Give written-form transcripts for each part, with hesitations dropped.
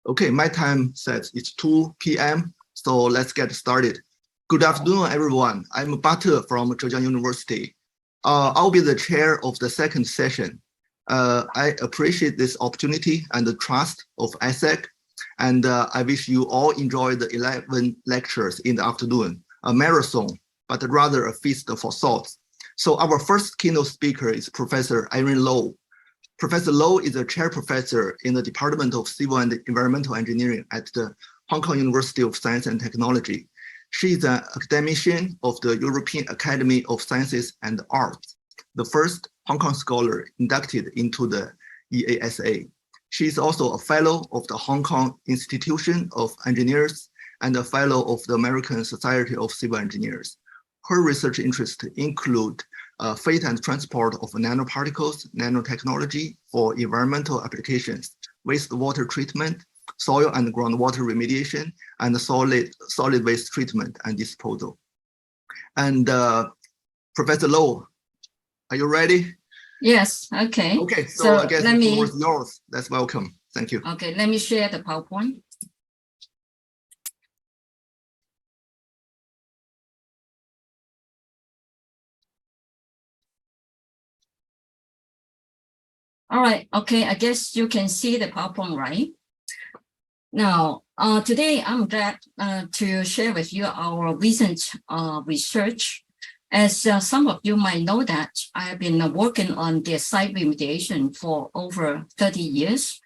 Okay, my time says it's 2 p.m. So let's get started. Good afternoon, everyone. I'm Butter from Zhejiang University. I'll be the chair of the second session. I appreciate this opportunity and the trust of ISEG, and I wish you all enjoy the 11 lectures in the afternoon, a marathon, but rather a feast for thoughts. So our first keynote speaker is Professor Irene Low. Professor Low is a chair professor in the Department of Civil and Environmental Engineering at the Hong Kong University of Science and Technology. She is an academician of the European Academy of Sciences and Arts, the first Hong Kong scholar inducted into the EASA. She is also a fellow of the Hong Kong Institution of Engineers and a fellow of the American Society of Civil Engineers. Her research interests include fate and transport of nanoparticles, nanotechnology for environmental applications, wastewater treatment, soil and groundwater remediation, and solid waste treatment and disposal. And Professor Low, are you ready? Yes, okay. Okay, so I guess the floor is yours. That's welcome. Thank you. Okay, let me share the PowerPoint. All right, okay, I guess you can see the PowerPoint, right? Now, today I'm glad to share with you our recent research. As some of you might know that I have been working on the site remediation for over 30 years.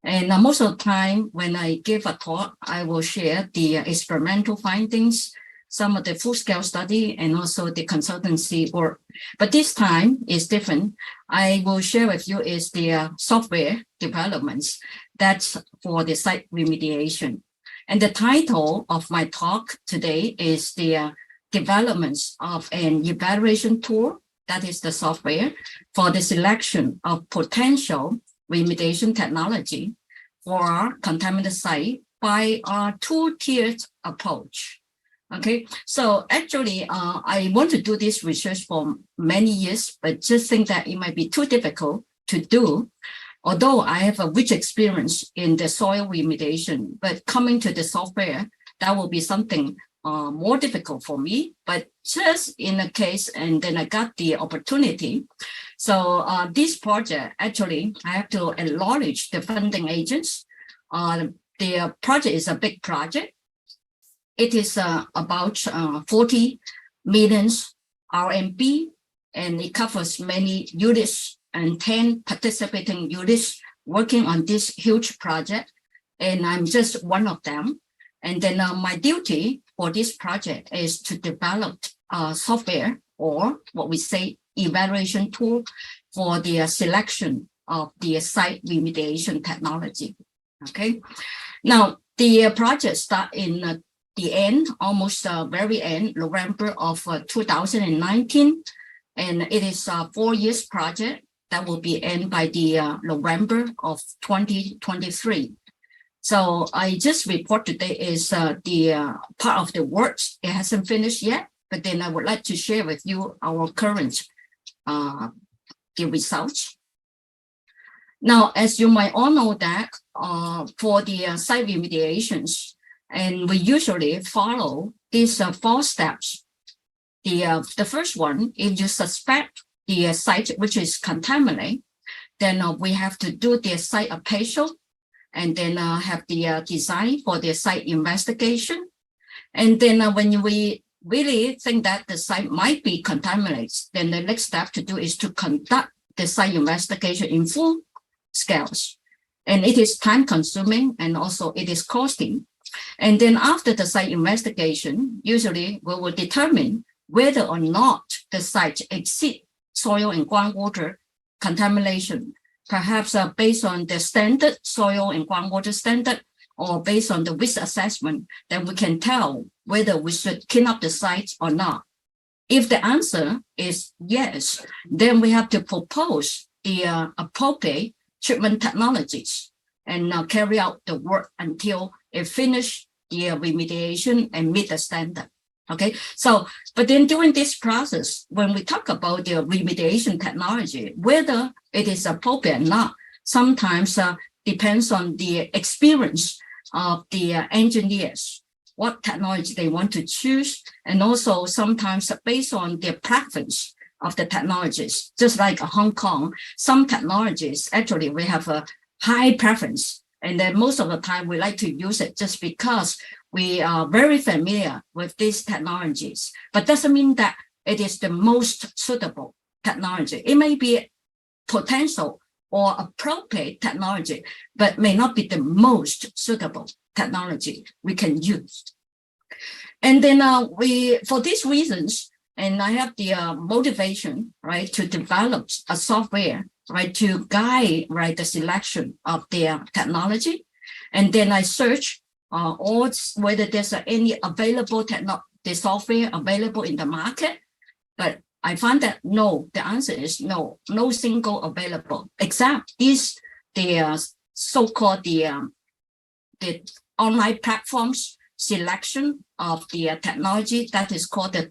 And most of the time when I give a talk, I will share the experimental findings, some of the full-scale study, and also the consultancy work. But this time is different. I will share with you is the software developments that's for the site remediation. And the title of my talk today is the developments of an evaluation tool, that is the software, for the selection of potential remediation technology for contaminated site by a two-tiered approach. Okay, so actually, I want to do this research for many years, but just think that it might be too difficult to do. Although I have a rich experience in the soil remediation, but coming to the software, that will be something more difficult for me. But just in a case, and then I got the opportunity. So this project, actually, I have to acknowledge the funding agents. The project is a big project. It is about 40 million RMB, and it covers many units and 10 participating units working on this huge project. And I'm just one of them. And then my duty for this project is to develop software, or what we say evaluation tool, for the selection of the site remediation technology. Okay. Now, the project start in the end, almost very end, November of 2019. And it is a 4 years project that will be end by the November of 2023. So I just report today is the part of the work. It hasn't finished yet, but then I would like to share with you our current the results. Now, as you might all know that for the site remediations, and we usually follow these 4 steps. The first one, if you suspect the site which is contaminated, then we have to do the site appraisal, and then have the design for the site investigation. And then when we really think that the site might be contaminated, then the next step to do is to conduct the site investigation in full scales. And it is time consuming, and also it is costing. And then after the site investigation, usually we will determine whether or not the site exceeds soil and groundwater contamination, perhaps based on the standard soil and groundwater standard, or based on the risk assessment, then we can tell whether we should clean up the site or not. If the answer is yes, then we have to propose the appropriate treatment technologies and carry out the work until it finish the remediation and meet the standard. Okay, so, but then during this process, when we talk about the remediation technology, whether it is appropriate or not, sometimes depends on the experience of the engineers, what technology they want to choose, and also sometimes based on their preference of the technologies. Just like Hong Kong, some technologies, actually we have a high preference, and then most of the time we like to use it just because we are very familiar with these technologies, but doesn't mean that it is the most suitable technology. It may be potential or appropriate technology, but may not be the most suitable technology we can use. And then for these reasons, and I have the motivation, right, to develop a software, right, to guide, right, the selection of their technology. And then I search whether there's any available the software available in the market. But I find that no, the answer is no single available, except the so-called the online platforms selection of the technology that is called the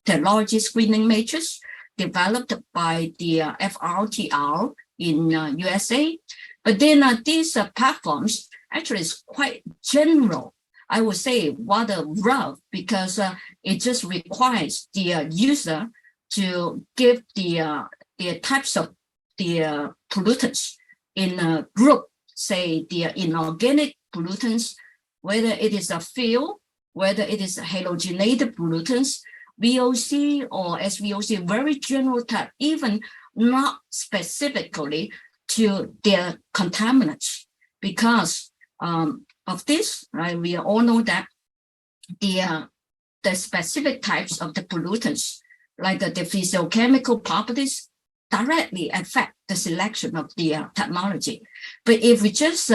technology screening matrix, developed by the FRTR in USA. But then these platforms actually is quite general. I would say rather rough, because it just requires the user to give the types of the pollutants in a group, say the inorganic pollutants, whether it is a fuel, whether it is a halogenated pollutants, VOC or SVOC, very general type, even not specifically to their contaminants. Because of this, right, we all know that the specific types of the pollutants, like the physiochemical properties, directly affect the selection of the technology. But if we just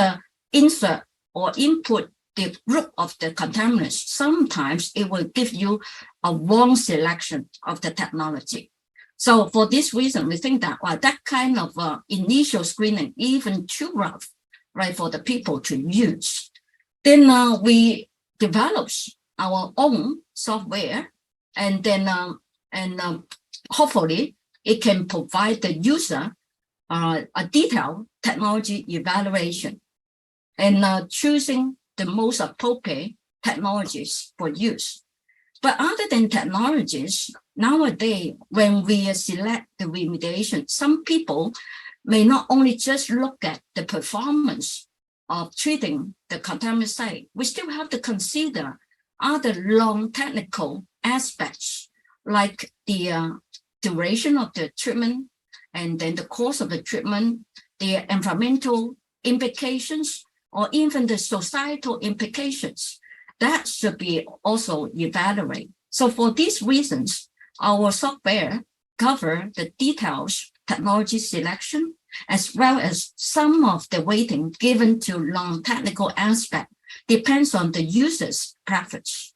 insert or input the group of the contaminants, sometimes it will give you a wrong selection of the technology. So for this reason, we think that that kind of initial screening, even too rough, right, for the people to use. Then we develop our own software, and then hopefully it can provide the user a detailed technology evaluation and choosing the most appropriate technologies for use. But other than technologies, nowadays, when we select the remediation, some people may not only just look at the performance of treating the contaminant site. We still have to consider other non-technical aspects, like the duration of the treatment, and then the cost of the treatment, the environmental implications, or even the societal implications. That should be also evaluated. So for these reasons, our software covers the details, technology selection, as well as some of the weighting given to non-technical aspect, depends on the user's preference.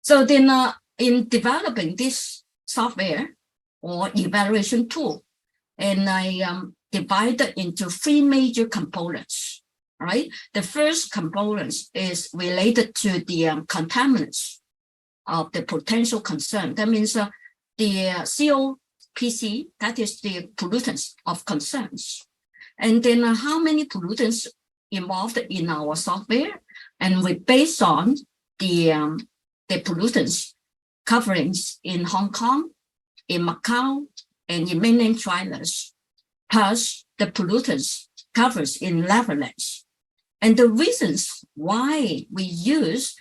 So then in developing this software or evaluation tool, and I divided into three major components, right? The first component is related to the contaminants of the potential concern. That means the COPC, that is the pollutants of concerns. And then how many pollutants involved in our software, and we based on the pollutants coverings in Hong Kong, in Macau, and in mainland China, plus the pollutants covers in Netherlands. And the reasons why we use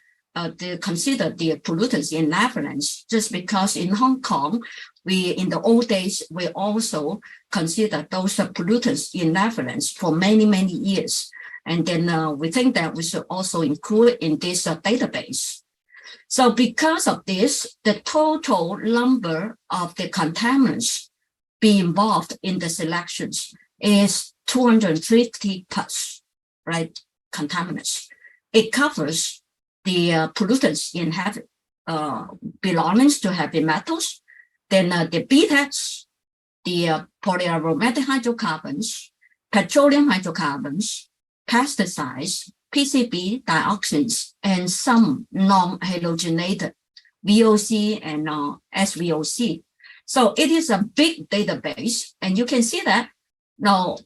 consider the pollutants in Netherlands, just because in Hong Kong, in the old days, we also consider those pollutants in Netherlands for many, many years. And then we think that we should also include in this database. So because of this, the total number of the contaminants be involved in the selections is 250 plus, right, contaminants. It covers the pollutants in heavy belongings to heavy metals, then the BTEX, the polyaromatic hydrocarbons, petroleum hydrocarbons, pesticides, PCB dioxins, and some non-halogenated VOC and SVOC. So it is a big database, and you can see that now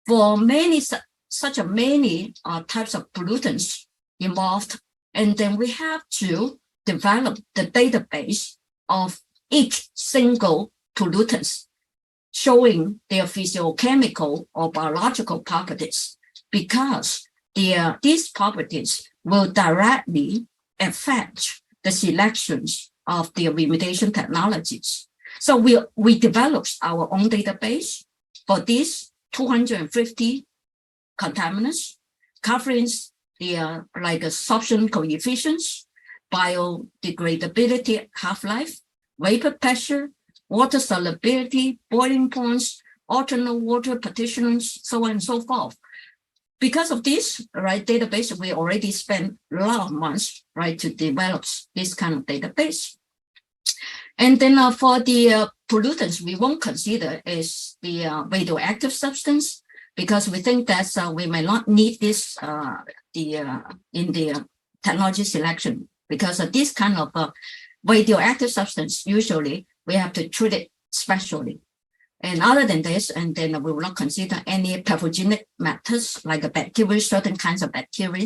for many such a many types of pollutants involved, and then we have to develop the database of each single pollutants, showing their physiochemical or biological properties, because these properties will directly affect the selections of the remediation technologies. So we developed our own database for these 250 contaminants, covering the like absorption coefficients, biodegradability, half-life, vapor pressure, water solubility, boiling points, alternate water partitions, so on and so forth. Because of this, right, database, we already spent a lot of months, right, to develop this kind of database. And then for the pollutants, we won't consider is the radioactive substance, because we think that we may not need this in the technology selection, because of this kind of radioactive substance, usually we have to treat it specially. And other than this, and then we will not consider any pathogenic matters like bacteria, certain kinds of bacteria.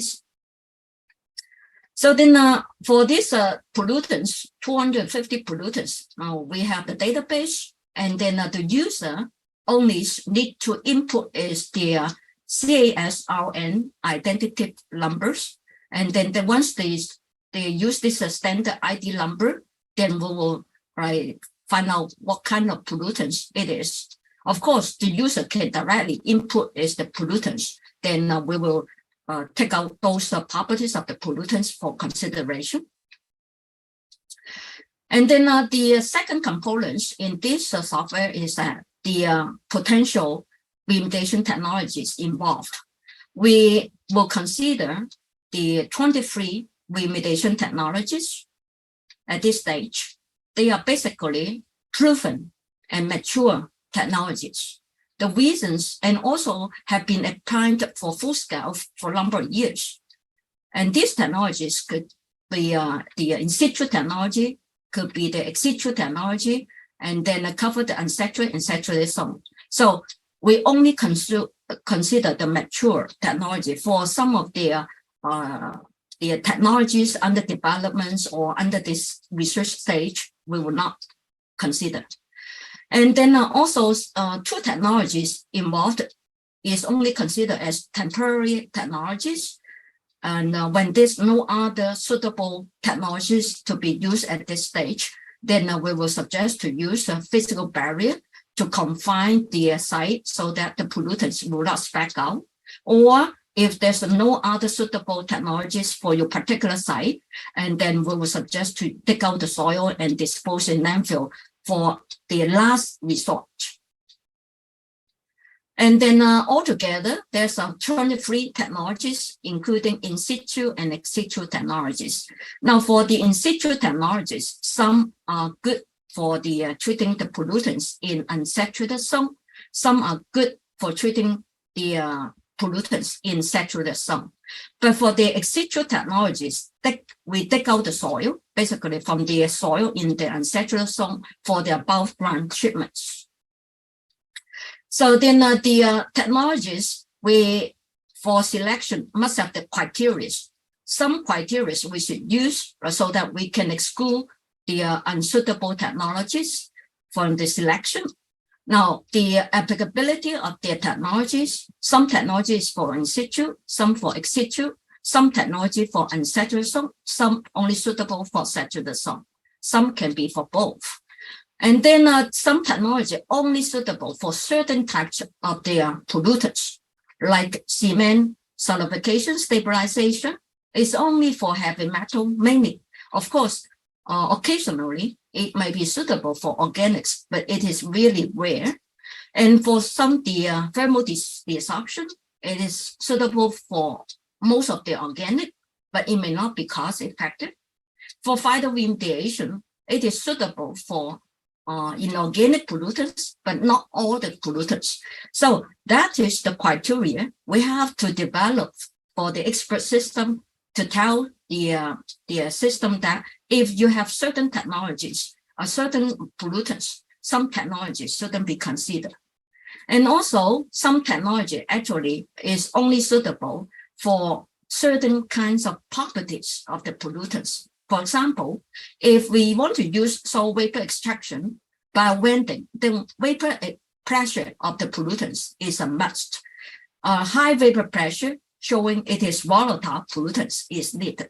So then for these pollutants, 250 pollutants, we have the database, and then the user only need to input is the CASRN identity numbers. And then once they use this standard ID number, then we will find out what kind of pollutants it is. Of course, the user can directly input is the pollutants. Then we will take out those properties of the pollutants for consideration. And then the second component in this software is that the potential remediation technologies involved. We will consider the 23 remediation technologies at this stage. They are basically proven and mature technologies. The reasons and also have been applied for full scale for a number of years. And these technologies could be the in situ technology, could be the ex situ technology, and then cover the unsaturated and saturated zone. So we only consider the mature technology. For some of the technologies under development or under this research stage, we will not consider. And then also two technologies involved is only considered as temporary technologies. And when there's no other suitable technologies to be used at this stage, then we will suggest to use a physical barrier to confine the site so that the pollutants will not spread out. Or if there's no other suitable technologies for your particular site, and then we will suggest to take out the soil and dispose in landfill for the last resort. And then altogether, there's 23 technologies, including in situ and ex situ technologies. Now, for the in situ technologies, some are good for the treating the pollutants in unsaturated zone. Some are good for treating the pollutants in saturated zone. But for the ex situ technologies, we take out the soil, basically from the soil in the unsaturated zone for the above ground treatments. So then the technologies for selection must have the criteria. Some criteria we should use so that we can exclude the unsuitable technologies from the selection. Now, the applicability of the technologies, some technologies for in situ, some for ex situ, some technology for unsaturated zone, some only suitable for saturated zone. Some can be for both. And then some technology only suitable for certain types of their pollutants, like cement solidification stabilization is only for heavy metal mainly. Of course, occasionally it may be suitable for organics, but it is really rare. And for some the thermal desorption, it is suitable for most of the organic, but it may not be cost effective. For phytoremediation, it is suitable for inorganic pollutants, but not all the pollutants. So that is the criteria we have to develop for the expert system to tell the system that if you have certain technologies or certain pollutants, some technologies shouldn't be considered. And also some technology actually is only suitable for certain kinds of properties of the pollutants. For example, if we want to use soil vapor extraction by venting, the vapor pressure of the pollutants is a must. High vapor pressure showing it is volatile pollutants is needed.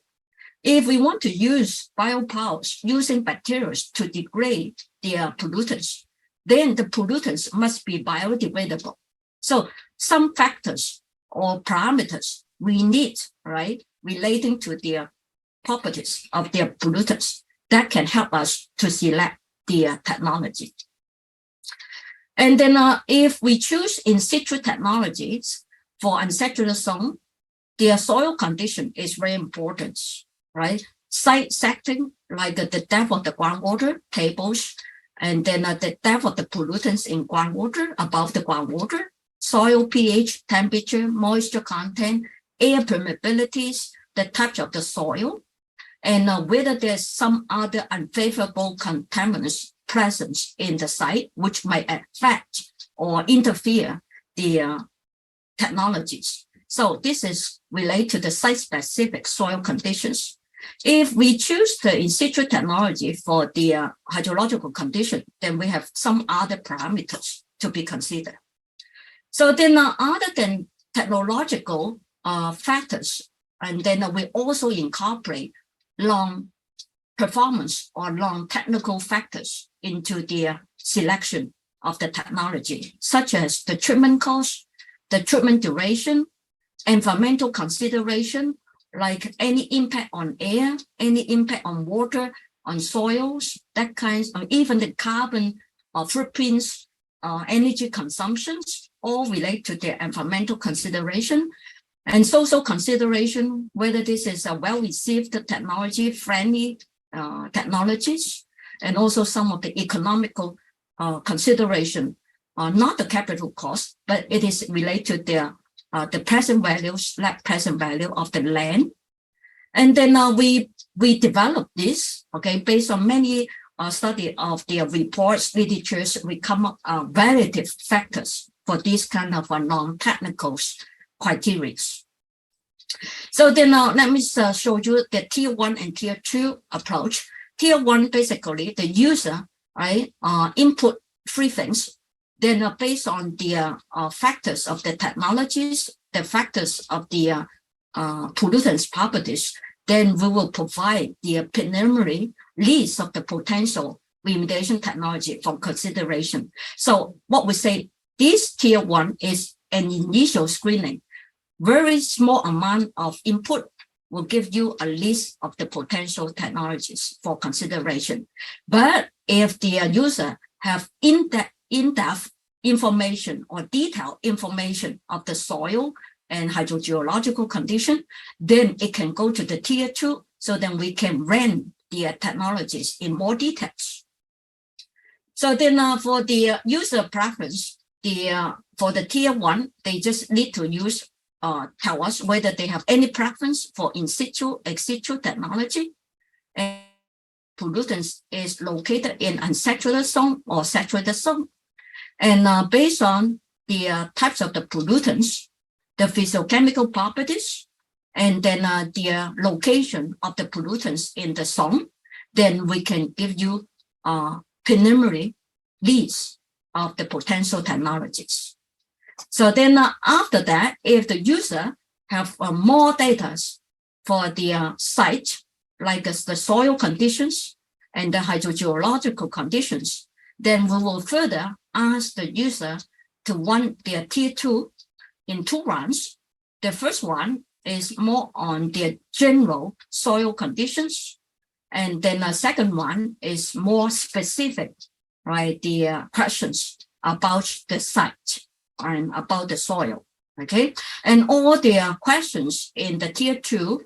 If we want to use biopowers using bacteria to degrade their pollutants, then the pollutants must be biodegradable. So some factors or parameters we need, right, relating to their properties of their pollutants that can help us to select their technology. And then if we choose in situ technologies for unsaturated zone, their soil condition is very important, right? Site setting, like the depth of the groundwater tables, and then the depth of the pollutants in groundwater, above the groundwater, soil pH, temperature, moisture content, air permeabilities, the type of the soil, and whether there's some other unfavorable contaminants present in the site, which might affect or interfere the technologies. So this is related to the site-specific soil conditions. If we choose the in situ technology for the hydrological condition, then we have some other parameters to be considered. So then other than technological factors, and then we also incorporate long performance or long technical factors into the selection of the technology, such as the treatment cost, the treatment duration, environmental consideration, like any impact on air, any impact on water, on soils, that kinds of, even the carbon footprints, energy consumptions, all relate to the environmental consideration. And social consideration, whether this is a well-received technology, friendly technologies, and also some of the economical consideration, not the capital cost, but it is related to the present value, net present value of the land. And then we develop this, okay, based on many study of the reports, literatures, we come up relative factors for this kind of non-technical criteria. So then let me show you the tier 1 and tier 2 approach. Tier 1, basically, the user, right, input 3 things. Then based on the factors of the technologies, the factors of the pollutants properties, then we will provide the preliminary list of the potential remediation technology for consideration. So what we say, this tier 1 is an initial screening. Very small amount of input will give you a list of the potential technologies for consideration. But if the user have in-depth information or detailed information of the soil and hydrogeological condition, then it can go to the tier 2, so then we can rank the technologies in more details. So then for the user preference, for the tier 1, they just need to use tell us whether they have any preference for in situ, ex situ technology, and pollutants is located in unsaturated zone or saturated zone. And based on the types of the pollutants, the physiochemical properties, and then the location of the pollutants in the zone, then we can give you a preliminary list of the potential technologies. So then after that, if the user have more data for the site, like the soil conditions and the hydrogeological conditions, then we will further ask the user to run their tier 2 in 2 rounds. The first one is more on the general soil conditions. And then the second one is more specific, right? The questions about the site and about the soil, okay? And all the questions in the tier 2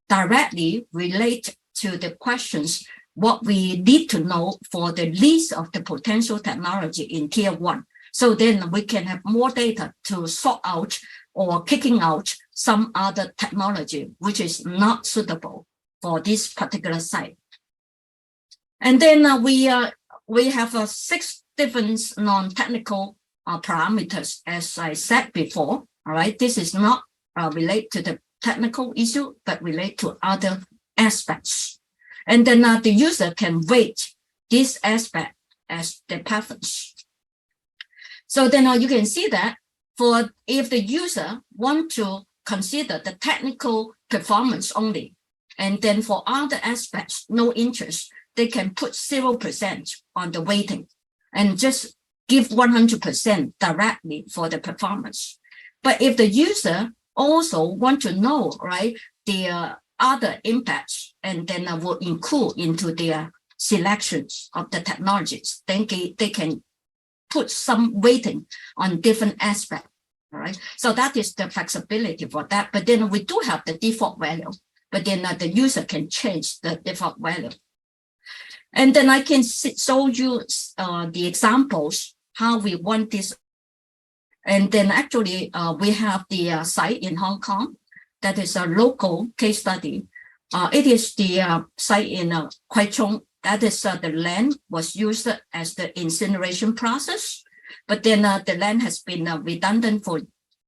directly relate to the questions what we need to know for the list of the potential technology in tier 1. So then we can have more data to sort out or kicking out some other technology which is not suitable for this particular site. And then we have 6 different non-technical parameters, as I said before. All right, this is not related to the technical issue, but relate to other aspects. And then the user can weight this aspect as the preference. So then you can see that if the user want to consider the technical performance only, and then for other aspects, no interest, they can put 0% on the weighting and just give 100% directly for the performance. But if the user also want to know, right, the other impacts, and then will include into their selections of the technologies, then they can put some weighting on different aspects. All right, so that is the flexibility for that. But then we do have the default value, but then the user can change the default value. And then I can show you the examples how we want this. And then actually we have the site in Hong Kong that is a local case study. It is the site in Kwai Chung. That is the land was used as the incineration process, but then the land has been redundant for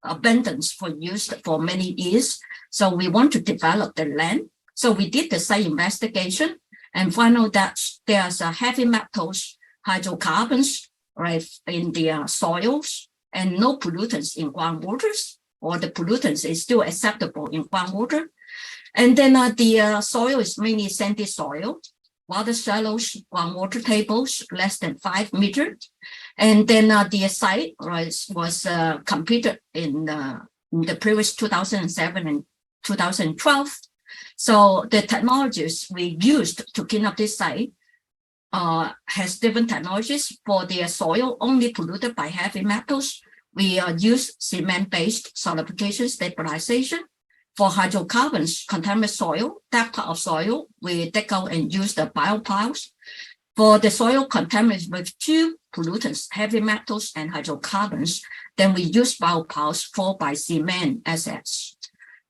abandoned for use for many years. So we want to develop the land. So we did the site investigation and found out that there's heavy metals, hydrocarbons, right, in the soils, and no pollutants in groundwaters, or the pollutants is still acceptable in groundwater. And then the soil is mainly sandy soil, water shallows, groundwater tables less than 5 meters. And then the site was completed in the previous 2007 and 2012. So the technologies we used to clean up this site has different technologies. For the soil only polluted by heavy metals, we use cement-based solidification stabilization. For hydrocarbons, contaminated soil, that part of soil, we dig out and use the biopiles. For the soil contaminated with two pollutants, heavy metals and hydrocarbons, then we use biopiles followed by cement assets.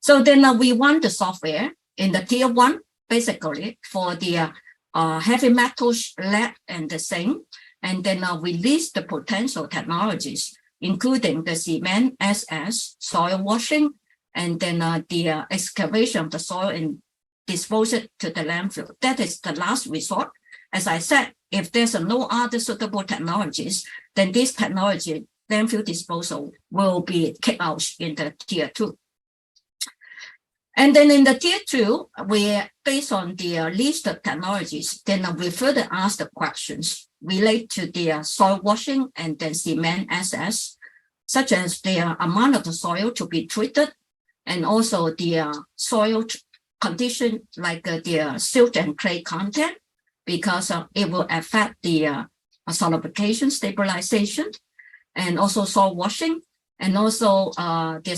So then we want the software in the tier 1, basically for the heavy metals, lead and the zinc, and then we list the potential technologies, including the cement SS, soil washing, and then the excavation of the soil and dispose it to the landfill. That is the last resort. As I said, if there's no other suitable technologies, then this technology, landfill disposal, will be kicked out in the tier 2. And then in the tier 2, we based on the list of technologies, then we further ask the questions relate to the soil washing and then cement SS, such as the amount of the soil to be treated, and also the soil condition like the silt and clay content, because it will affect the solidification, stabilization, and also soil washing, and also the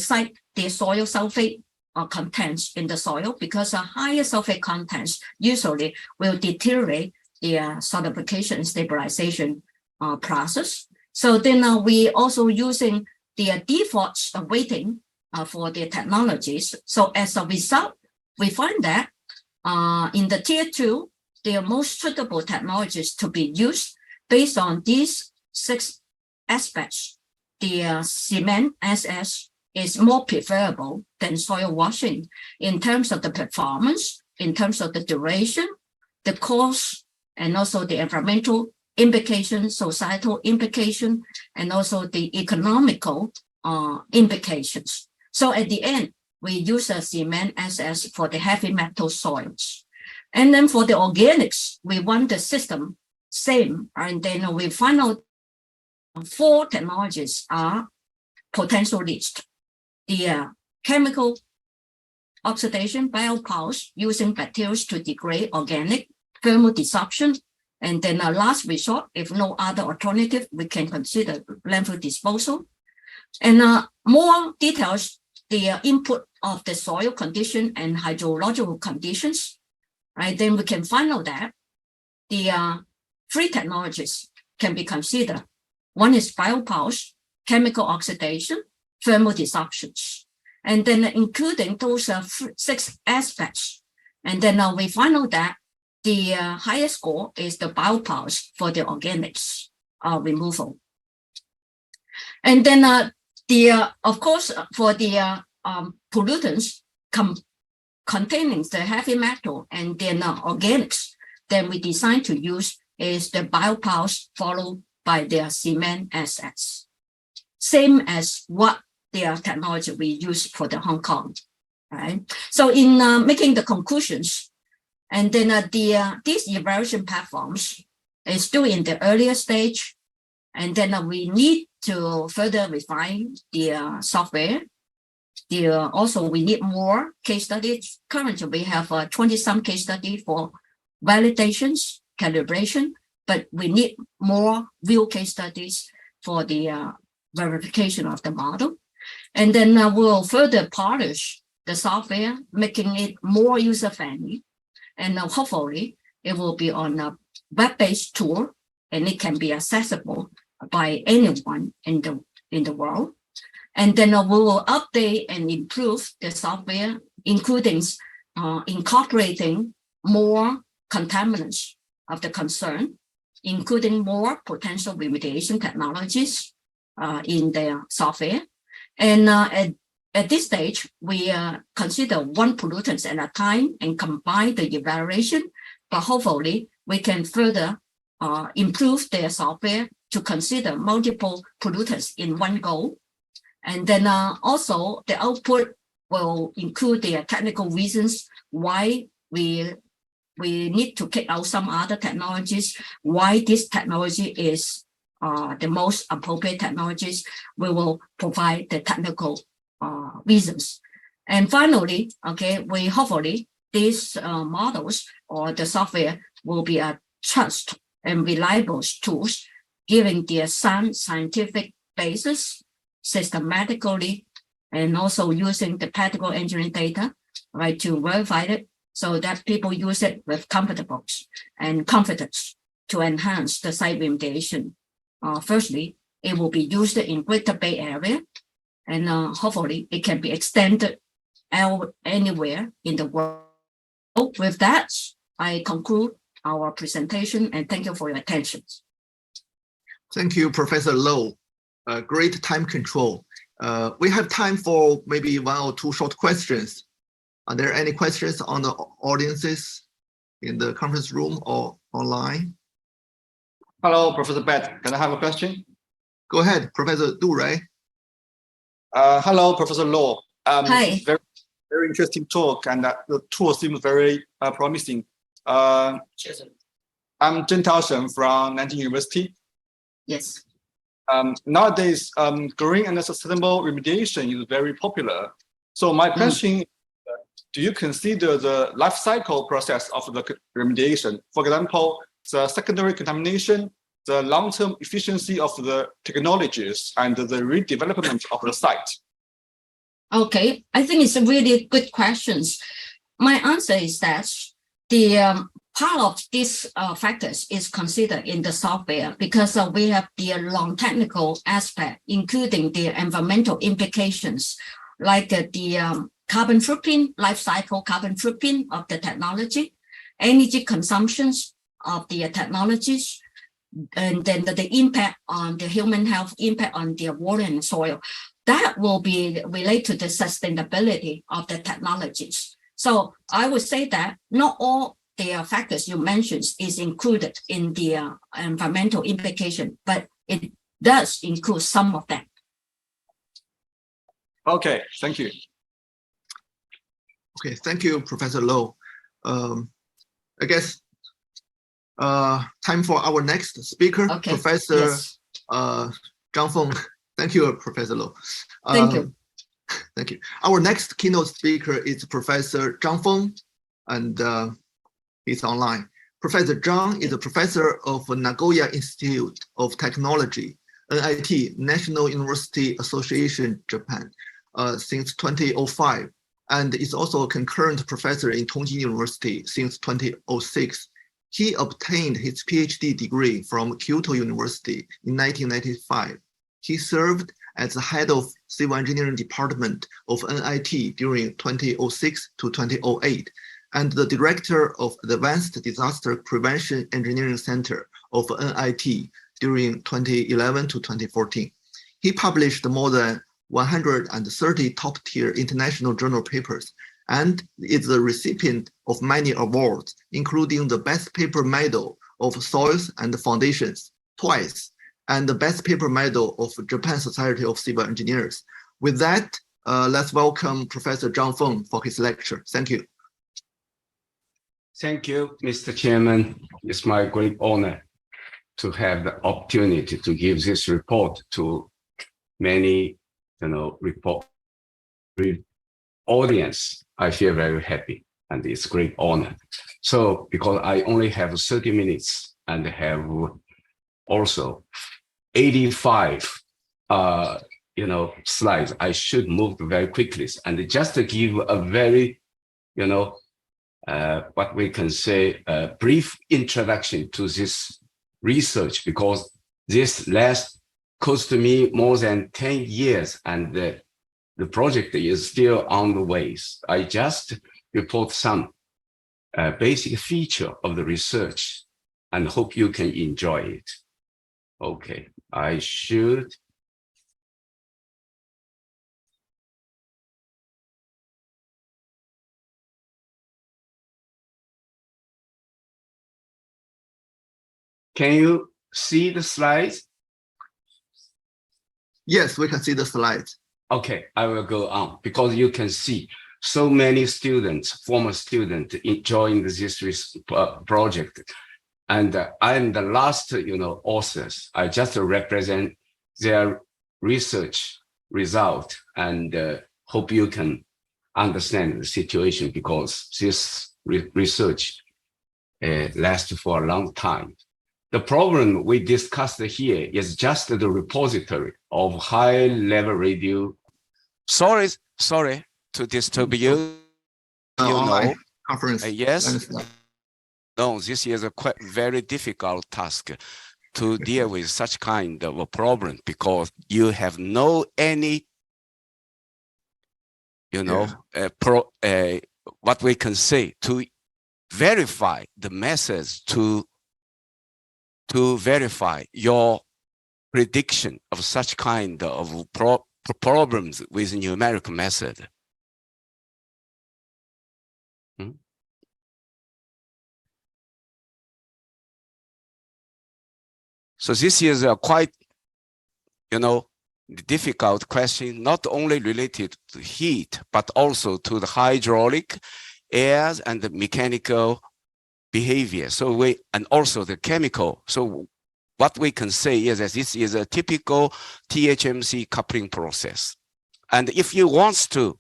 soil sulfate contents in the soil, because a higher sulfate contents usually will deteriorate the solidification and stabilization process. So then we also using the default weighting for the technologies. So as a result, we find that in the tier 2, the most suitable technologies to be used based on these 6 aspects. The cement SS is more preferable than soil washing in terms of the performance, in terms of the duration, the cost, and also the environmental implication, societal implication, and also the economical implications. So at the end, we use a cement SS for the heavy metal soils. And then for the organics, we want the system same. And then we find out 4 technologies are potential list. The chemical oxidation, biopulse, using bacteria to degrade organic, thermal desorption, and then a last resort, if no other alternative, we can consider landfill disposal. And more details, the input of the soil condition and hydrological conditions, right? Then we can find out that the 3 technologies can be considered. One is biopulse, chemical oxidation, thermal desorptions, and then including those 6 aspects. And then we find out that the highest score is the biopulse for the organics removal. And then of course, for the pollutants containing the heavy metal and then organics, then we design to use is the biopowers followed by their cement assets. Same as what their technology we use for the Hong Kong, right? So in making the conclusions, and then these evaluation platforms is still in the earlier stage, and then we need to further refine the software. Also, we need more case studies. Currently, we have 20-some case studies for validations, calibration, but we need more real case studies for the verification of the model. And then we'll further polish the software, making it more user-friendly. And hopefully, it will be on a web-based tool, and it can be accessible by anyone in the world. And then we will update and improve the software, including incorporating more contaminants of the concern, including more potential remediation technologies in the software. And at this stage, we consider one pollutant at a time and combine the evaluation, but hopefully we can further improve their software to consider multiple pollutants in one go. And then also the output will include the technical reasons why we need to kick out some other technologies, why this technology is the most appropriate technologies. We will provide the technical reasons. And finally, okay, we hopefully these models or the software will be a trust and reliable tools, giving the sound scientific basis systematically, and also using the practical engineering data, right, to verify it so that people use it with confidence to enhance the site remediation. Firstly, it will be used in Greater Bay Area, and hopefully it can be extended anywhere in the world. With that, I conclude our presentation, and thank you for your attention. Thank you, Professor Low. Great time control. We have time for maybe 1 or 2 short questions. Are there any questions on the audiences in the conference room or online? Hello, Professor Bet. Can I have a question? Go ahead, Professor Du, right? Hello, Professor Low. Hi. Very interesting talk, and the tool seems very promising. I'm Zhen Taoshen from Nanjing University. Yes. Nowadays, green and sustainable remediation is very popular. So my question, do you consider the life cycle process of the remediation? For example, the secondary contamination, the long-term efficiency of the technologies, and the redevelopment of the site? Okay, I think it's a really good question. My answer is that the part of these factors is considered in the software because we have the long technical aspect, including the environmental implications, like the carbon footprint, life cycle carbon footprint of the technology, energy consumptions of the technologies, and then the impact on the human health, impact on the water and soil. That will be related to the sustainability of the technologies. So I would say that not all the factors you mentioned is included in the environmental implication, but it does include some of them. Okay, thank you. Okay, thank you, Professor Low. I guess time for our next speaker, Okay. Professor Yes. Zhang Feng. Thank you, Professor Low. Thank you. Thank you. Our next keynote speaker is Professor Zhang Feng, and he's online. Professor Zhang is a professor of Nagoya Institute of Technology, NIT, National University Association, Japan, since 2005, and is also a concurrent professor in Tongji University since 2006. He obtained his PhD degree from Kyoto University in 1995. He served as the head of Civil Engineering Department of NIT during 2006 to 2008, and the director of the Advanced Disaster Prevention Engineering Center of NIT during 2011 to 2014. He published more than 130 top-tier international journal papers and is the recipient of many awards, including the Best Paper Medal of Soils and Foundations twice, and the Best Paper Medal of Japan Society of Civil Engineers. With that, let's welcome Professor Zhang Feng for his lecture. Thank you. Thank you, Mr. Chairman. It's my great honor to have the opportunity to give this report to many, audience. I feel very happy and it's great honor. So because I only have 30 minutes and have also 85 slides, I should move very quickly. And just to give a very, what we can say, a brief introduction to this research, because this cost me more than 10 years and the project is still on the ways. I just report some basic feature of the research and hope you can enjoy it. Okay, I should. Can you see the slides? Yes, we can see the slides. Okay, I will go on because you can see so many students, former students, enjoying this project. And I'm the last, authors. I just represent their research result and hope you can understand the situation because this research lasts for a long time. The problem we discussed here is just the repository of high-level radio. Sorry to disturb you. Conference. Yes. No, this is a quite very difficult task to deal with such kind of a problem because you have any, what we can say to verify the methods to verify your prediction of such kind of problems with numerical method. So this is a quite, difficult question, not only related to heat, but also to the hydraulic, air, and the mechanical behavior. So and also the chemical. So what we can say is that this is a typical THMC coupling process. And if you want to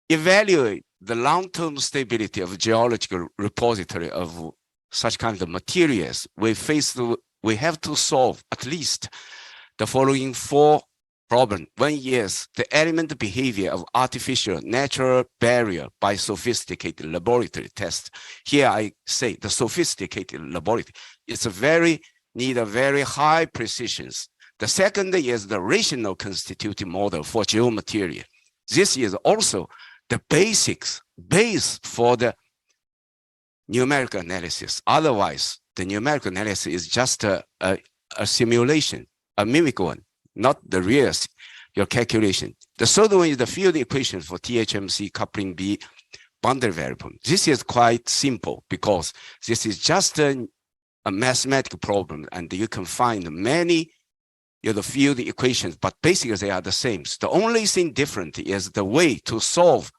evaluate the long-term stability of geological repository of such kind of materials, we have to solve at least the following 4 problems. One is the element behavior of artificial natural barrier by sophisticated laboratory test. Here I say the sophisticated laboratory. Need a very high precision. The second is the rational constitutive model for geomaterial. This is also the base for the numerical analysis. Otherwise, the numerical analysis is just a simulation, a mimic one, not the real your calculation. The third one is the field equation for THMC coupling B boundary variable. This is quite simple because this is just a mathematical problem, and you can find many the field equations, but basically they are the same. So the only thing different is the way to solve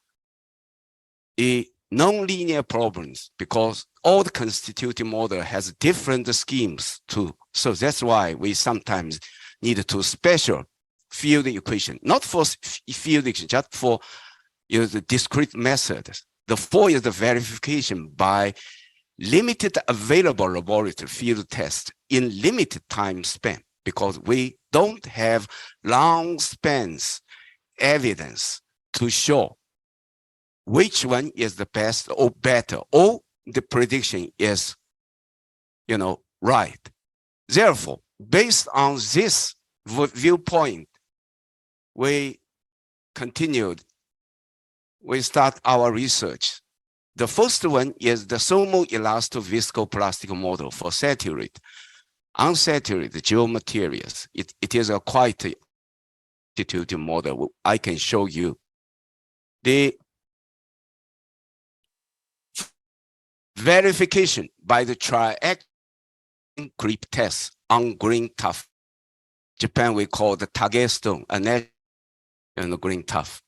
the nonlinear problems, because all the constitutive model has different schemes too. So that's why we sometimes need to special field equation, not for field equation, just for the discrete method. The 4 is the verification by limited available laboratory field test in limited time span, because we don't have long spans evidence to show which one is the best or better, or the prediction is, right. Therefore, based on this viewpoint, we start our research. The first one is the thermoelastoviscoplastic model for saturate. unsaturated geomaterials. It is a quite institutive model. I can show you. The verification by the triaxial creep test on green tuff. Japan, we call the Tagestone and green tuff.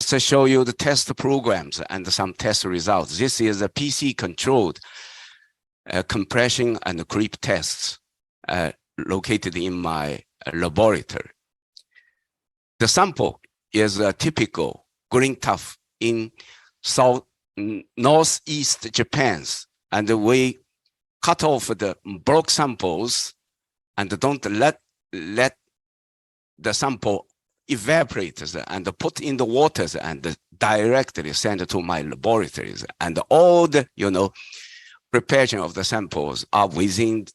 To show you the test programs and some test results. This is a PC controlled compression and creep tests located in my laboratory. The sample is a typical green tuff in northeast Japan's, and we cut off the bulk samples and don't let the sample evaporate and put in the waters and directly send to my laboratories. And all the preparation of the samples are within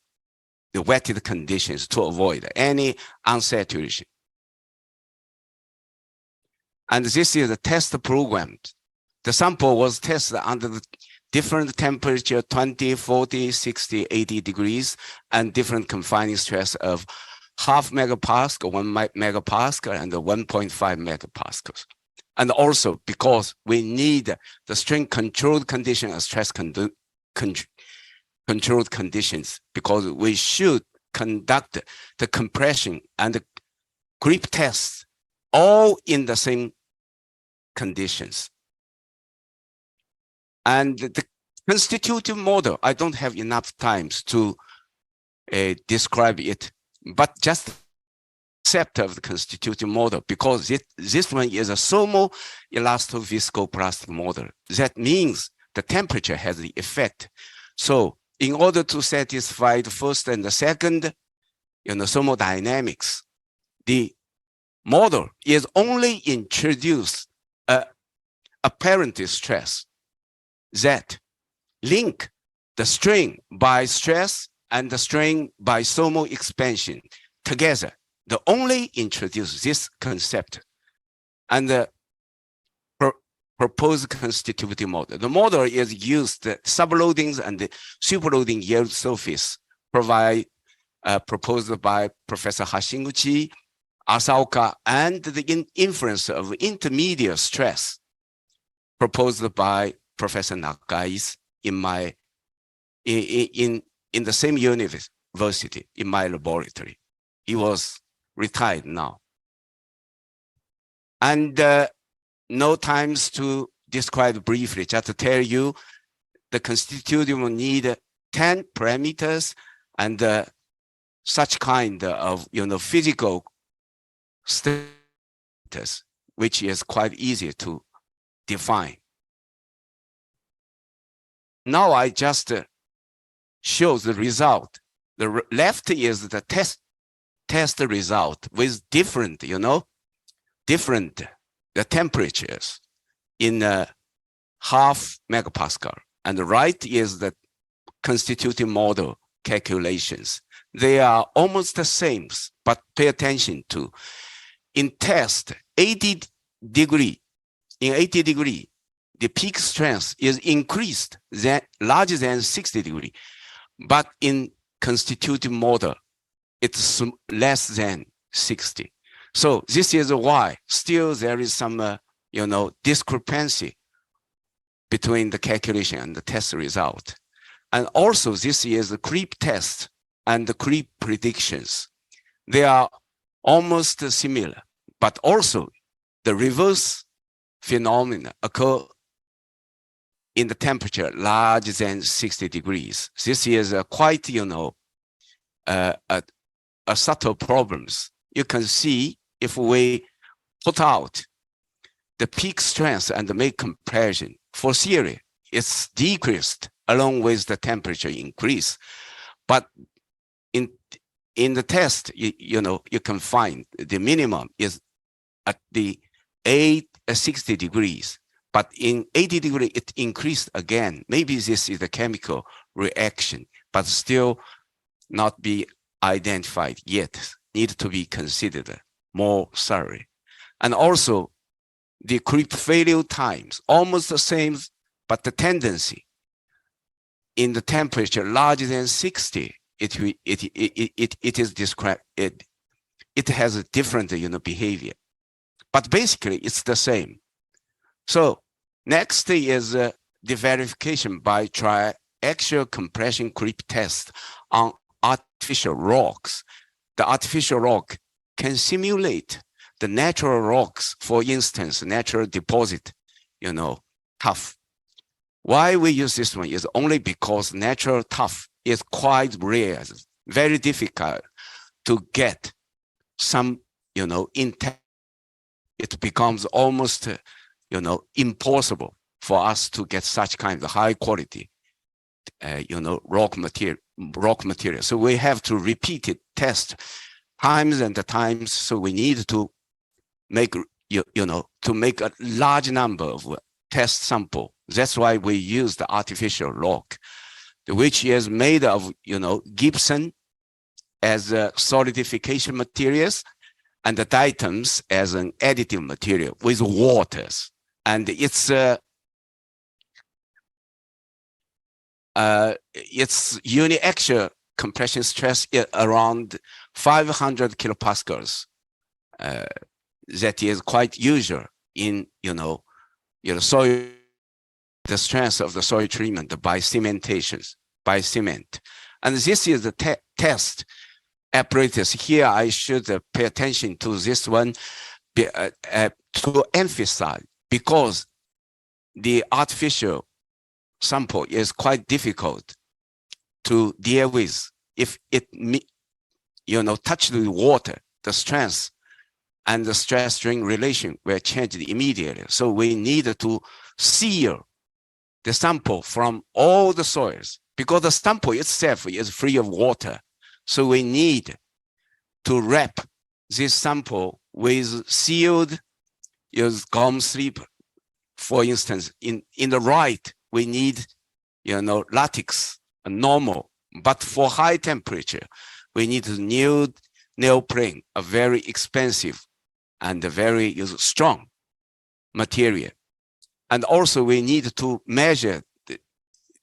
the wetted conditions to avoid any unsaturation. And this is a test program. The sample was tested under the different temperature, 20, 40, 60, 80 degrees, and different confining stress of 0.5 megapascal, 1 megapascal, and 1.5 megapascals. And also because we need the strain controlled condition and stress controlled conditions, because we should conduct the compression and the creep tests all in the same conditions. And the constitutive model, I don't have enough times to describe it, but just concept of the constitutive model, because this one is a thermo-elasto-viscoplastic model. That means the temperature has the effect. So in order to satisfy the first and the second, thermodynamics, the model is only introduced apparent stress that link the strain by stress and the strain by thermal expansion together. They only introduce this concept and the proposed constitutive model. The model is used subloadings and the superloading yield surface proposed by Professor Hashiguchi, Asaoka, and the inference of intermediate stress proposed by Professor Nakais in the same university in my laboratory. He was retired now. And no times to describe briefly, just to tell you the constitutive will need 10 parameters and such kind of physical status, which is quite easy to define. Now I just show the result. The left is the test result with different, the temperatures in 0.5 megapascal, and the right is the constitutive model calculations. They are almost the same, but pay attention to. In test, 80 degree, the peak strength is increased larger than 60 degree, but in constitutive model, it's less than 60. So this is why still there is some, discrepancy between the calculation and the test result. And also this is the creep test and the creep predictions. They are almost similar, but also the reverse phenomena occur in the temperature larger than 60 degrees. This is quite, a subtle problems. You can see if we put out the peak strength and make comparison for theory, it's decreased along with the temperature increase. But in the test, you can find the minimum is at the 60 degrees. But in 80 degrees, it increased again. Maybe this is a chemical reaction, but still not be identified yet. Need to be considered more thoroughly. And also, the creep failure times, almost the same, but the tendency in the temperature larger than 60, it is described, it has a different, behavior, but basically it's the same. So next is the verification by triaxial compression creep test on artificial rocks. The artificial rock can simulate the natural rocks, for instance, natural deposit, tuff. Why we use this one is only because natural tuff is quite rare, very difficult to get some, intact. It becomes almost, impossible for us to get such kind of high quality, rock material. So we have to repeat it, test times and times. So we need to make, to make a large number of test sample. That's why we use the artificial rock, which is made of, gypsum as a solidification materials and the diatoms as an additive material with waters. And it's uniaxial compression stress around 500 kilopascals. That is quite usual in, soil, the strength of the soil treatment by cementations, by cement. And this is the test apparatus. Here, I should pay attention to this one to emphasize, because the artificial sample is quite difficult to deal with. If it, touched with water, the strength and the stress strain relation will change immediately. So we need to seal the sample from all the soils, because the sample itself is free of water. So we need to wrap this sample with sealed, use gum sleep. For instance, in the right, we need, latex, normal. But for high temperature, we need new neoprene, a very expensive and a very strong material. And also we need to measure the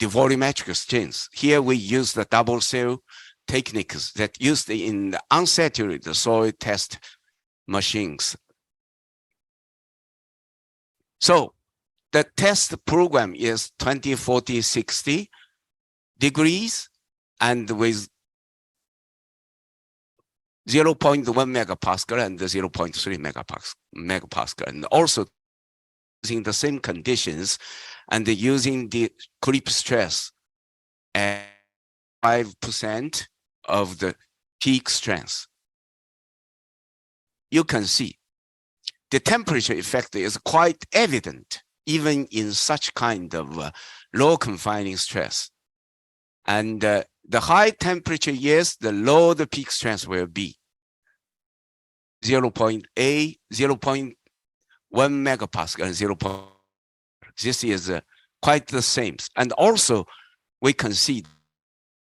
volumetric strains. Here we use the double cell techniques that used in the unsaturated soil test machines. So the test program is 20, 40, 60 degrees and with 0.1 megapascal and 0.3 megapascal, and also using the same conditions and using the creep stress at 5% of the peak strength. You can see the temperature effect is quite evident even in such kind of low confining stress. And the high temperature, yes, the low the peak strength will be. 0.8, 0.1 megapascal and 0. This is quite the same. And also we can see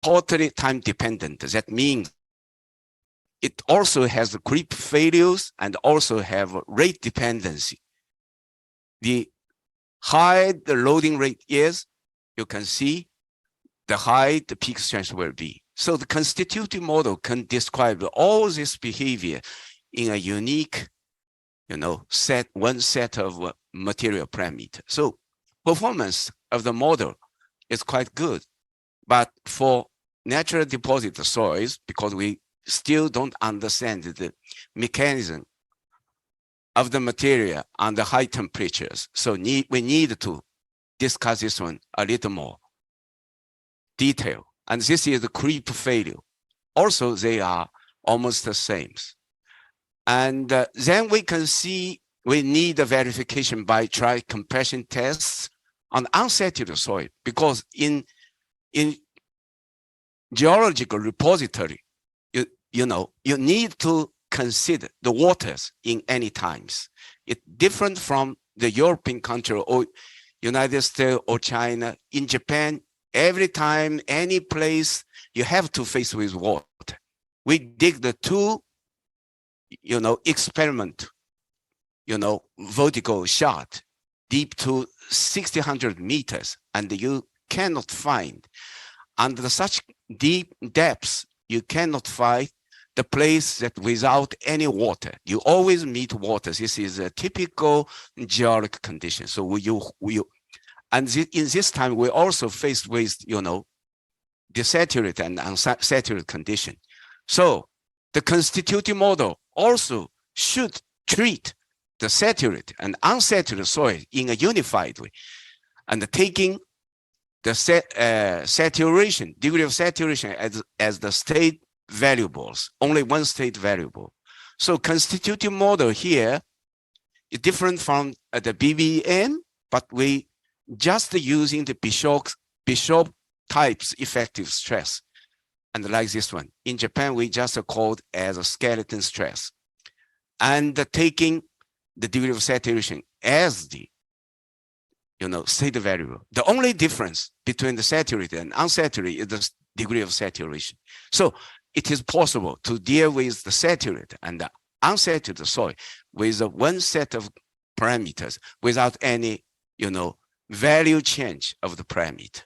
totally time dependent. That means it also has creep failures and also have rate dependency. The high the loading rate is, you can see the high the peak strength will be. So the constitutive model can describe all this behavior in a unique, one set of material parameters. So performance of the model is quite good, but for natural deposit soils, because we still don't understand the mechanism of the material under high temperatures. So we need to discuss this one a little more detail. And this is the creep failure. Also, they are almost the same. And then we can see we need a verification by tri-compression tests on unsaturated soil, because in geological repository, you need to consider the waters in any times. It's different from the European country or United States or China. In Japan, every time, any place, you have to face with water. We dig the two, experiment, vertical shot deep to 600 meters, and you cannot find under such deep depths, you cannot find the place that without any water. You always meet water. This is a typical geologic condition. So in this time, we also faced with, the saturated and unsaturated condition. So the constitutive model also should treat the saturated and unsaturated soil in a unified way, and taking the saturation, degree of saturation as the state variables, only one state variable. So constitutive model here is different from the BBM, but we just using the Bishop types effective stress. And like this one, in Japan, we just called as a skeleton stress. And taking the degree of saturation as the state variable. The only difference between the saturated and unsaturated is the degree of saturation. So it is possible to deal with the saturated and the unsaturated soil with one set of parameters without any, value change of the parameter.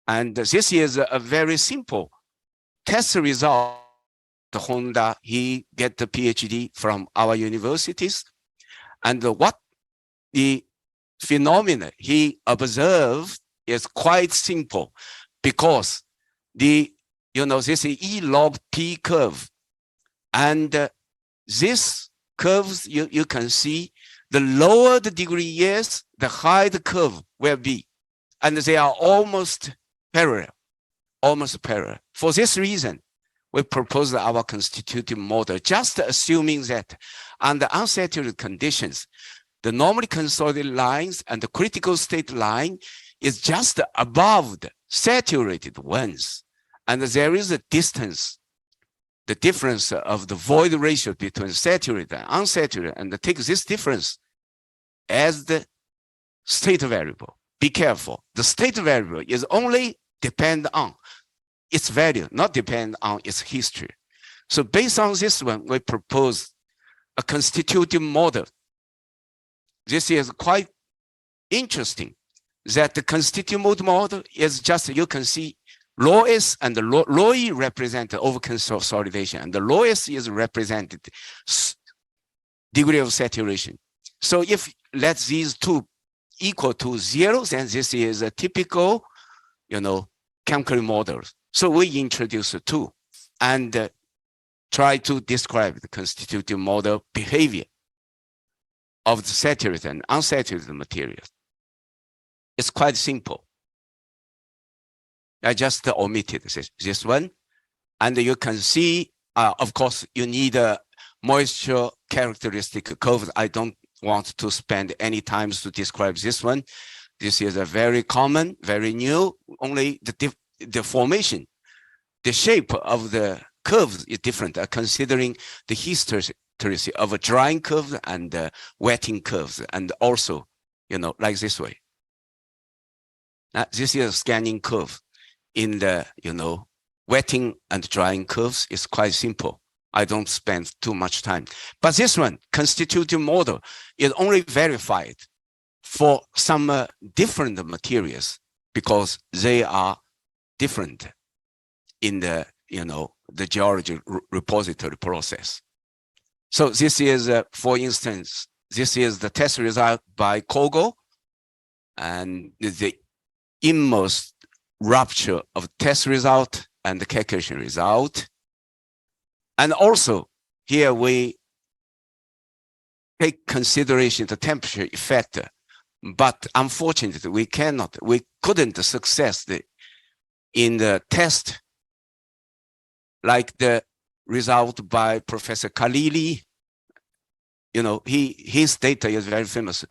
And this is a very simple test result. Honda, he get the PhD from our universities. And what the phenomena he observed is quite simple, because this is E log P curve. And this curves, you can see the lower the degree is, the higher the curve will be. And they are almost parallel. For this reason, we proposed our constitutive model, just assuming that under unsaturated conditions, the normally consolidated lines and the critical state line is just above the saturated ones. And there is a distance, the difference of the void ratio between saturated and unsaturated, and take this difference as the state variable. Be careful. The state variable is only depend on its value, not depend on its history. So based on this one, we propose a constitutive model. This is quite interesting, that the constitutive model is just, you can see rho S and the rho E represent over consolidation, and the rho S is represented degree of saturation. So if let these two equal to 0, then this is a typical, chemical model. So we introduce two and try to describe the constitutive model behavior of the saturated and unsaturated materials. It's quite simple. I just omitted this one. And you can see, of course, you need a moisture characteristic curve. I don't want to spend any time to describe this one. This is a very common, very new, only the formation, the shape of the curves is different, considering the history of a drying curve and wetting curves, and also, like this way. This is a scanning curve. In the, wetting and drying curves is quite simple. I don't spend too much time. But this one, constitutive model, is only verified for some different materials, because they are different in the, the geology repository process. So this is, for instance, this is the test result by Kogo, and the inmost rupture of test result and the calculation result. And also here we take consideration the temperature effect, but unfortunately we couldn't success in the test like the result by Professor Khalili. His data is very famous.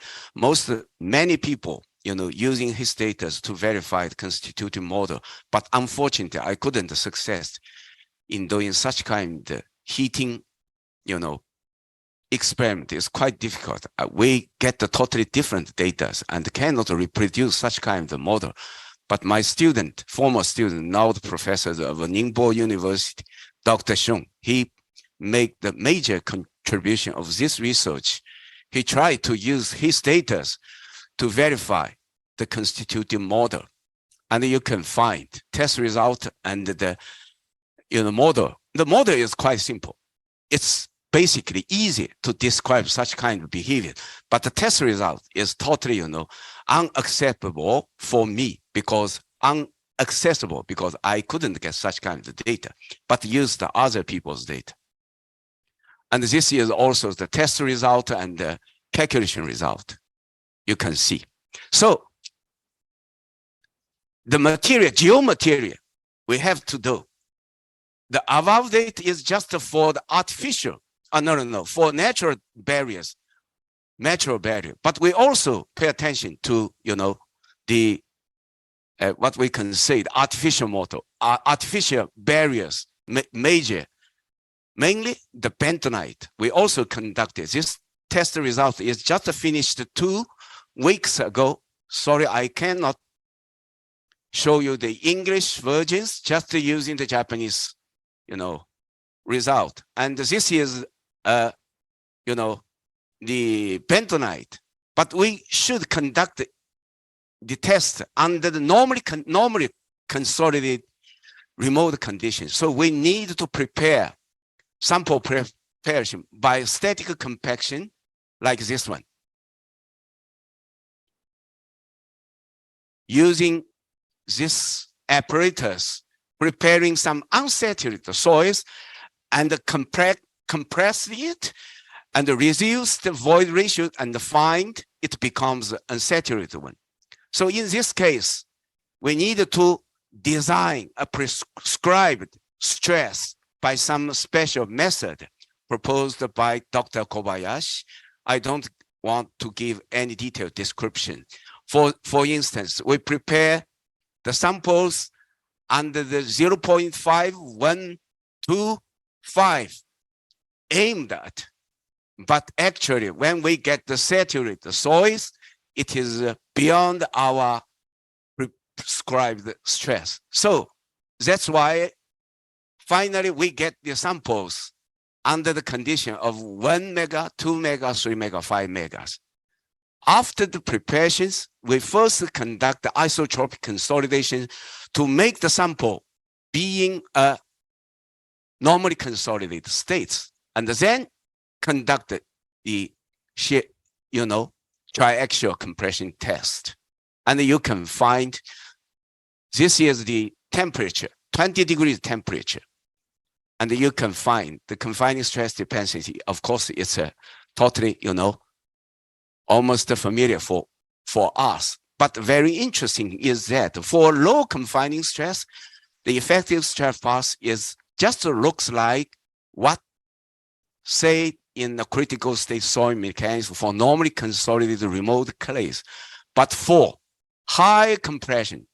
Many people, using his data to verify the constitutive model, but unfortunately I couldn't success in doing such kind of heating, experiment. Is quite difficult. We get the totally different data and cannot reproduce such kind of model. But my student, former student, now the professor of Ningbo University, Dr. Xiong, he made the major contribution of this research. He tried to use his data to verify the constitutive model. and you can find test result and the model. The model is quite simple. It's basically easy to describe such kind of behavior, but the test result is totally, unacceptable for me because inaccessible because I couldn't get such kind of data, but use the other people's data. And this is also the test result and the calculation result. You can see. So the material, geomaterial, we have to do. The above data is just for the artificial, for natural barriers, but we also pay attention to, the, what we can say, the artificial model, artificial barriers, mainly the bentonite. We also conducted this test result is just finished 2 weeks ago. Sorry, I cannot show you the English versions, just using the Japanese, result. And this is, the bentonite, but we should conduct the test under the normally consolidated remote conditions. So we need to prepare sample preparation by static compaction like this one. Using this apparatus, preparing some unsaturated soils and compress it and reduce the void ratio and find it becomes unsaturated one. So in this case, we need to design a prescribed stress by some special method proposed by Dr. Kobayashi. I don't want to give any detailed description. For instance, we prepare the samples under the 0.5125 aimed at, but actually when we get the saturated soils, it is beyond our prescribed stress. So that's why finally we get the samples under the condition of 1 mega, 2 mega, 3 mega, 5 megas. After the preparations, we first conduct the isotropic consolidation to make the sample being a normally consolidated states, and then conduct the triaxial compression test. And you can find this is the temperature, 20 degrees temperature. And you can find the confining stress density. Of course, it's a totally, almost familiar for us. But very interesting is that for low confining stress, the effective stress path is just looks like what say in the critical state soil mechanics for normally consolidated remote clays. But for high compression,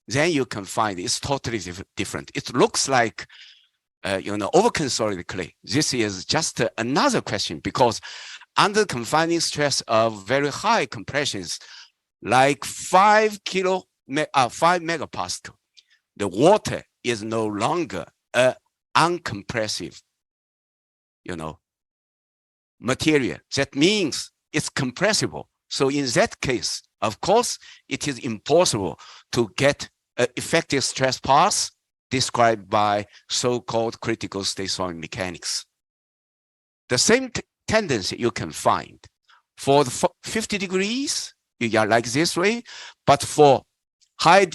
then you can find it's totally different. It looks like over-consolidated clay. This is just another question because under confining stress of very high compressions, like 5 megapascal, the water is no longer an uncompressive, material. That means it's compressible. So in that case, of course, it is impossible to get an effective stress path described by so-called critical state soil mechanics. The same tendency you can find for the 50 degrees, you are like this way, but for high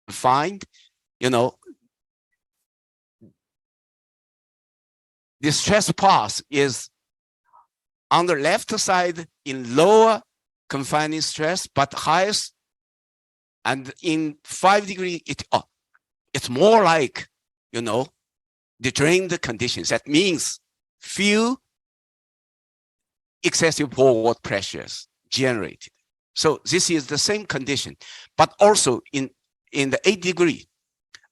confined, the stress path is on the left side in lower confining stress, but highest, and in 5 degree, it's more like, the drained conditions. That means few excessive pore water pressures generated. So this is the same condition, but also in the 8 degree.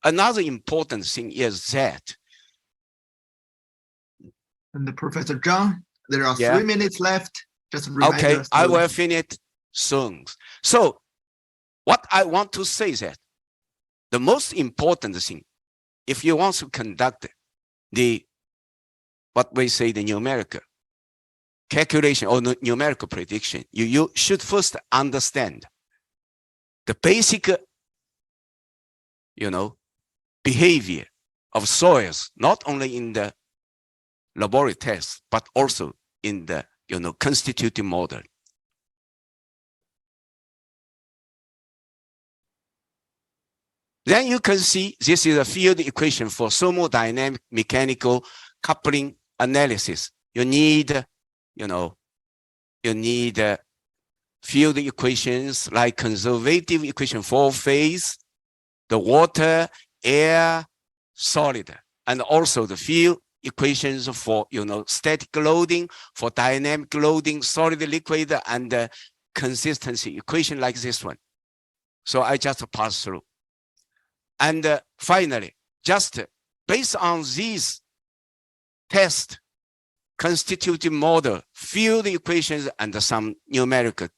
Another important thing is that. And Professor Zhang, there are 3 minutes left. Just remind okay, us. I will finish soon. So what I want to say is that the most important thing, if you want to conduct what we say the numerical calculation or numerical prediction, you should first understand the basic, behavior of soils, not only in the laboratory tests, but also in the, constitutive model. Then you can see this is a field equation for thermodynamic mechanical coupling analysis. You need, field equations like conservative equation for phase, the water, air, solid, and also the field equations for, static loading, for dynamic loading, solid, liquid, and consistency equation like this one. So I just pass through. And finally, just based on these test, constitutive model, field equations, and some numerical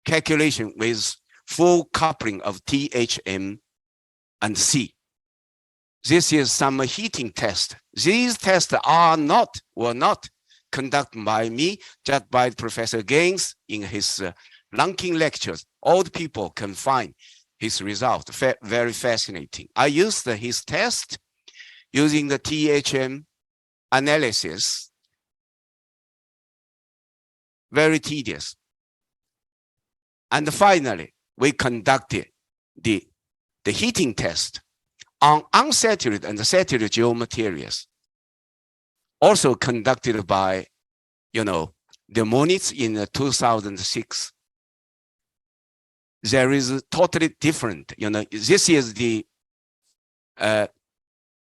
calculation with full coupling of THM and C. This is some heating test. These tests were not conducted by me, just by Professor Gaines in his Lanking lectures. All the people can find his result, very fascinating. I used his test using the THM analysis, very tedious. And finally, we conducted the heating test on unsaturated and saturated geomaterials, also conducted by, the Monitz in 2006. There is totally different, this is the,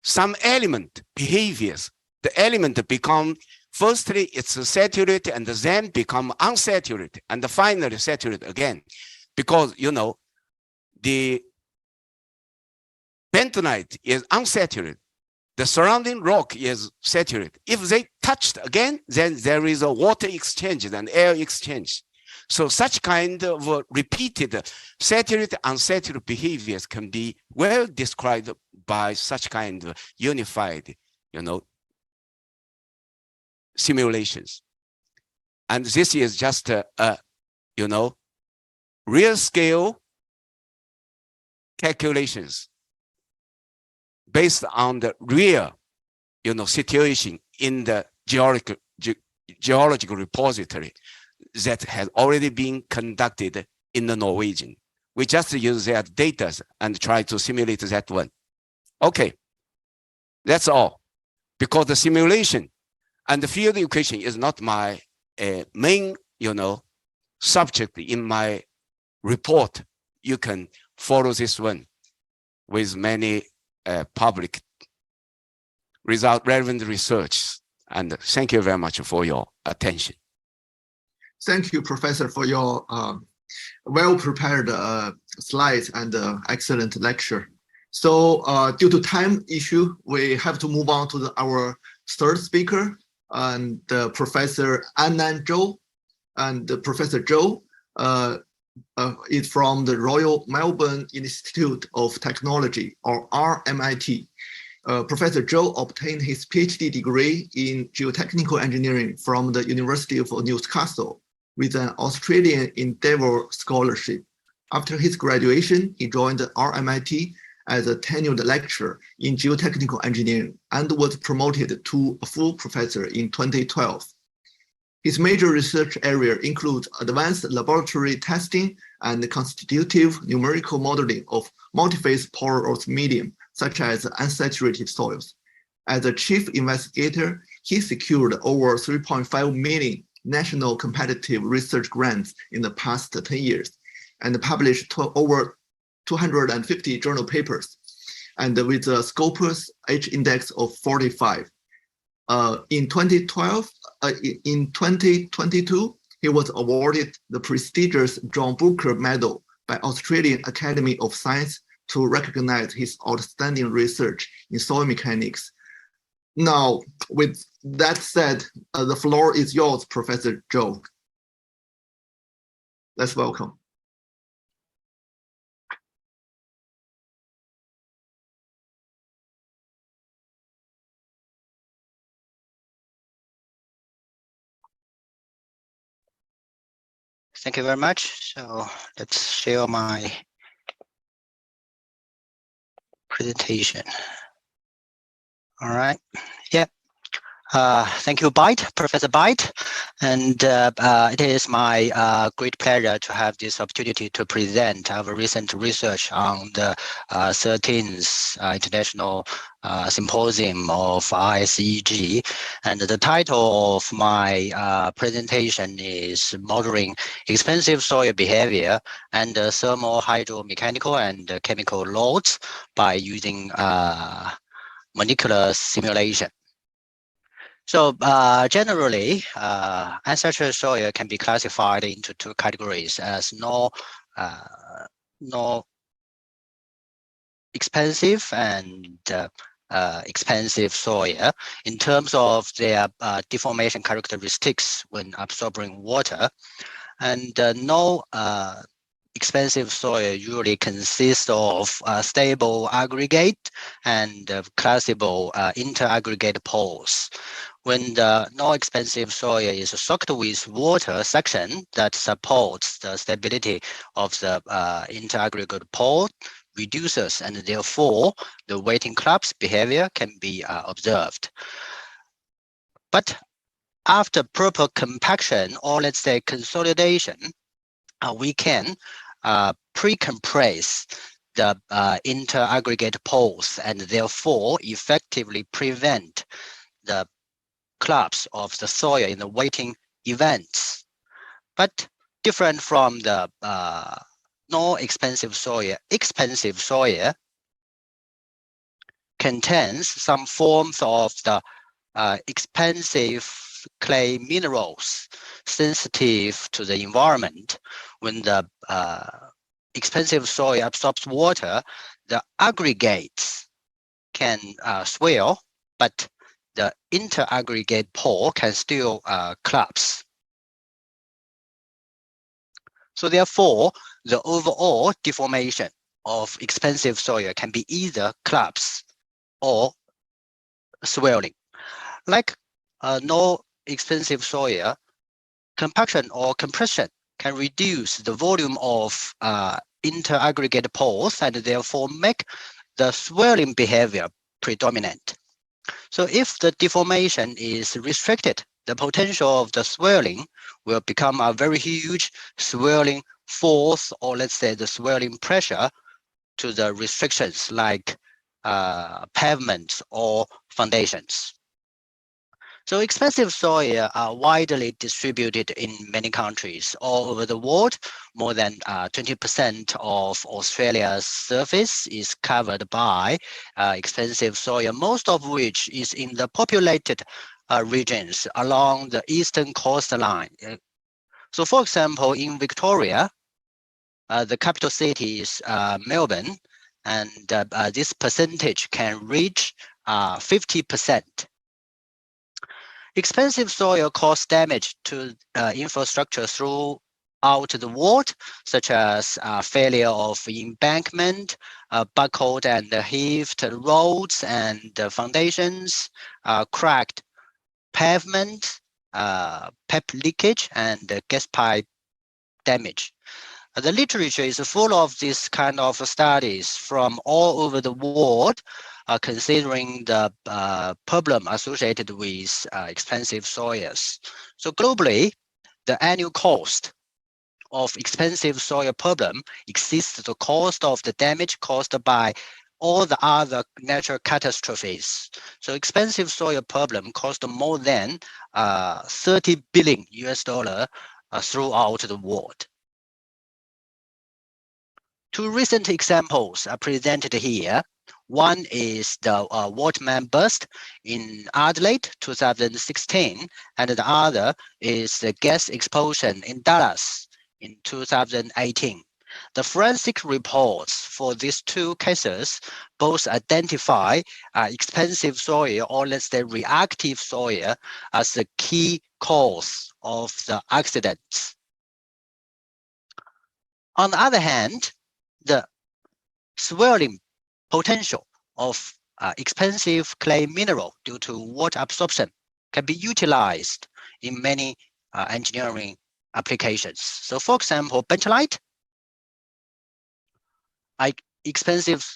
some element behaviors. The element become, firstly, it's saturated and then become unsaturated and finally saturated again. Because, the bentonite is unsaturated. The surrounding rock is saturated. If they touched again, then there is a water exchange and air exchange. So such kind of repeated saturated, unsaturated behaviors can be well described by such kind of unified, simulations. And this is just real scale calculations based on the real, situation in the geological repository that has already been conducted in the Norwegian. We just use their data and try to simulate that one. Okay, that's all. Because the simulation and the field equation is not my main, subject in my report. You can follow this one with many public relevant research. And thank you very much for your attention. Thank you, Professor, for your well-prepared slides and excellent lecture. So due to time issue, we have to move on to our third speaker, and Professor Annan Zhou. And Professor Zhou is from the Royal Melbourne Institute of Technology, or RMIT. Professor Zhou obtained his PhD degree in geotechnical engineering from the University of Newcastle with an Australian Endeavour Scholarship. After his graduation, he joined the RMIT as a tenured lecturer in geotechnical engineering and was promoted to a full professor in 2012. His major research area includes advanced laboratory testing and constitutive numerical modeling of multi-phase porous medium, such as unsaturated soils. As a chief investigator, he secured over 3.5 million national competitive research grants in the past 10 years and published over 250 journal papers, and with a Scopus H index of 45. In 2022, he was awarded the prestigious John Booker Medal by Australian Academy of Science to recognize his outstanding research in soil mechanics. Now, with that said, the floor is yours, Professor Zhou. Let's welcome. Thank you very much. So let's share my presentation. All right. Yeah. Thank you, Professor Byte. And it is my great pleasure to have this opportunity to present our recent research on the 13th International Symposium of ISEG. And the title of my presentation is Modeling Expensive Soil Behavior and Thermal Hydromechanical and Chemical Loads by using molecular simulation. So generally, ancestral soil can be classified into two categories as no expensive and expensive soil in terms of their deformation characteristics when absorbing water, and no expensive soil usually consists of stable aggregate and classical interaggregate poles. When the non-expensive soil is soaked with water section that supports the stability of the interaggregate pole reduces, and therefore the wetting collapse behavior can be observed. But after proper compaction, or let's say consolidation, we can pre-compress the interaggregate poles and therefore effectively prevent the collapse of the soil in the wetting events. But different from the non-expensive soil, expensive soil contains some forms of the expensive clay minerals sensitive to the environment. When the expensive soil absorbs water, the aggregates can swell, but the interaggregate pole can still collapse. So therefore, the overall deformation of expensive soil can be either collapse or swelling. Like no expensive soil, compaction or compression can reduce the volume of interaggregate poles and therefore make the swelling behavior predominant. So if the deformation is restricted, the potential of the swelling will become a very huge swelling force, or let's say the swelling pressure to the restrictions like pavements or foundations. So expensive soil are widely distributed in many countries all over the world. More than 20% of Australia's surface is covered by expensive soil, most of which is in the populated regions along the eastern coastline. So for example, in Victoria, the capital city is Melbourne, and this percentage can reach 50%. Expensive soil cause damage to infrastructure throughout the world, such as failure of embankment, buckled and heaved roads and foundations, cracked pavement, pipe leakage, and gas pipe damage. The literature is full of this kind of studies from all over the world, considering the problem associated with expensive soils. So globally, the annual cost of expensive soil problem exceeds the cost of the damage caused by all the other natural catastrophes. So expensive soil problem cost more than $30 billion throughout the world. Two recent examples are presented here. One is the Waterman burst in Adelaide 2016, and the other is the gas explosion in Dallas in 2018. The forensic reports for these two cases both identify expensive soil, or let's say reactive soil, as the key cause of the accidents. On the other hand, the swelling potential of expensive clay mineral due to water absorption can be utilized in many engineering applications. So for example, bentonite expensive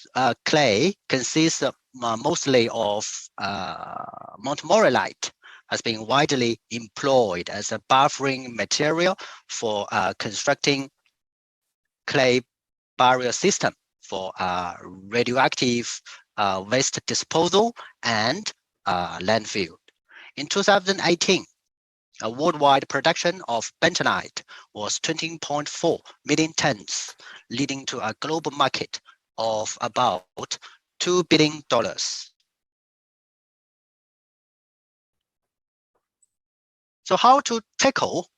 clay consists mostly of montmorillite, has been widely employed as a buffering material for constructing clay barrier system for radioactive waste disposal and landfill. In 2018, a worldwide production of bentonite was 20.4 million tons, leading to a global market of about $2 billion. So how to tackle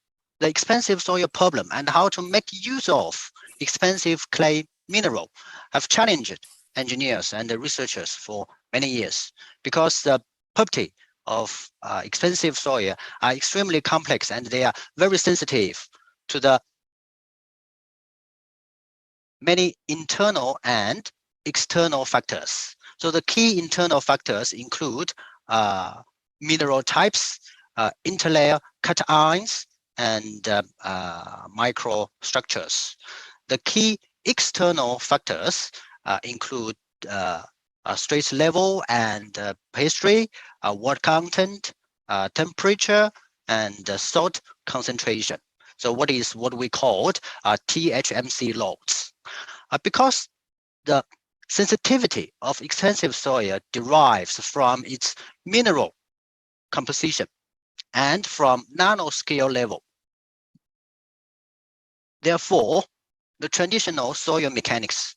the expensive soil problem and how to make use of expensive clay mineral have challenged engineers and researchers for many years, because the property of expensive soil are extremely complex and they are very sensitive to the many internal and external factors. So the key internal factors include mineral types, interlayer cations, and microstructures. The key external factors include stress level and pastry, water content, temperature, and salt concentration. So what we called THMC loads. Because the sensitivity of extensive soil derives from its mineral composition and from nanoscale level. Therefore, the traditional soil mechanics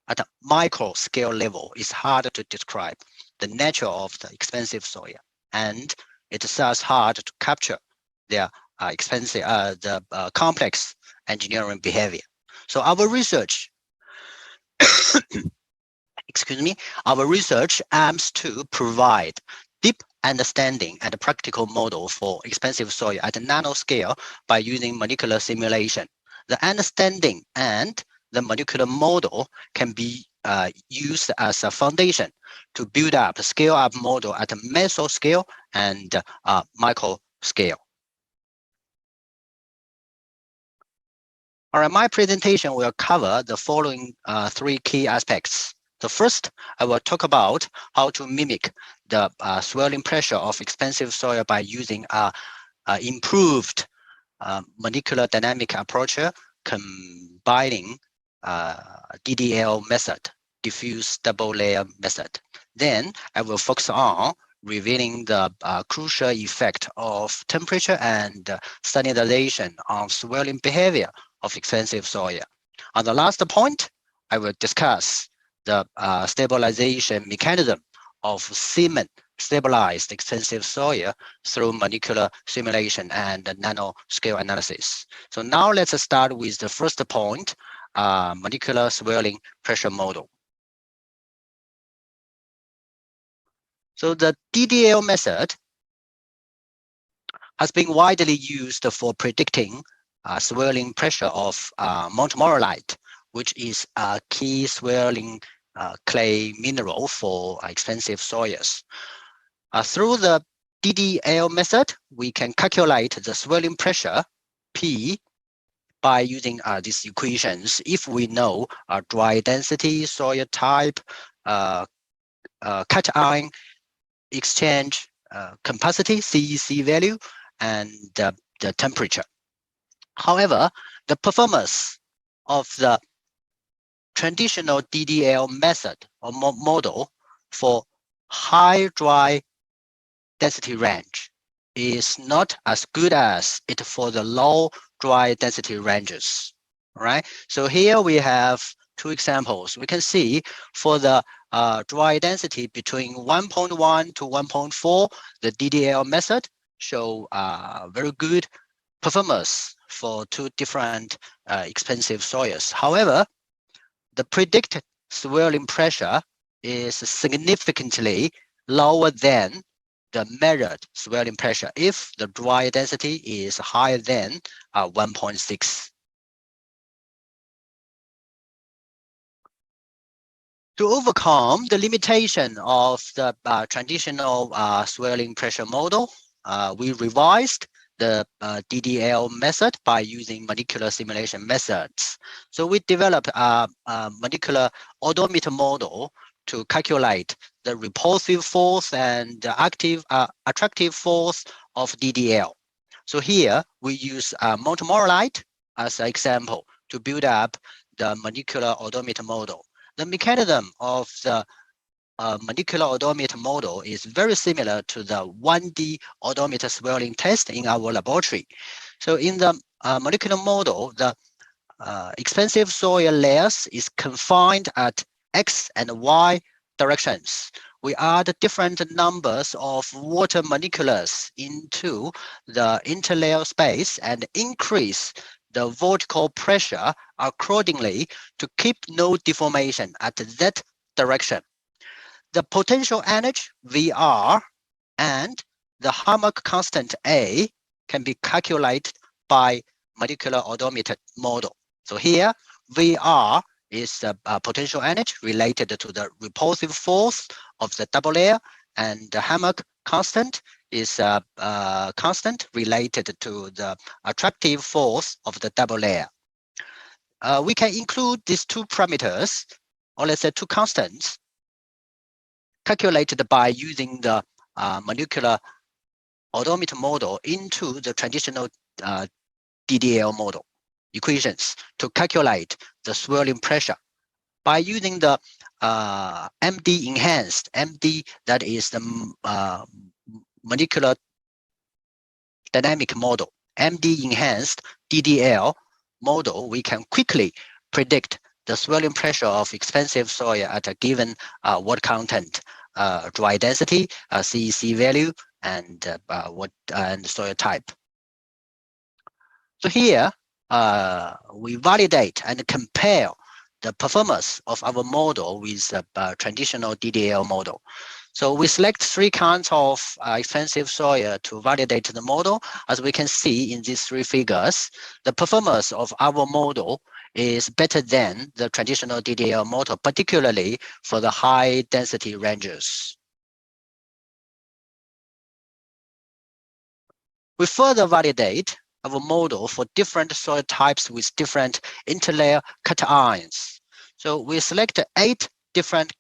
at a micro scale level is hard to describe the nature of the expensive soil, and it is thus hard to capture their complex engineering behavior. So our research, our research aims to provide deep understanding and a practical model for expensive soil at a nanoscale by using molecular simulation. The understanding and the molecular model can be used as a foundation to build up a scale-up model at a meso scale and micro scale. All right, my presentation will cover the following three key aspects. So first, I will talk about how to mimic the swirling pressure of expensive soil by using improved molecular dynamic approach combining DDL method, diffuse double layer method. Then I will focus on revealing the crucial effect of temperature and salinization on swirling behavior of expensive soil. On the last point, I will discuss the stabilization mechanism of cement stabilized extensive soil through molecular simulation and nanoscale analysis. So now let's start with the first point, molecular swirling pressure model. So the DDL method has been widely used for predicting swirling pressure of montmorillite, which is a key swirling clay mineral for expensive soils. Through the DDL method, we can calculate the swirling pressure P by using these equations if we know dry density, soil type, cation exchange capacity, CEC value, and the temperature. However, the performance of the traditional DDL method or model for high dry density range is not as good as it for the low dry density ranges. All right. So here we have two examples. We can see for the dry density between 1.1 to 1.4, the DDL method show very good performance for two different expensive soils. However, the predicted swirling pressure is significantly lower than the measured swirling pressure if the dry density is higher than 1.6. To overcome the limitation of the traditional swirling pressure model, we revised the DDL method by using molecular simulation methods. So we developed a molecular odometer model to calculate the repulsive force and the attractive force of DDL. So here we use montomorolite as an example to build up the molecular odometer model. The mechanism of the molecular odometer model is very similar to the 1D odometer swirling test in our laboratory. So in the molecular model, the expansive soil layers is confined at X and Y directions. We add different numbers of water molecules into the interlayer space and increase the vertical pressure accordingly to keep no deformation at that direction. The potential energy VR and the Harmach constant A can be calculated by molecular odometer model. So here, VR is the potential energy related to the repulsive force of the double layer, and the Harmach constant is a constant related to the attractive force of the double layer. We can include these two parameters, or let's say two constants, calculated by using the molecular odometer model into the traditional DDL model equations to calculate the swirling pressure. By using the MD enhanced, MD that is the molecular dynamic model, MD enhanced DDL model, we can quickly predict the swirling pressure of expansive soil at a given water content, dry density, CEC value, and soil type. So here we validate and compare the performance of our model with the traditional DDL model. So we select three kinds of expansive soil to validate the model. As we can see in these three figures, the performance of our model is better than the traditional DDL model, particularly for the high density ranges. We further validate our model for different soil types with different interlayer cations. So we select 8 different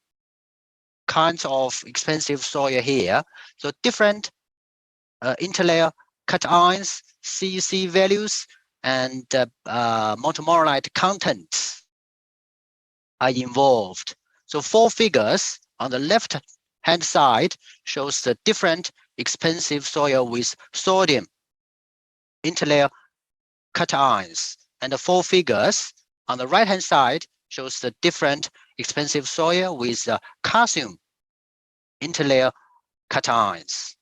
kinds of expansive soil here. So different interlayer cations, CEC values, and montomorolite contents are involved. So 4 figures on the left hand side shows the different expansive soil with sodium interlayer cations, and the 4 figures on the right hand side shows the different expansive soil with calcium interlayer cations.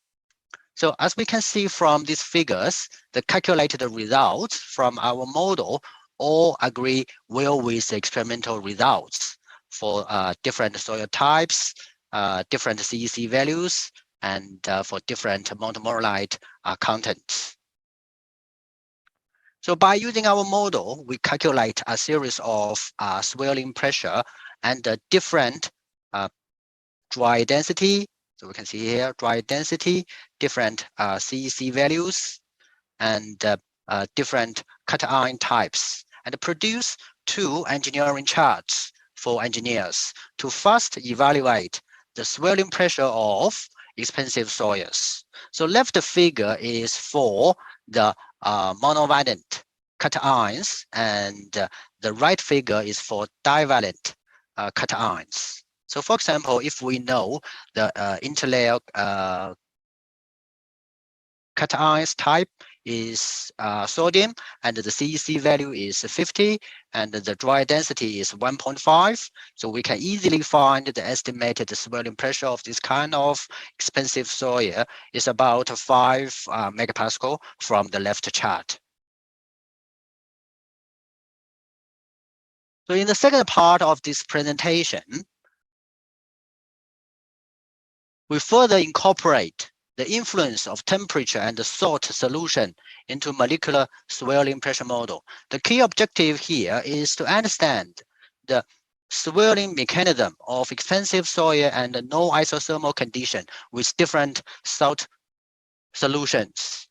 So as we can see from these figures, the calculated results from our model all agree well with the experimental results for different soil types, different CEC values, and for different montomorolite contents. So by using our model, we calculate a series of swirling pressure and different dry density. So we can see here, dry density, different CEC values, and different cation types, and produce 2 engineering charts for engineers to first evaluate the swirling pressure of expansive soils. So left figure is for the monovalent cations, and the right figure is for divalent cations. So for example, if we know the interlayer cations type is sodium, and the CEC value is 50, and the dry density is 1.5. So we can easily find the estimated swirling pressure of this kind of expansive soil is about 5 megapascal from the left chart. So in the second part of this presentation, we further incorporate the influence of temperature and the salt solution into molecular swirling pressure model. The key objective here is to understand the swirling mechanism of expansive soil and no isothermal condition with different salt solutions.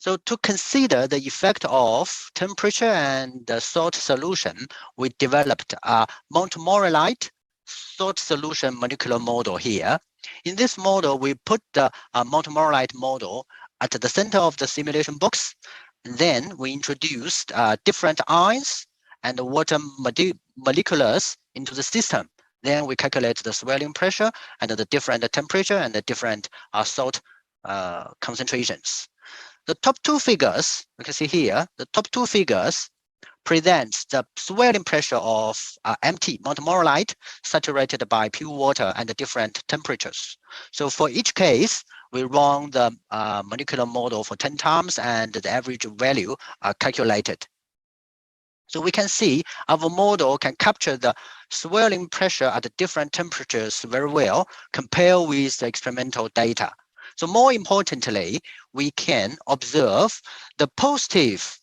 So to consider the effect of temperature and the salt solution, we developed a Montmorillonite salt solution molecular model here. In this model, we put the Montmorillonite model at the center of the simulation box. And then we introduced different ions and water molecules into the system. Then we calculate the swelling pressure and the different temperature and the different salt concentrations. The top two figures, you can see here, the top two figures presents the swelling pressure of empty Montmorillonite saturated by pure water and the different temperatures. So for each case, we run the molecular model for 10 times and the average value are calculated. So we can see our model can capture the swelling pressure at the different temperatures very well compared with the experimental data. So more importantly, we can observe the positive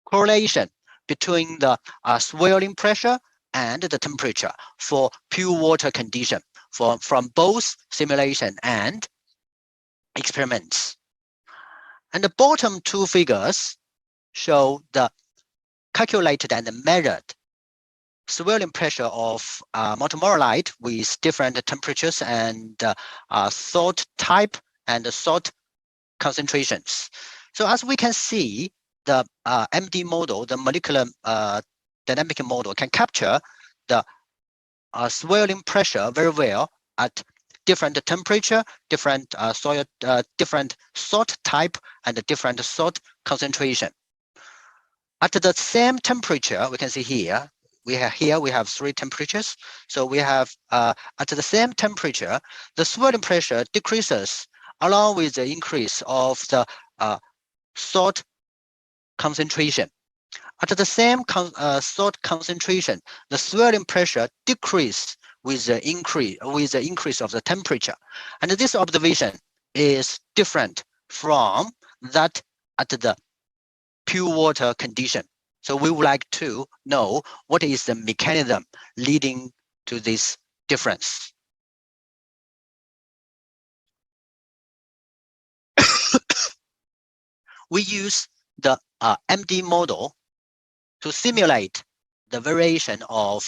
correlation between the swelling pressure and the temperature for pure water condition from both simulation and experiments. And the bottom two figures show the calculated and measured swelling pressure of Montmorillonite with different temperatures and salt type and salt concentrations. So as we can see, the MD model, the molecular dynamic model, can capture the swelling pressure very well at different temperature, different soil, different salt type, and different salt concentration. At the same temperature, we can see here, we have three temperatures. So we have at the same temperature, the swelling pressure decreases along with the increase of the salt concentration. At the same salt concentration, the swelling pressure decreases with the increase of the temperature. And this observation is different from that at the pure water condition. So we would like to know what is the mechanism leading to this difference. We use the MD model to simulate the variation of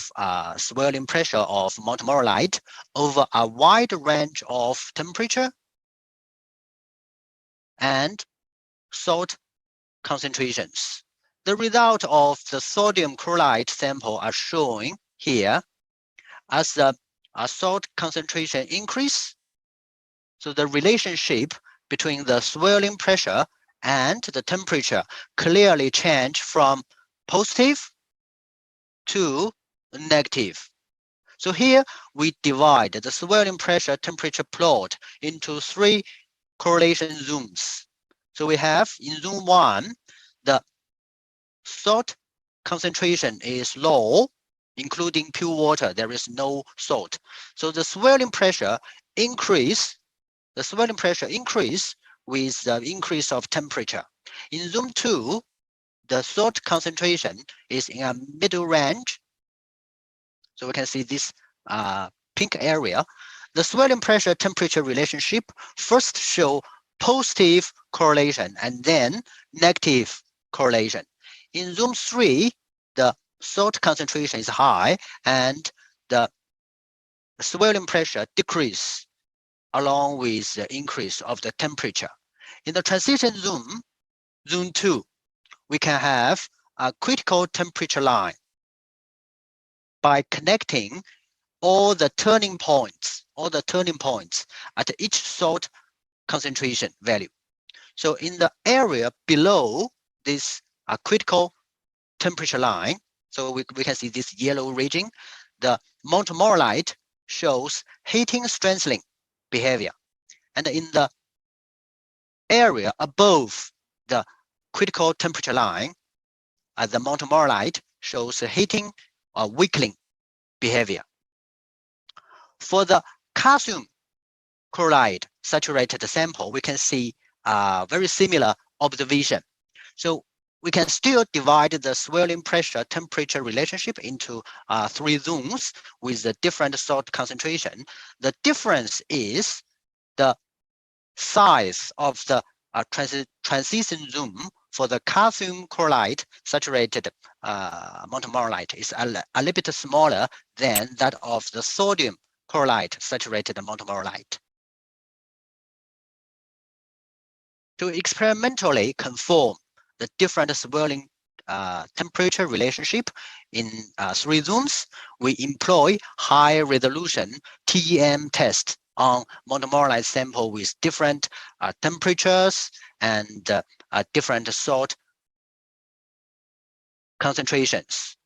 swelling pressure of Montmorillonite over a wide range of temperature and salt concentrations. The result of the sodium chloride sample are shown here. As the salt concentration increase, so the relationship between the swelling pressure and the temperature clearly change from positive to negative. So here we divide the swelling pressure temperature plot into three correlation zones. So we have in zone 1, the salt concentration is low, including pure water, there is no salt. So the swelling pressure increase with the increase of temperature. In zone 2, the salt concentration is in a middle range. So we can see this pink area. The swelling pressure temperature relationship first show positive correlation and then negative correlation. In zone 3, the salt concentration is high and the swelling pressure decrease along with the increase of the temperature. In the transition zone, zone 2, we can have a critical temperature line by connecting all the turning points at each salt concentration value. So in the area below this critical temperature line, so we can see this yellow region, the Montmorillonite shows heating strengthening behavior. And in the area above the critical temperature line, the Montmorillonite shows heating or weakening behavior. For the calcium chloride saturated sample, we can see a very similar observation. So we can still divide the swelling pressure temperature relationship into 3 zones with the different salt concentration. The difference is the size of the transition zoom for the calcium chloride saturated montomorolite is a little bit smaller than that of the sodium chloride saturated montomorolite. To experimentally confirm the different swirling temperature relationship in 3 zones, we employ high resolution TEM test on montomorolite sample with different temperatures and different salt concentrations.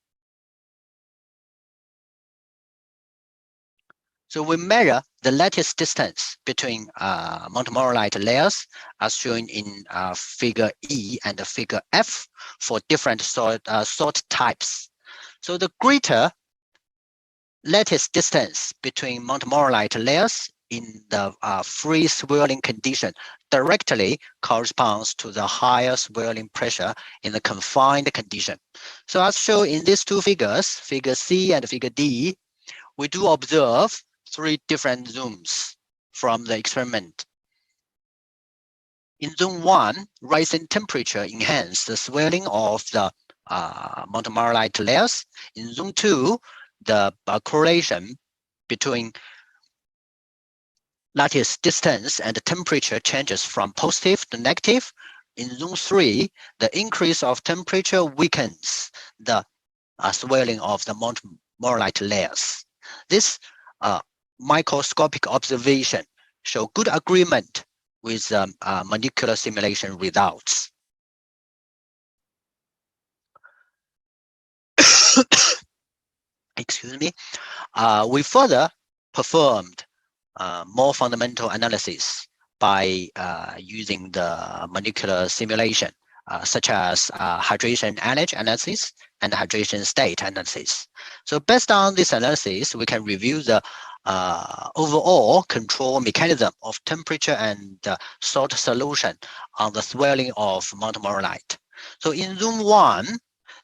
So we measure the lattice distance between montomorolite layers as shown in figure E and figure F for different salt types. So the greater lattice distance between montomorolite layers in the free swirling condition directly corresponds to the higher swirling pressure in the confined condition. So as shown in these 2 figures, figure C and figure D, we do observe 3 different zooms from the experiment. In zone 1, rising temperature enhanced the swelling of the montomorolite layers. In zone 2, the correlation between lattice distance and temperature changes from positive to negative. In zone 3, the increase of temperature weakens the swelling of the montomorolite layers. This microscopic observation show good agreement with molecular simulation results. Excuse me. We further performed more fundamental analysis by using the molecular simulation, such as hydration energy analysis and hydration state analysis. So based on this analysis, we can review the overall control mechanism of temperature and salt solution on the swelling of montomorolite. So in zone 1,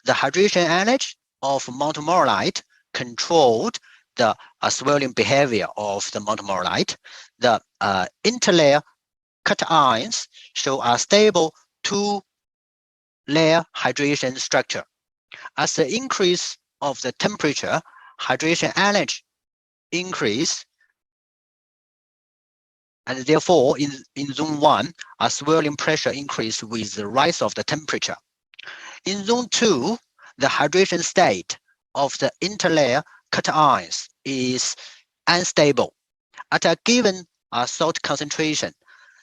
the hydration energy of montomorolite controlled the swelling behavior of the montomorolite. The interlayer cations show a stable 2-layer hydration structure. As the increase of the temperature, hydration energy increase, and therefore in zone 1, a swirling pressure increase with the rise of the temperature. In zone 2, the hydration state of the interlayer cations is unstable. At a given salt concentration,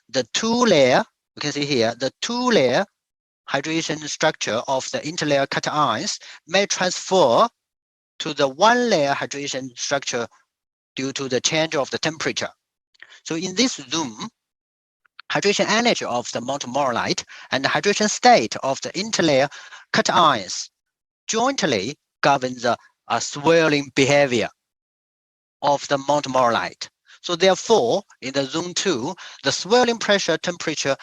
the 2-layer, you can see here, the 2-layer hydration structure of the interlayer cations may transfer to the 1-layer hydration structure due to the change of the temperature. So in this zoom, hydration energy of the montomorolite and the hydration state of the interlayer cations jointly govern the swirling behavior of the montomorolite. So therefore, in the zone 2, the swirling pressure temperature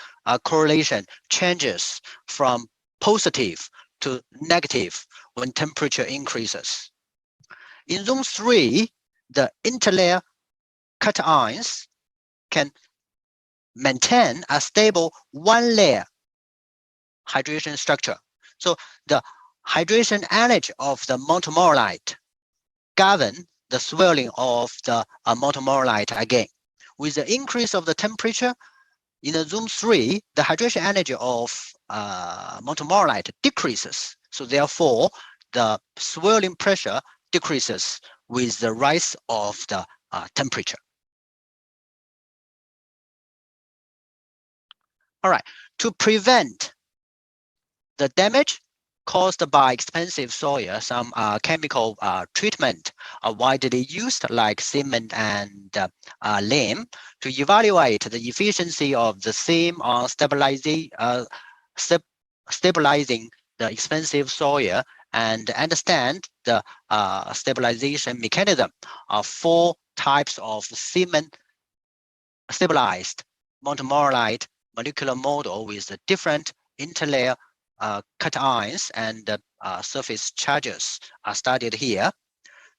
correlation changes from positive to negative when temperature increases. In zone 3, the interlayer cations can maintain a stable 1-layer hydration structure. So the hydration energy of the montomorolite govern the swirling of the montomorolite again. With the increase of the temperature, in the zone 3, the hydration energy of montomorolite decreases. So therefore, the swirling pressure decreases with the rise of the temperature. All right, to prevent the damage caused by expensive soil, some chemical treatment are widely used, like cement and lime, to evaluate the efficiency of the same on stabilizing the expensive soil and understand the stabilization mechanism of 4 types of cement stabilized montomorolite molecular model with the different interlayer cations and surface charges are studied here.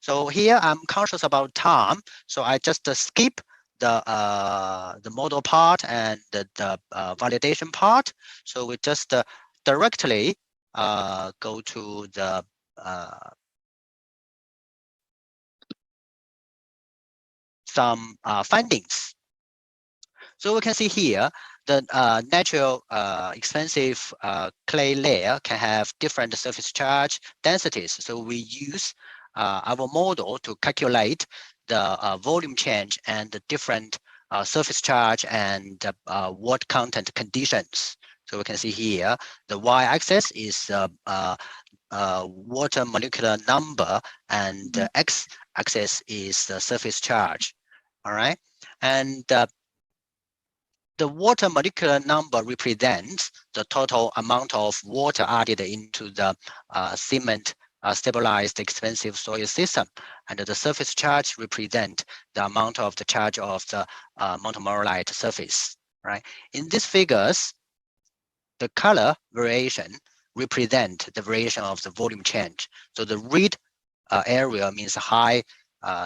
So here I'm conscious about time, so I just skip the model part and the validation part. So we just directly go to the some findings. So we can see here the natural expensive clay layer can have different surface charge densities. So we use our model to calculate the volume change and the different surface charge and water content conditions. So we can see here the y-axis is water molecular number, and the x-axis is the surface charge. All right, and the water molecular number represents the total amount of water added into the cement stabilized expensive soil system, and the surface charge represent the amount of the charge of the montomorolite surface. Right. In these figures, the color variation represent the variation of the volume change. So the red area means high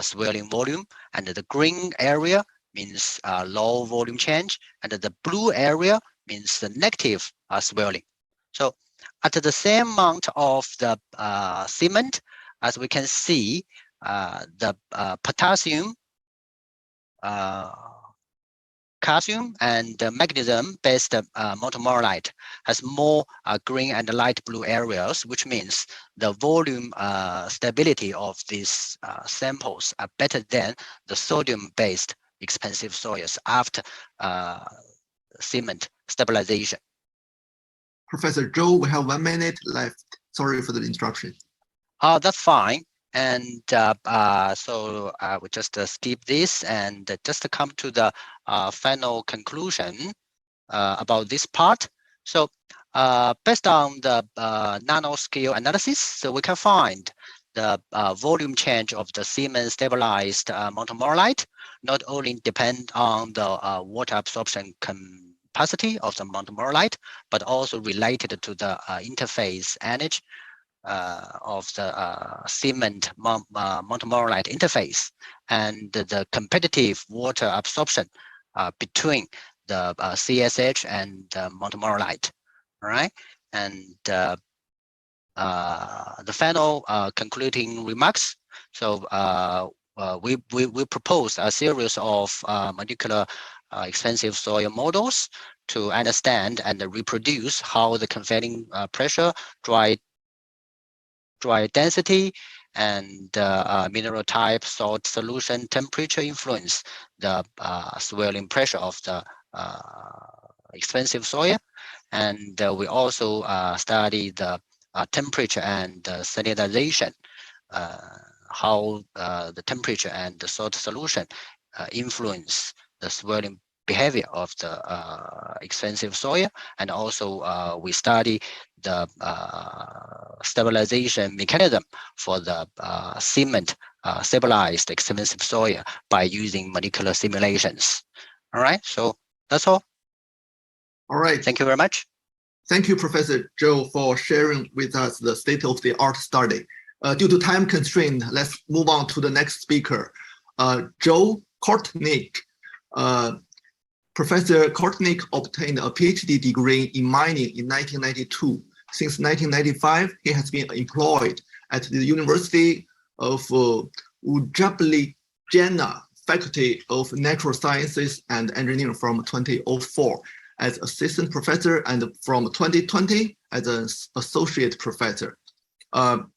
swelling volume, and the green area means low volume change, and the blue area means the negative swelling. So at the same amount of the cement, as we can see, the potassium, calcium, and magnesium-based montomorolite has more green and light blue areas, which means the volume stability of these samples are better than the sodium-based expensive soils after cement stabilization. Professor Zhou, we have 1 minute left. Sorry for the interruption. That's fine. And so I will just skip this and just come to the final conclusion about this part. So based on the nanoscale analysis, so we can find the volume change of the cement stabilized montomorolite not only depend on the water absorption capacity of the montomorolite, but also related to the interface energy of the cement montomorolite interface and the competitive water absorption between the CSH and montomorolite. All right, and the final concluding remarks. So we propose a series of molecular expensive soil models to understand and reproduce how the conveying pressure, dry density, and mineral type, salt solution, temperature influence the swelling pressure of the expensive soil. And we also study the temperature and salinization, how the temperature and the salt solution influence the swelling behavior of the expensive soil. And also we study the stabilization mechanism for the cement stabilized expensive soil by using molecular simulations. All right, so that's all. All right. Thank you very much. Thank you, Professor Zhou, for sharing with us the state-of-the-art study. Due to time constraint, let's move on to the next speaker, Joe Kortnick. Professor Kortnick obtained a PhD degree in mining in 1992. Since 1995, he has been employed at the University of Ljubljana Faculty of Natural Sciences and Engineering from 2004 as assistant professor, and from 2020 as an associate professor. From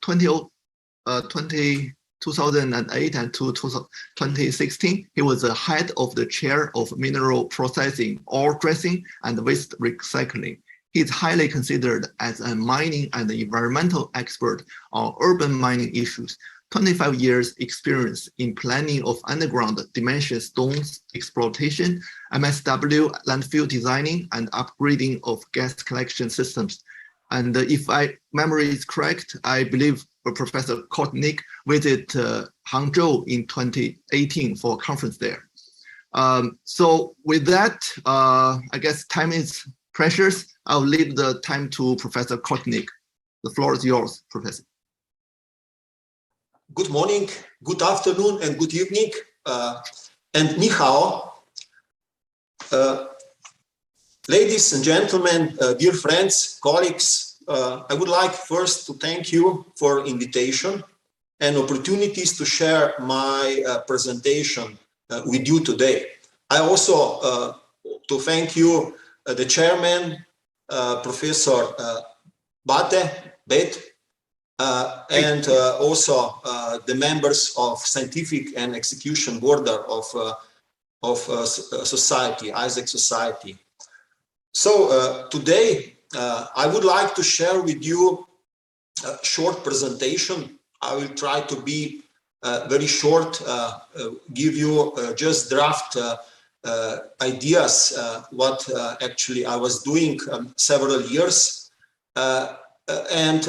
2008 and to 2016, he was the head of the chair of mineral processing, ore dressing, and waste recycling. He is highly considered as a mining and environmental expert on urban mining issues. 25 years experience in planning of underground dimension stones exploitation, MSW landfill designing, and upgrading of gas collection systems. And if my memory is correct, I believe Professor Kortnick visited Hangzhou in 2018 for a conference there. So with that, I guess time is precious. I'll leave the time to Professor Kortnick. The floor is yours, Professor. Good morning, good afternoon, and good evening. and ni hao. Ladies and gentlemen, dear friends, colleagues, I would like first to thank you for invitation and opportunities to share my presentation with you today. I also to thank you, the chairman, Professor Bet, and also the members of Scientific and Execution Board of Society, ISEG Society. So today I would like to share with you a short presentation. I will try to be very short, give you just draft ideas, what actually I was doing several years. And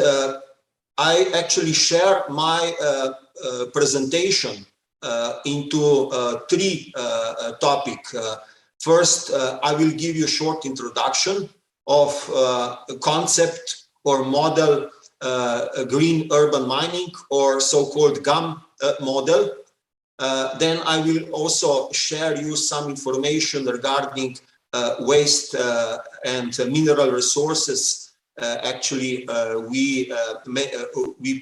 I actually share my presentation into three topics. First, I will give you a short introduction of a concept or model, green urban mining, or so-called GAM model. Then I will also share you some information regarding waste and mineral resources actually we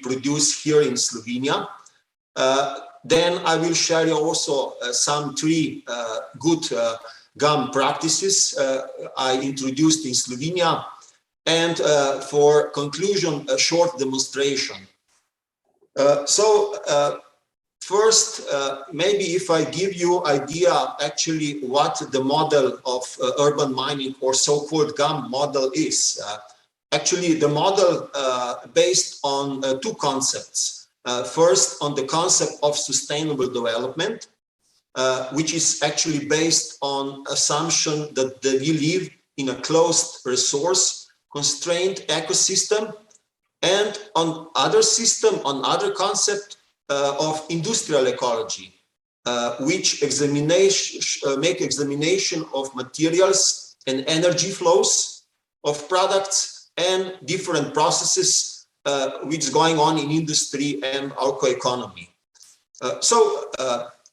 produce here in Slovenia. Then I will share you also some three good GAM practices I introduced in Slovenia, and for conclusion, a short demonstration. First, maybe if I give you idea actually what the model of urban mining or so-called GAM model is. Actually, the model based on two concepts. First, on the concept of sustainable development, which is actually based on assumption that we live in a closed resource constrained ecosystem, and on other concept of industrial ecology, which make examination of materials and energy flows of products and different processes which is going on in industry and our economy.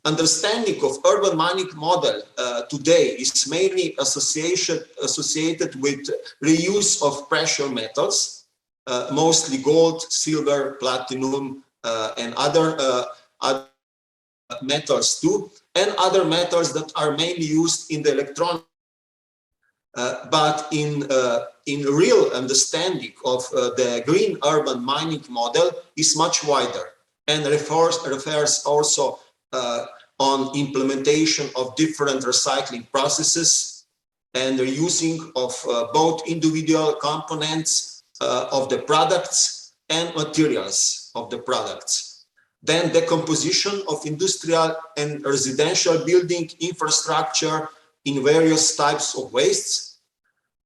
Understanding of urban mining model today is mainly associated with reuse of precious metals, mostly gold, silver, platinum, and other metals too, and other metals that are mainly used in the electronic. But in real understanding of the green urban mining model is much wider and refers also on implementation of different recycling processes and the using of both individual components of the products and materials of the products. Then the composition of industrial and residential building infrastructure in various types of wastes.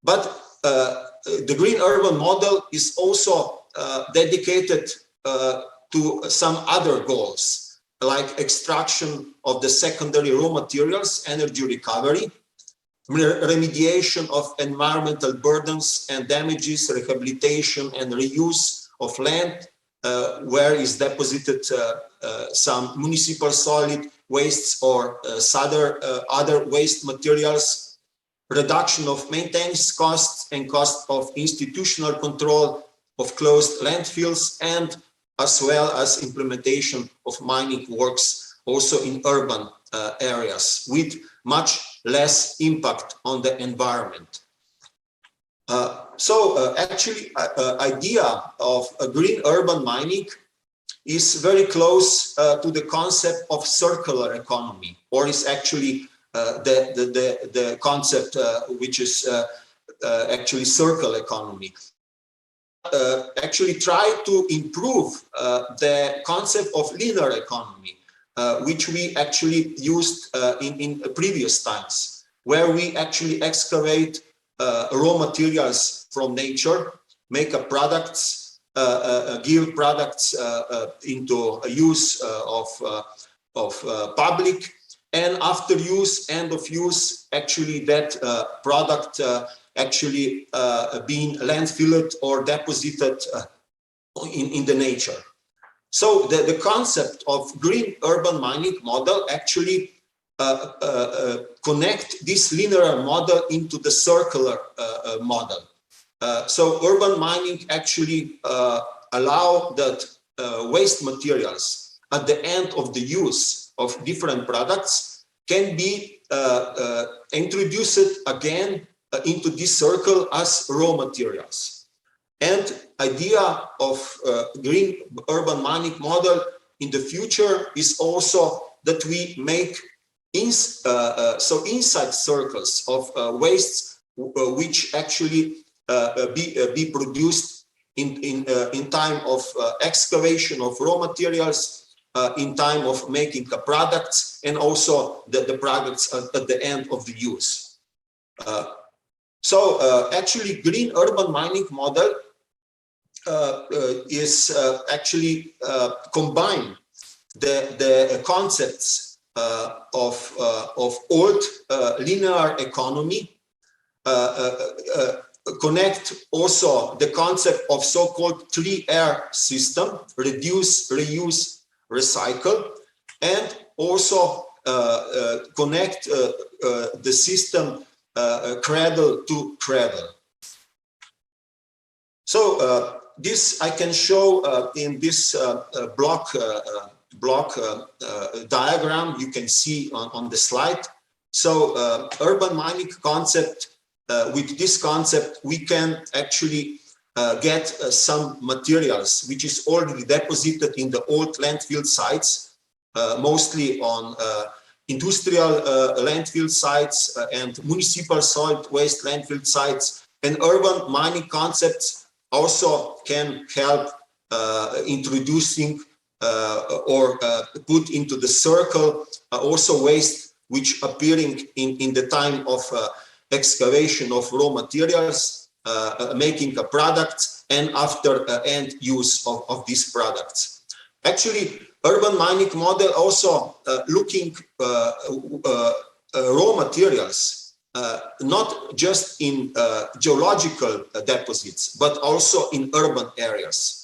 But the green urban model is also dedicated to some other goals, like extraction of the secondary raw materials, energy recovery, remediation of environmental burdens and damages, rehabilitation and reuse of land where is deposited some municipal solid wastes or other waste materials, reduction of maintenance costs and cost of institutional control of closed landfills, and as well as implementation of mining works also in urban areas with much less impact on the environment. Actually, idea of a green urban mining is very close to the concept of circular economy, or is actually the concept which is actually circular economy. Actually try to improve the concept of linear economy, which we actually used in previous times, where we actually excavate raw materials from nature, make a products, give products into use of public, and after use, end of use, actually that product actually being landfilled or deposited in the nature. So the concept of green urban mining model actually connect this linear model into the circular model. So urban mining actually allow that waste materials at the end of the use of different products can be introduced again into this circle as raw materials. And idea of green urban mining model in the future is also that we make inside circles of wastes which actually be produced in time of excavation of raw materials, in time of making a product, and also the products at the end of the use. Actually, green urban mining model is actually combine the concepts of old linear economy, connect also the concept of so-called 3R system, reduce, reuse, recycle, and also connect the system cradle to cradle. So this I can show in this block diagram you can see on the slide. So urban mining concept, with this concept we can actually get some materials which is already deposited in the old landfill sites, mostly on industrial landfill sites and municipal solid waste landfill sites. And urban mining concepts also can help introducing or put into the circle also waste which appearing in the time of excavation of raw materials, making a product, and after end use of these products. Actually, urban mining model also looking raw materials, not just in geological deposits, but also in urban areas.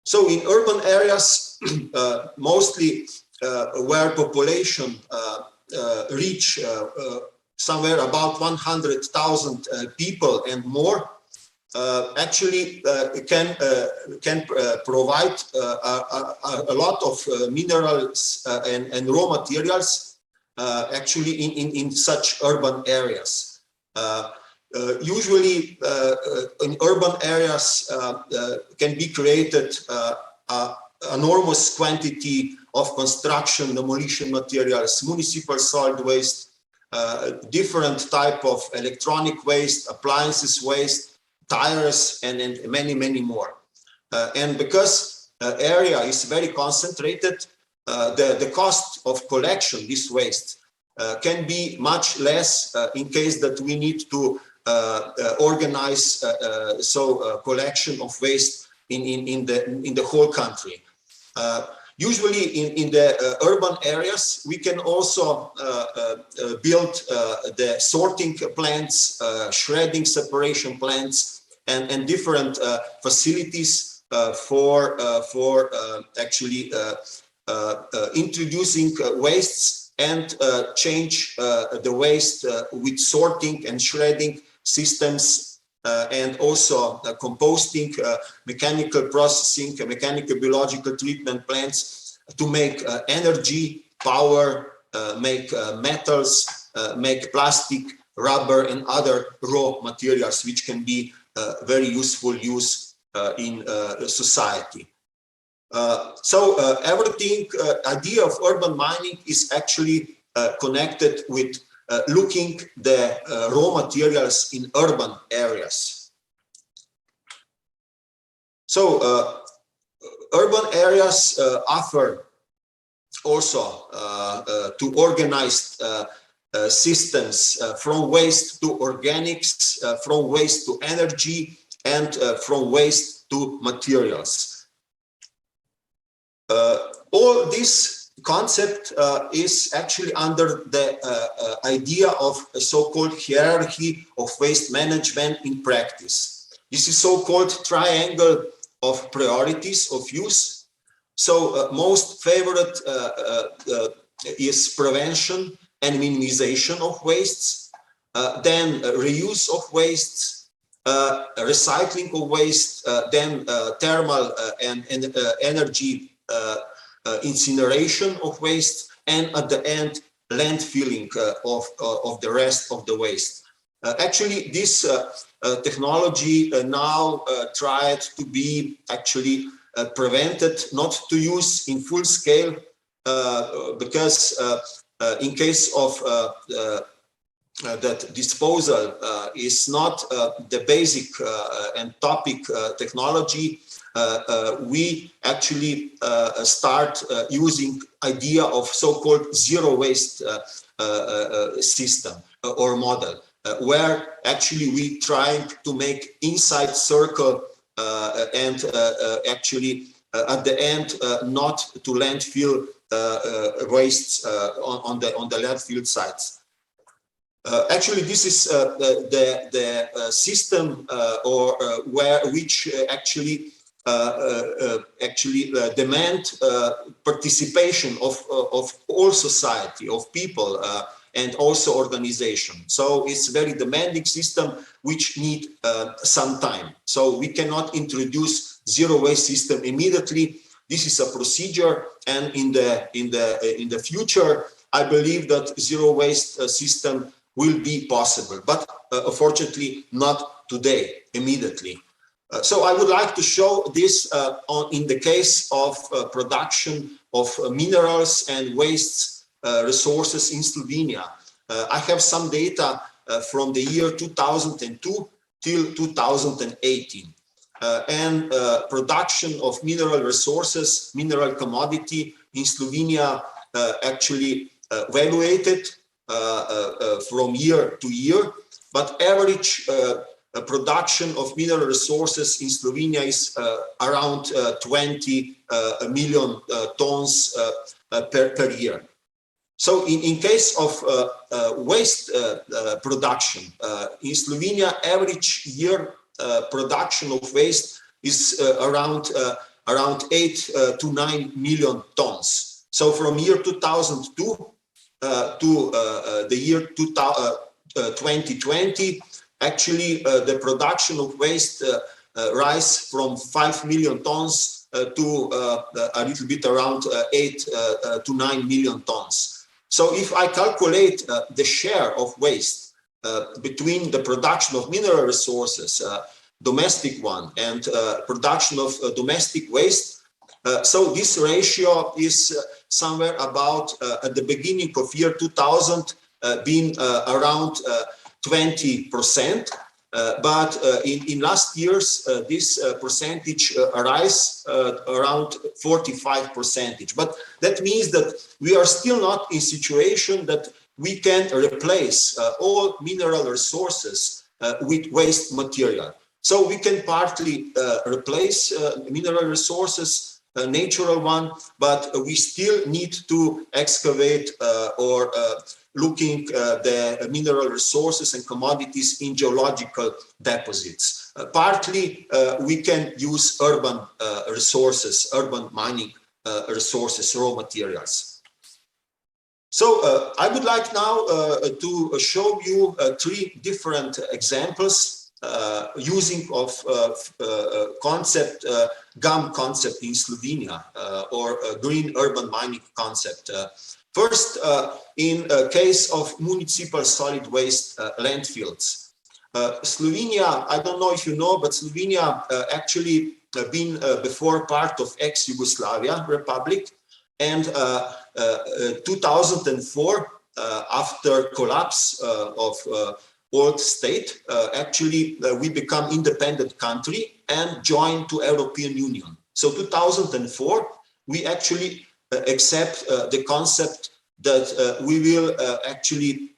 So in urban areas, mostly where population reach somewhere about 100,000 people and more, actually can provide a lot of minerals and raw materials actually in such urban areas. Usually in urban areas can be created enormous quantity of construction, demolition materials, municipal solid waste, different type of electronic waste, appliances waste, tires, and many, many more. And because area is very concentrated, the cost of collection, this waste, can be much less in case that we need to organize collection of waste in the whole country. Usually in the urban areas, we can also build the sorting plants, shredding separation plants, and different facilities for actually introducing wastes and change the waste with sorting and shredding systems, and also composting, mechanical processing, mechanical biological treatment plants to make energy, power, make metals, make plastic, rubber, and other raw materials which can be very useful use in society. So everything, idea of urban mining is actually connected with looking the raw materials in urban areas. So urban areas offer also to organized systems from waste to organics, from waste to energy, and from waste to materials. All this concept is actually under the idea of a so-called hierarchy of waste management in practice. This is so-called triangle of priorities of use, So most favorite is prevention and minimization of wastes, then reuse of wastes, recycling of waste, then thermal and energy incineration of waste, and at the end, landfilling of the rest of the waste. Actually, this technology now tried to be actually prevented, not to use in full scale, because in case of that disposal is not the basic and topic technology, we actually start using idea of so-called zero waste system or model, where actually we trying to make inside circle and actually at the end not to landfill wastes on the landfill sites. Actually, this is the system which actually demand participation of all society, of people, and also organization. So it's very demanding system which need some time. So we cannot introduce zero waste system immediately. This is a procedure, and in the future, I believe that zero waste system will be possible, but unfortunately not today, immediately. So I would like to show this in the case of production of minerals and waste resources in Slovenia. I have some data from the year 2002 till 2018. And production of mineral resources, mineral commodity in Slovenia actually evaluated from year to year, but average production of mineral resources in Slovenia is around 20 million tons per year. So in case of waste production, in Slovenia, average year production of waste is around 8 to 9 million tons. So from year 2002 to the year 2020, actually the production of waste rise from 5 million tons to a little bit around 8 to 9 million tons. So if I calculate the share of waste between the production of mineral resources, domestic one, and production of domestic waste, so this ratio is somewhere about at the beginning of year 2000 being around 20%, but in last years this percentage rise around 45%. But that means that we are still not in situation that we can replace all mineral resources with waste material. So we can partly replace mineral resources, natural one, but we still need to excavate or looking the mineral resources and commodities in geological deposits. Partly we can use urban resources, urban mining resources, raw materials. So I would like now to show you 3 different examples using of concept, GAM concept in Slovenia, or green urban mining concept. First, in case of municipal solid waste landfills. Slovenia, I don't know if you know, but Slovenia actually been before part of ex-Yugoslavia Republic, and 2004, after collapse of old state, actually we become independent country and join to European Union. So 2004, we actually accept the concept that we will actually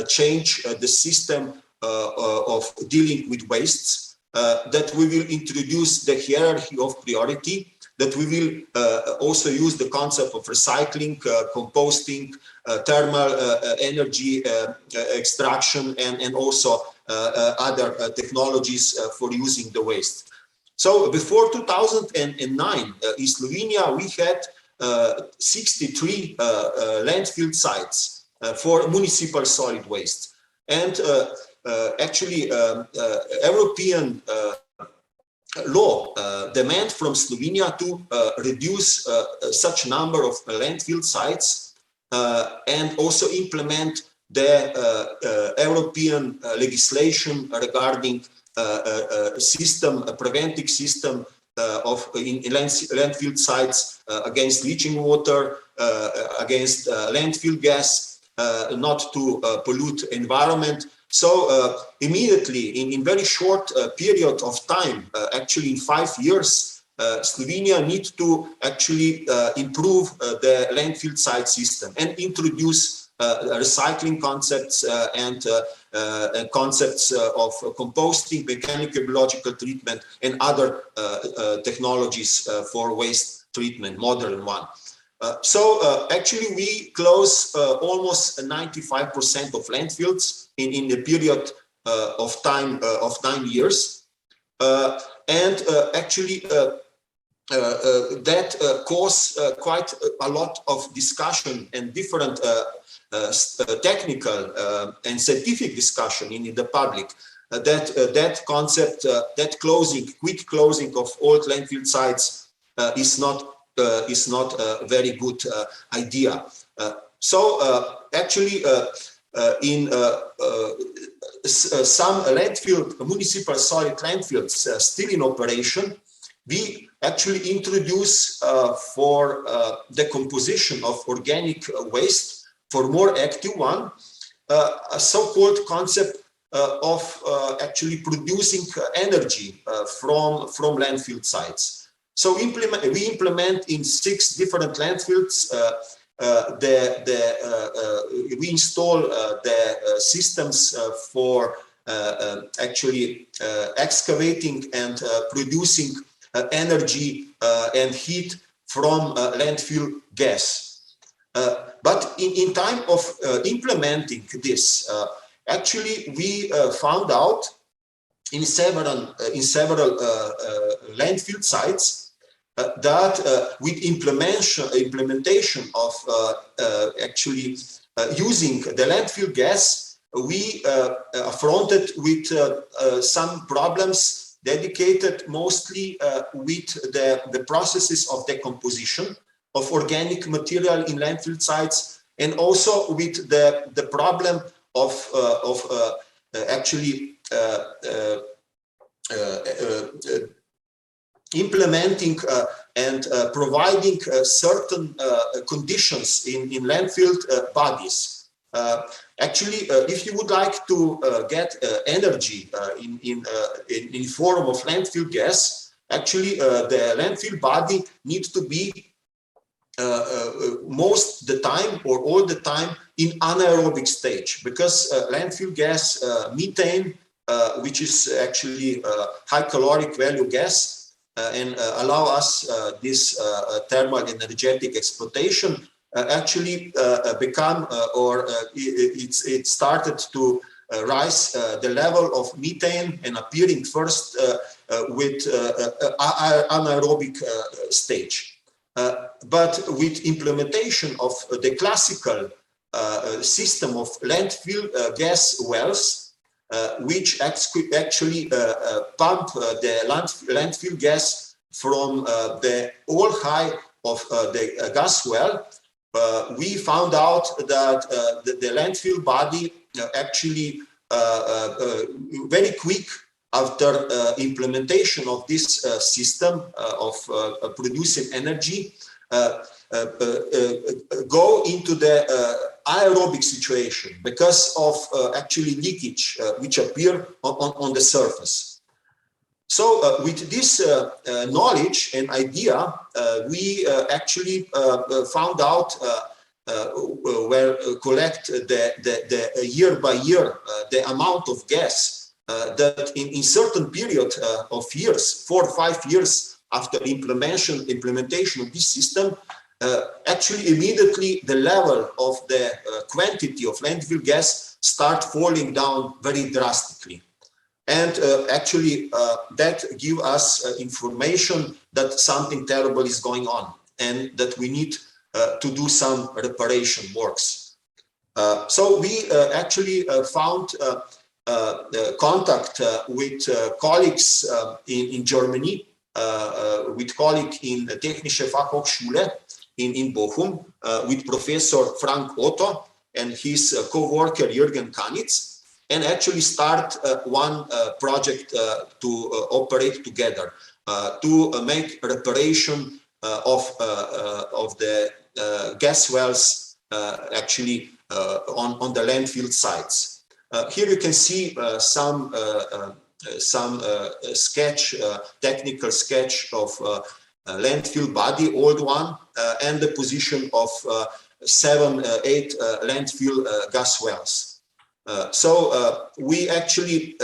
change the system of dealing with wastes, that we will introduce the hierarchy of priority, that we will also use the concept of recycling, composting, thermal energy extraction, and also other technologies for using the waste. So before 2009, in Slovenia, we had 63 landfill sites for municipal solid waste. And actually, European law demand from Slovenia to reduce such number of landfill sites and also implement the European legislation regarding a preventive system in landfill sites against leaching water, against landfill gas, not to pollute environment. So immediately, in very short period of time, actually in 5 years, Slovenia needs to actually improve the landfill site system and introduce recycling concepts and concepts of composting, mechanical biological treatment, and other technologies for waste treatment, modern one. So actually we close almost 95% of landfills in the period of time of 9 years. And actually that caused quite a lot of discussion and different technical and scientific discussion in the public. That concept, that quick closing of old landfill sites is not a very good idea. So actually in some municipal solid landfills still in operation, we actually introduce for the composition of organic waste, for more active one, a so-called concept of actually producing energy from landfill sites. So we implement in 6 different landfills. We install the systems for actually excavating and producing energy and heat from landfill gas. But in time of implementing this, actually we found out in several landfill sites that with implementation of actually using the landfill gas, we affronted with some problems dedicated mostly with the processes of decomposition of organic material in landfill sites, and also with the problem of actually implementing and providing certain conditions in landfill bodies. Actually, if you would like to get energy in form of landfill gas, actually the landfill body needs to be most the time or all the time in anaerobic stage, because landfill gas, methane, which is actually high caloric value gas, and allow us this thermal energetic exploitation, actually become or it started to rise the level of methane and appearing first with anaerobic stage. But with implementation of the classical system of landfill gas wells, which actually pump the landfill gas from the all high of the gas well, we found out that the landfill body actually very quick after implementation of this system of producing energy, go into the aerobic situation because of actually leakage which appear on the surface. So with this knowledge and idea, we actually found out where collect the year by year the amount of gas that in certain period of years, 4 or 5 years after implementation of this system, actually immediately the level of the quantity of landfill gas start falling down very drastically. And actually, that give us information that something terrible is going on and that we need to do some reparation works. So we actually found contact with colleagues in Germany, with colleague in Technische Fachhochschule in Bochum, with Professor Frank Otto and his co-worker Jürgen Kanitz, and actually start one project to operate together, to make reparation of the gas wells actually on the landfill sites. Here you can see some sketch, technical sketch of landfill body, old one, and the position of 7, 8 landfill gas wells. So we actually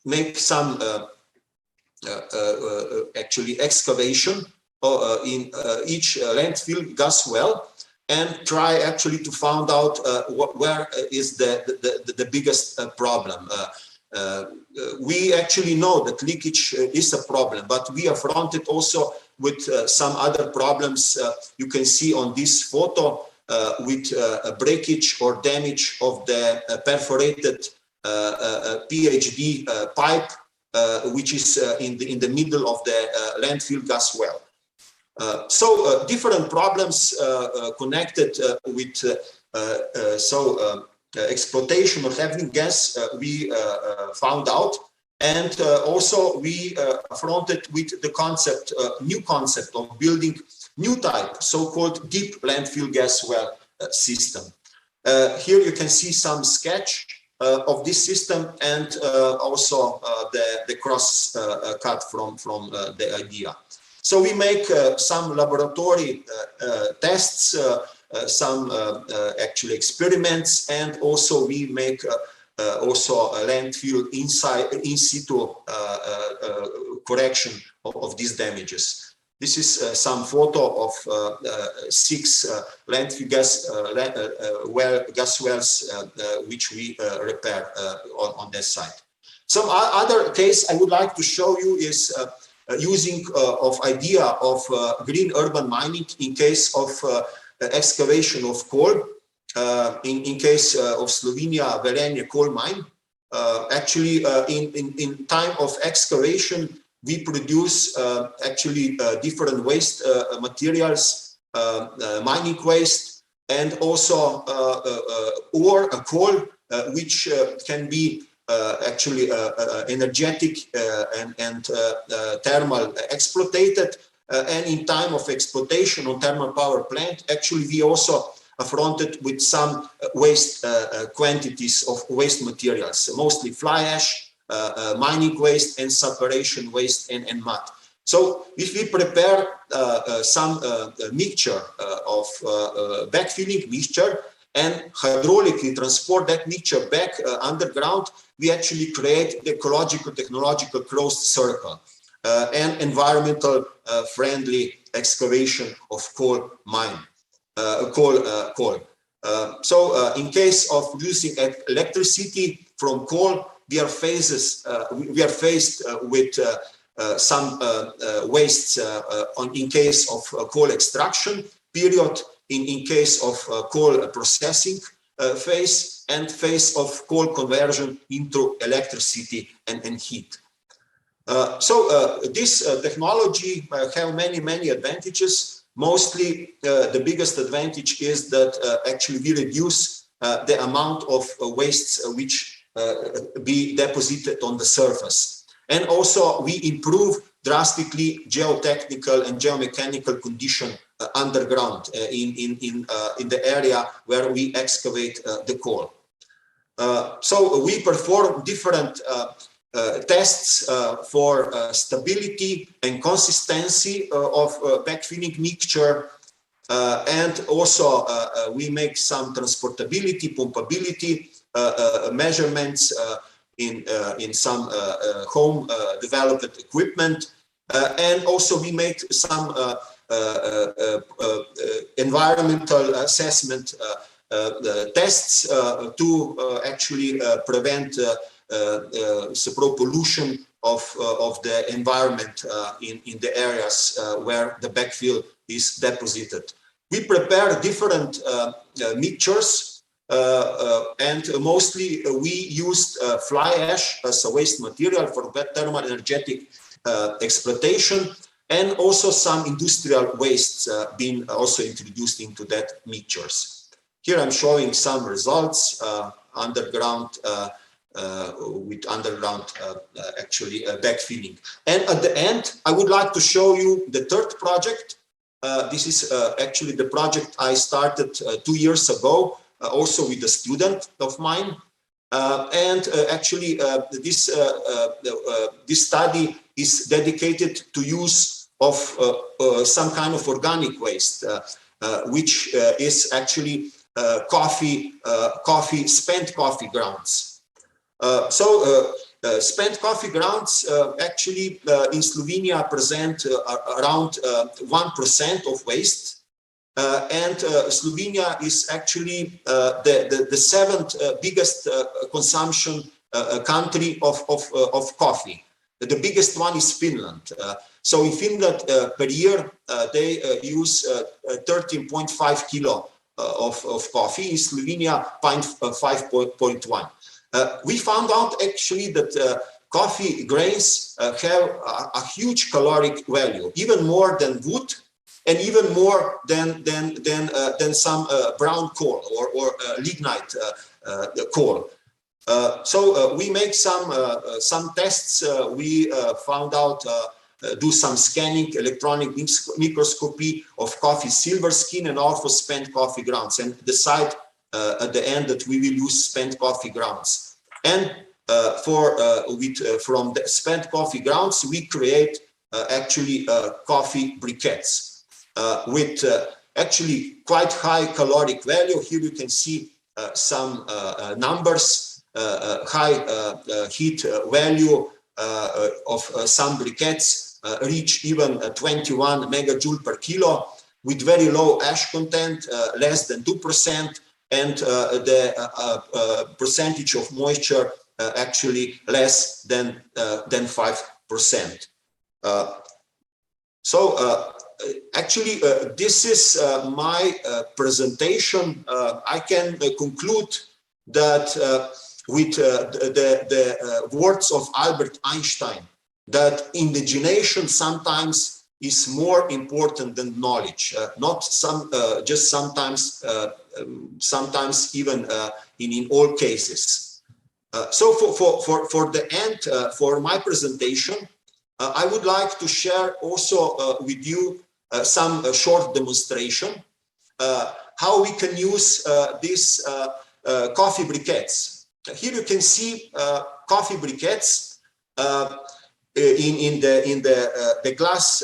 make some actually excavation in each landfill gas well, and try actually to find out where is the biggest problem. We actually know that leakage is a problem, but we are fronted also with some other problems. You can see on this photo with breakage or damage of the perforated PhD pipe, which is in the middle of the landfill gas well. So different problems connected with exploitation of heavy gas we found out, and also we fronted with the concept, new concept of building new type, so-called deep landfill gas well system. Here you can see some sketch of this system, and also the cross cut from the idea. So we make some laboratory tests, some actual experiments, and also we make also a landfill in situ correction of these damages. This is some photo of 6 landfill gas wells which we repair on that site. Some other case I would like to show you is using of idea of green urban mining in case of excavation of coal. In case of Slovenia, Velenje coal mine. Actually, in time of excavation, we produce actually different waste materials, mining waste, and also ore, coal, which can be actually energetic and thermal exploited. And in time of exploitation on thermal power plant, actually we also affronted with some waste quantities of waste materials, mostly fly ash, mining waste, and separation waste and mud. So if we prepare some mixture of backfilling mixture and hydraulically transport that mixture back underground, we actually create the ecological technological closed circle and environmental friendly excavation of coal mine. Coal. So in case of using electricity from coal, we are faced with some wastes in case of coal extraction period, in case of coal processing phase, and phase of coal conversion into electricity and heat. So this technology have many advantages. Mostly, the biggest advantage is that actually we reduce the amount of wastes which be deposited on the surface. And also we improve drastically geotechnical and geomechanical condition underground in the area where we excavate the coal. So we perform different tests for stability and consistency of backfilling mixture, and also we make some transportability, pumpability measurements in some home developed equipment, and also we make some environmental assessment tests to actually prevent pollution of the environment in the areas where the backfill is deposited. We prepare different mixtures, and mostly we used fly ash as a waste material for thermal energetic exploitation, and also some industrial wastes being also introduced into that mixtures. Here I'm showing some results underground with underground actually backfilling. And at the end, I would like to show you the third project. This is actually the project I started 2 years ago, also with a student of mine. Actually, this study is dedicated to use of some kind of organic waste, which is actually spent coffee grounds. Spent coffee grounds actually in Slovenia present around 1% of waste. And Slovenia is actually the seventh biggest consumption country of coffee. The biggest one is Finland. So in Finland per year they use 13.5 kilo of coffee. In Slovenia 5.1. We found out actually that coffee grains have a huge caloric value, even more than wood, and even more than some brown coal or lignite coal. So we make some tests. We found out, do some scanning, electronic microscopy of coffee silver skin and also spent coffee grounds, and decide at the end that we will use spent coffee grounds. And from the spent coffee grounds, we create actually coffee briquettes. With actually quite high caloric value. Here you can see some numbers, high heat value of some briquettes reach even 21 megajoule per kilo, with very low ash content, less than 2%, and the percentage of moisture actually less than 5%. Actually, this is my presentation. I can conclude that with the words of Albert Einstein, that indigenation sometimes is more important than knowledge. Not just sometimes, sometimes even in all cases. So for the end, for my presentation, I would like to share also with you some short demonstration how we can use these coffee briquettes. Here you can see coffee briquettes in the glass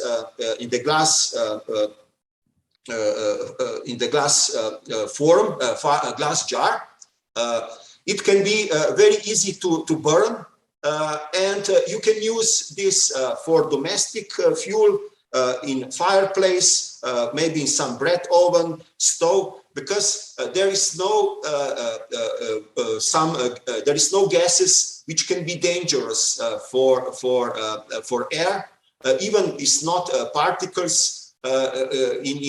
form, glass jar. It can be very easy to burn. And you can use this for domestic fuel in fireplace, maybe in some bread oven, stove, because there is no gases which can be dangerous for air. Even it's not particles in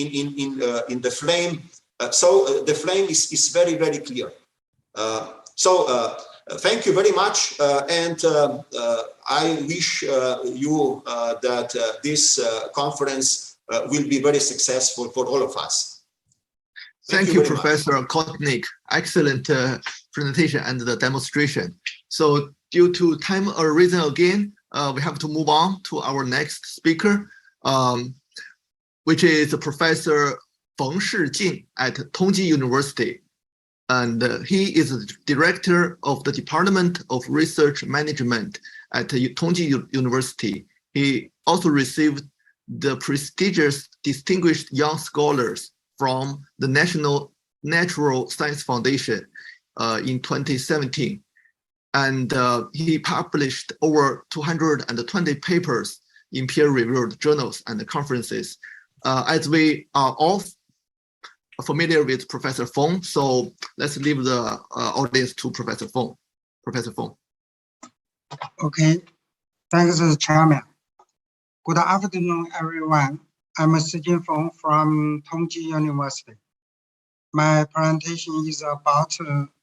the flame. So the flame is very, very clear. Thank you very much, and I wish you that this conference will be very successful for all of us. Thank you, Professor Kotnik. Excellent presentation and the demonstration. So due to time reason again, we have to move on to our next speaker, which is Professor Feng Shijing at Tongji University. And he is the director of the Department of Research Management at Tongji University. He also received the prestigious Distinguished Young Scholars from the National Natural Science Foundation in 2017. And he published over 220 papers in peer-reviewed journals and conferences. As we are all familiar with Professor Feng, so let's leave the audience to Professor Feng. Professor Feng. Okay, thanks, Chairman. Good afternoon, everyone. I'm Sijin Feng from Tongji University. My presentation is about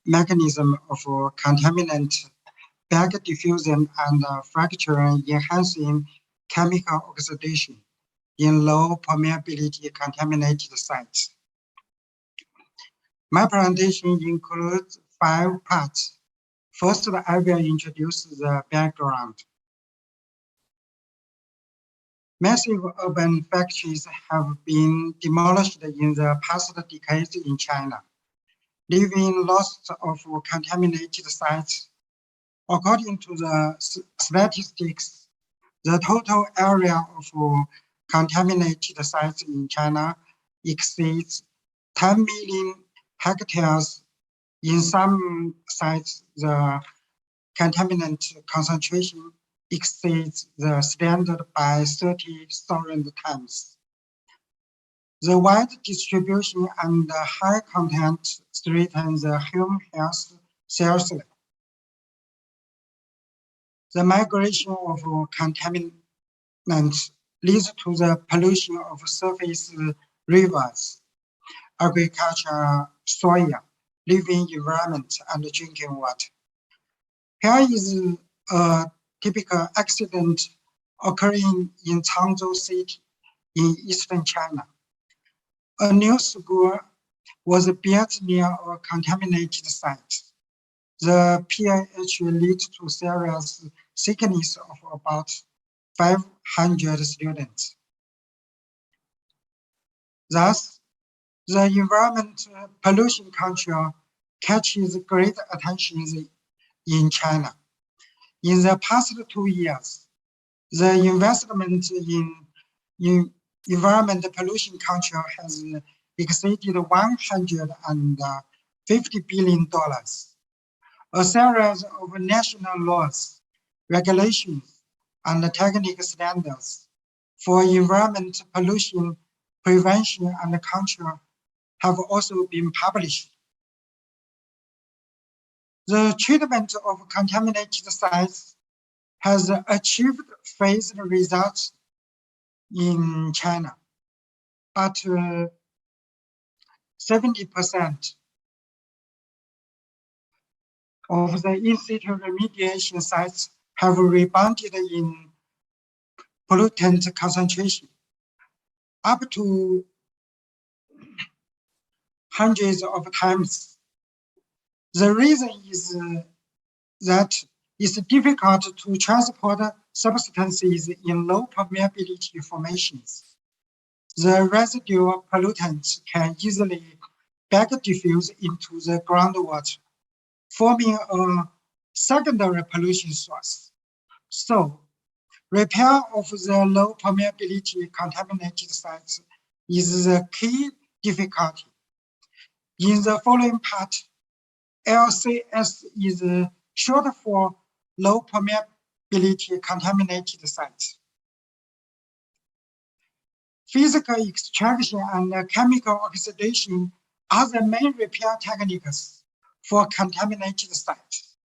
mechanism of contaminant back diffusion and fracture enhancing chemical oxidation in low permeability contaminated sites. My presentation includes 5 parts. First, I will introduce the background. Massive urban factories have been demolished in the past decades in China, leaving lots of contaminated sites. According to the statistics, the total area of contaminated sites in China exceeds 10 million hectares. In some sites, the contaminant concentration exceeds the standard by 30,000 times. The wide distribution and the high content threaten the human health seriously. The migration of contaminants leads to the pollution of surface rivers, agriculture, soil, living environment, and drinking water. Here is a typical accident occurring in Changzhou City in eastern China. A new school was built near a contaminated site. The pH leads to serious sickness of about 500 students. Thus, the environment pollution control catches great attention in China. In the past 2 years, the investment in environment pollution control has exceeded $150 billion. A series of national laws, regulations, and technical standards for environment pollution prevention and control have also been published. The treatment of contaminated sites has achieved phased results in China, but 70% of the in-situ remediation sites have rebounded in pollutant concentration up to hundreds of times. The reason is that it's difficult to transport substances in low permeability formations. The residual pollutants can easily back diffuse into the groundwater, forming a secondary pollution source. So, repair of the low permeability contaminated sites is the key difficulty. In the following part, LCS is short for low permeability contaminated sites. Physical extraction and chemical oxidation are the main repair techniques for contaminated sites.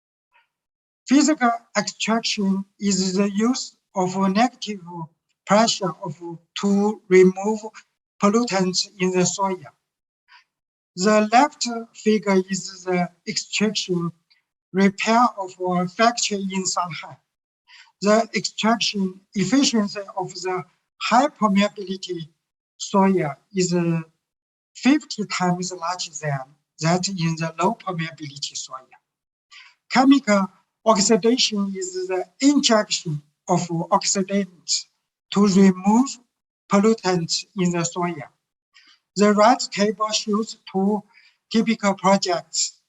Physical extraction is the use of negative pressure to remove pollutants in the soil. The left figure is the extraction repair of a factory in Shanghai. The extraction efficiency of the high permeability soil is 50 times larger than that in the low permeability soil. Chemical oxidation is the injection of oxidants to remove pollutants in the soil. The right table shows 2 typical projects.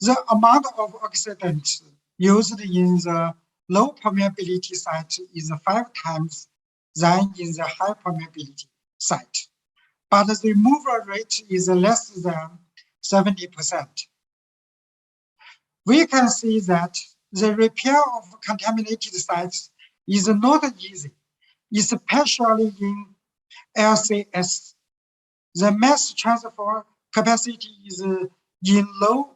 The amount of oxidants used in the low permeability site is 5 times than in the high permeability site, but the removal rate is less than 70%. We can see that the repair of contaminated sites is not easy, especially in LCS. The mass transfer capacity is in low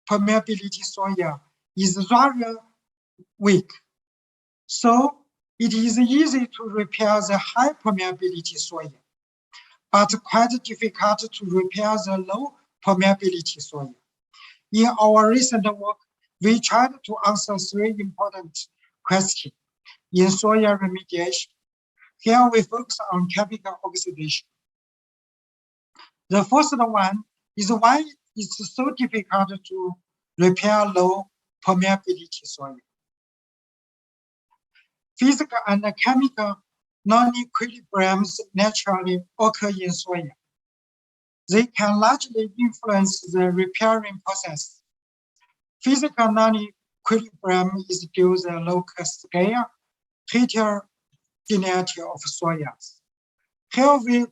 permeability soil is rather weak. So it is easy to repair the high permeability soil, but quite difficult to repair the low permeability soil. In our recent work, we tried to answer 3 important questions in soil remediation. Here we focus on chemical oxidation. The first one is why it's so difficult to repair low permeability soil. Physical and chemical non-equilibriums naturally occur in soil. They can largely influence the repairing process. Physical non-equilibrium is due to the local scale heterogeneity of soils. Here we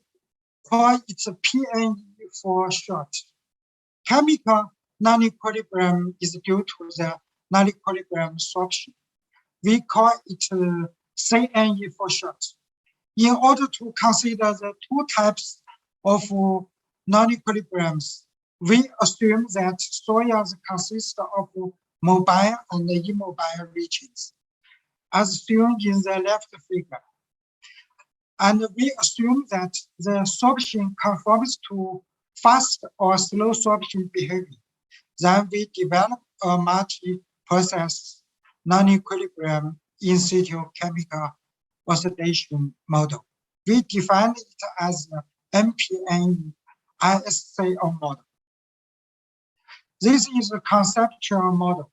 call it PNE for short. Chemical non-equilibrium is due to the non-equilibrium sorption. We call it CNE for short. In order to consider the 2 types of non-equilibriums, we assume that soils consist of mobile and immobile regions, as shown in the left figure. And we assume that the sorption conforms to fast or slow sorption behavior. Then we develop a multi-process non-equilibrium in situ chemical oxidation model. We define it as the MPN ISEG model. This is a conceptual model.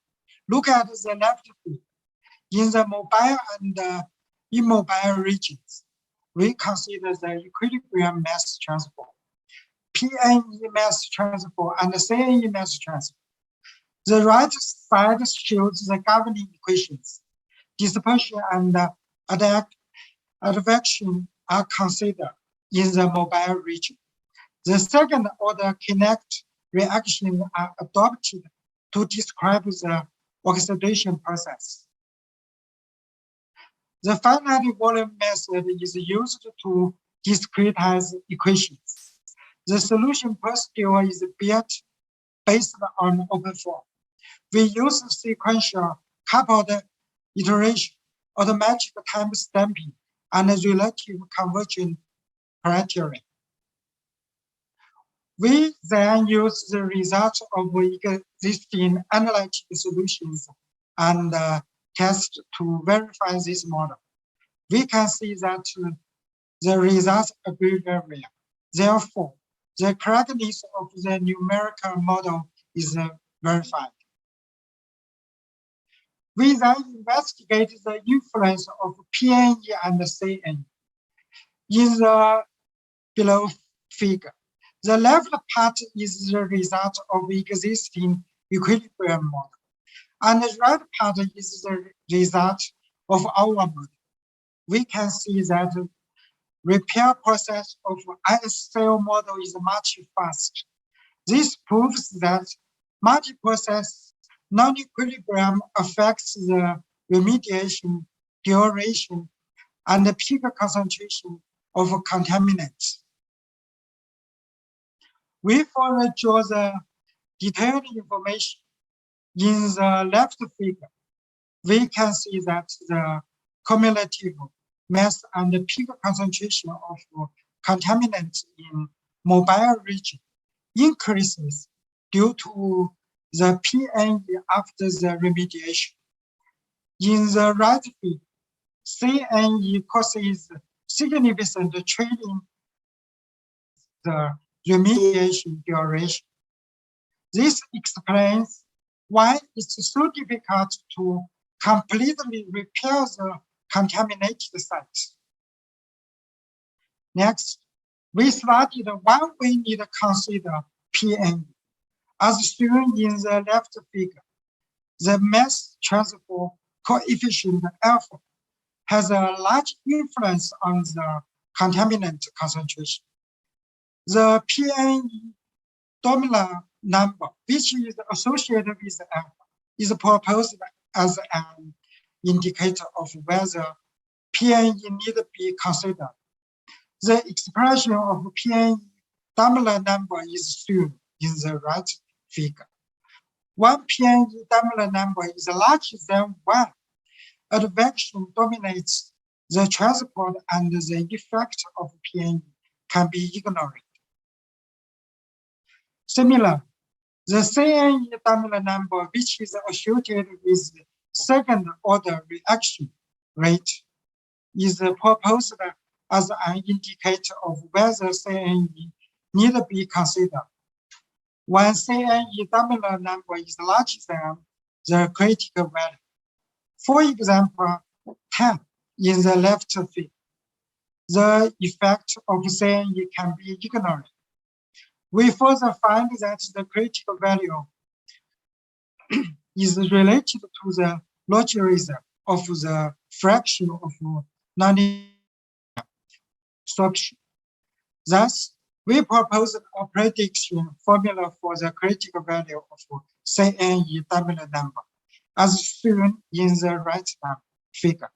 Look at the left figure. In the mobile and immobile regions, we consider the equilibrium mass transfer, PNE mass transfer, and CNE mass transfer. The right side shows the governing equations. Dispersion and advection are considered in the mobile region. The second order Kinect reactions are adopted to describe the oxidation process. The finite volume method is used to discretize equations. The solution procedure is built based on open form. We use sequential coupled iteration, automatic time stamping, and relative conversion criteria. We then use the results of existing analytic solutions and test to verify this model. We can see that the results agree very well. Therefore, the correctness of the numerical model is verified. We then investigate the influence of PNE and CNE in the below figure. The left part is the result of existing equilibrium model, and the right part is the result of our model. We can see that the repair process of ISEG model is much faster. This proves that multi-process non-equilibrium affects the remediation duration and the peak concentration of contaminants. We further draw the detailed information in the left figure. We can see that the cumulative mass and the peak concentration of contaminants in mobile region increases due to the PNE after the remediation. In the right figure, CNE causes significant trailing the remediation duration. This explains why it's so difficult to completely repair the contaminated sites. Next, we studied why we need to consider PNE. As shown in the left figure, the mass transfer coefficient alpha has a large influence on the contaminant concentration. The PNE dominant number, which is associated with alpha, is proposed as an indicator of whether PNE need to be considered. The expression of PNE dimer number is shown in the right figure. One PNE dimer number is larger than 1. Advection dominates the transport and the effect of PNE can be ignored. Similar, the CNE dimer number, which is associated with second order reaction rate, is proposed as an indicator of whether CNE need to be considered. When CNE dimer number is larger than the critical value, for example, 10 in the left figure, the effect of CNE can be ignored. We further find that the critical value is related to the logarithm of the fraction of non-absorption. Thus, we propose a prediction formula for the critical value of CNE dimer number, as shown in the right figure.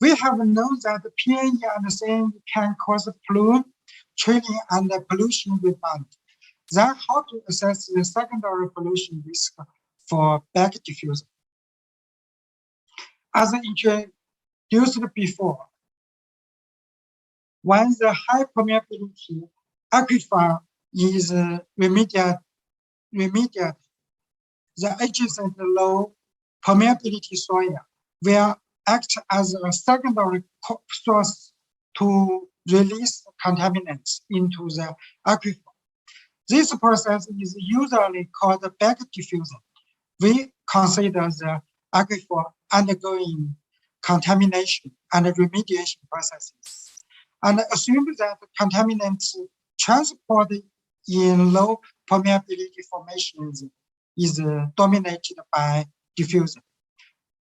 We have known that PNE and CNE can cause plume, trailing, and pollution rebound. Then how to assess the secondary pollution risk for back diffusion? As introduced before, when the high permeability aquifer is remediated, the adjacent low permeability soil will act as a secondary source to release contaminants into the aquifer. This process is usually called back diffusion. We consider the aquifer undergoing contamination and remediation processes, and assume that contaminants transported in low permeability formations is dominated by diffusion.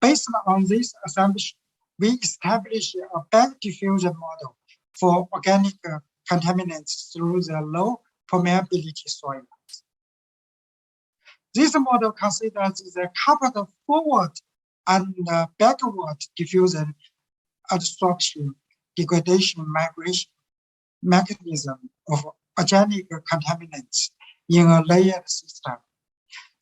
Based on this assumption, we establish a back diffusion model for organic contaminants through the low permeability soil. This model considers the coupled forward and backward diffusion adsorption degradation migration mechanism of organic contaminants in a layered system.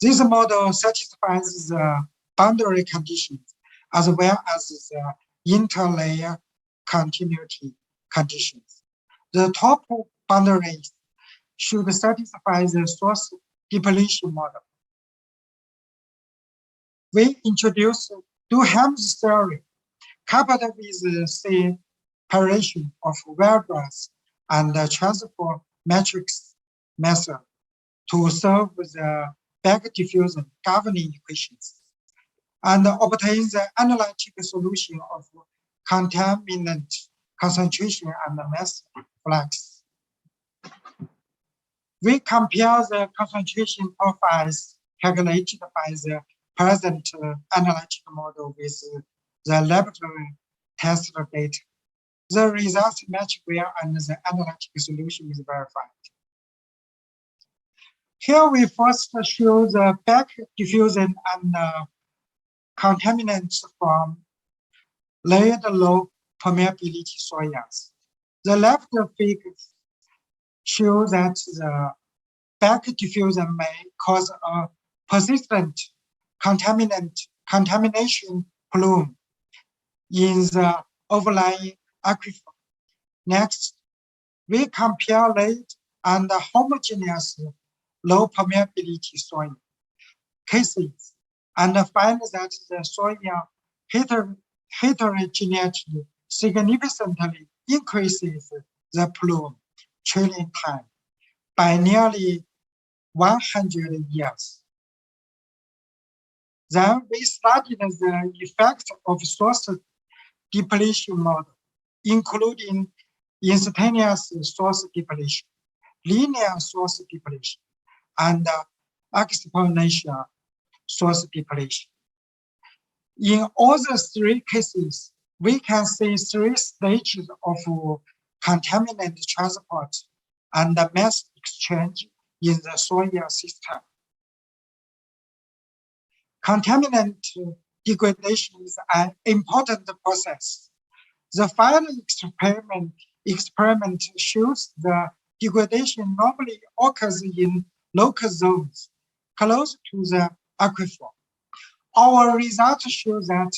This model satisfies the boundary conditions as well as the interlayer continuity conditions. The top boundaries should satisfy the source depletion model. We introduce Duham's theory coupled with the separation of variables and the transfer matrix method to solve the back diffusion governing equations and obtain the analytic solution of contaminant concentration and mass flux. We compare the concentration profiles calculated by the present analytic model with the laboratory test data. The results match well and the analytic solution is verified. Here we first show the back diffusion and contaminants from layered low permeability soils. The left figures show that the back diffusion may cause a persistent contamination plume in the overlying aquifer. Next, we compare layered and homogeneous low permeability soil cases and find that the soil heterogeneity significantly increases the plume trailing time by nearly 100 years. Then we studied the effect of source depletion model, including instantaneous source depletion, linear source depletion, and exponential source depletion. In all the three cases, we can see three stages of contaminant transport and mass exchange in the soil system. Contaminant degradation is an important process. The final experiment shows the degradation normally occurs in local zones close to the aquifer. Our results show that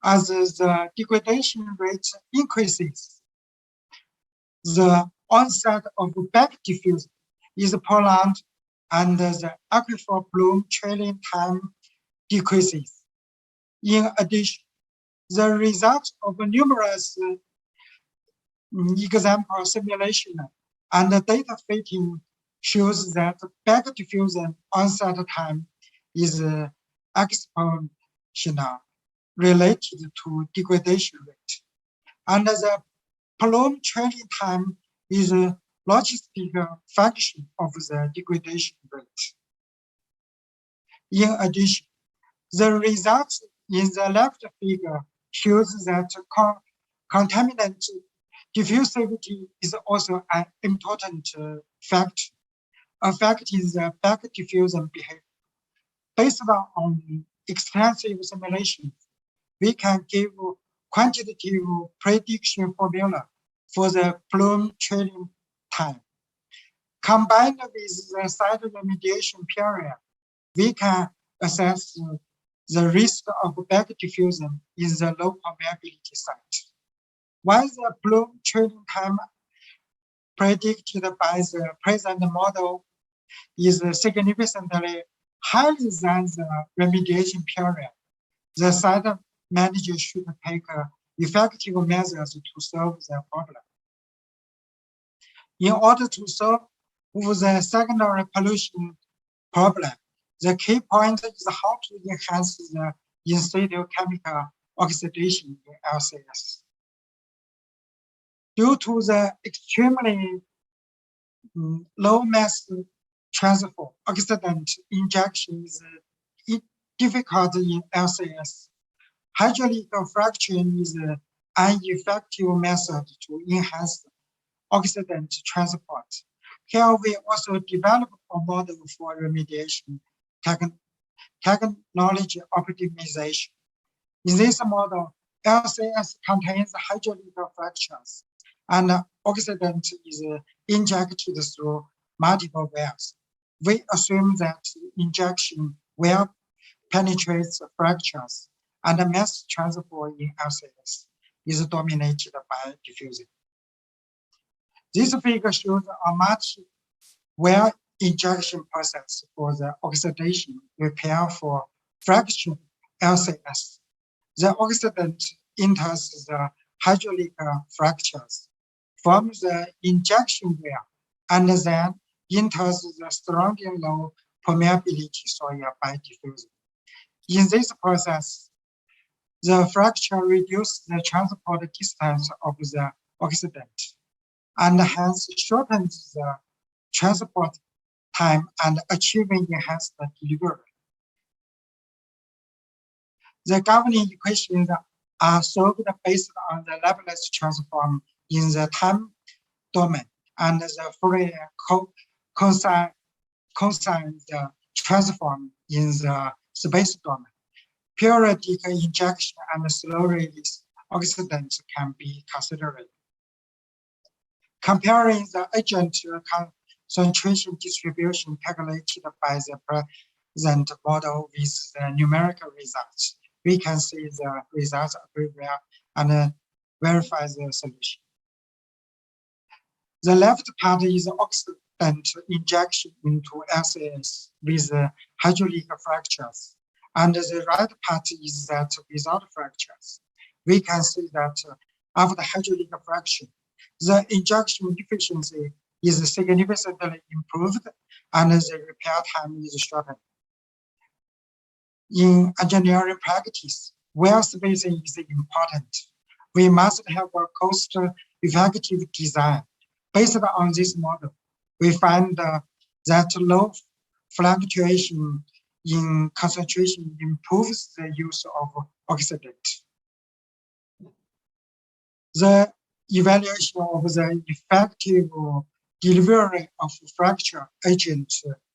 as the degradation rate increases, the onset of back diffusion is prolonged and the aquifer bloom trailing time decreases. In addition, the results of numerous example simulation and data fitting shows that back diffusion onset time is exponential related to degradation rate. And the plume trailing time is a logistic function of the degradation rate. In addition, the results in the left figure shows that contaminant diffusivity is also an important factor affecting the back diffusion behavior. Based on extensive simulations, we can give quantitative prediction formula for the plume trailing time. Combined with the site remediation period, we can assess the risk of back diffusion in the low permeability site. While the plume trailing time predicted by the present model is significantly higher than the remediation period, the site manager should take effective measures to solve the problem. In order to solve the secondary pollution problem, the key point is how to enhance the in situ chemical oxidation in LCS. Due to the extremely low mass transfer, oxidant injection is difficult in LCS. Hydraulic fracturing is an effective method to enhance oxidant transport. Here we also developed a model for remediation technology optimization. In this model, LCS contains hydraulic fractures, and oxidant is injected through multiple wells. We assume that injection well penetrates fractures, and the mass transfer in LCS is dominated by diffusion. This figure shows a much well injection process for the oxidation repair for fractured LCS. The oxidant enters the hydraulic fractures, forms the injection well, and then enters the surrounding low permeability soil by diffusion. In this process, the fracture reduces the transport distance of the oxidant and hence shortens the transport time and achieving enhanced delivery. The governing equations are solved based on the Laplace transform in the time domain and the Fourier cosine transform in the space domain. Periodic injection and slow release oxidants can be considered. Comparing the agent concentration distribution calculated by the present model with the numerical results, we can see the results agree well and verify the solution. The left part is oxidant injection into LCS with hydraulic fractures, and the right part is that without fractures. We can see that after hydraulic fracture, the injection efficiency is significantly improved and the repair time is shortened. In engineering practice, well spacing is important. We must have a cost-effective design. Based on this model, we find that low fluctuation in concentration improves the use of oxidant. The evaluation of the effective delivery of fracture agent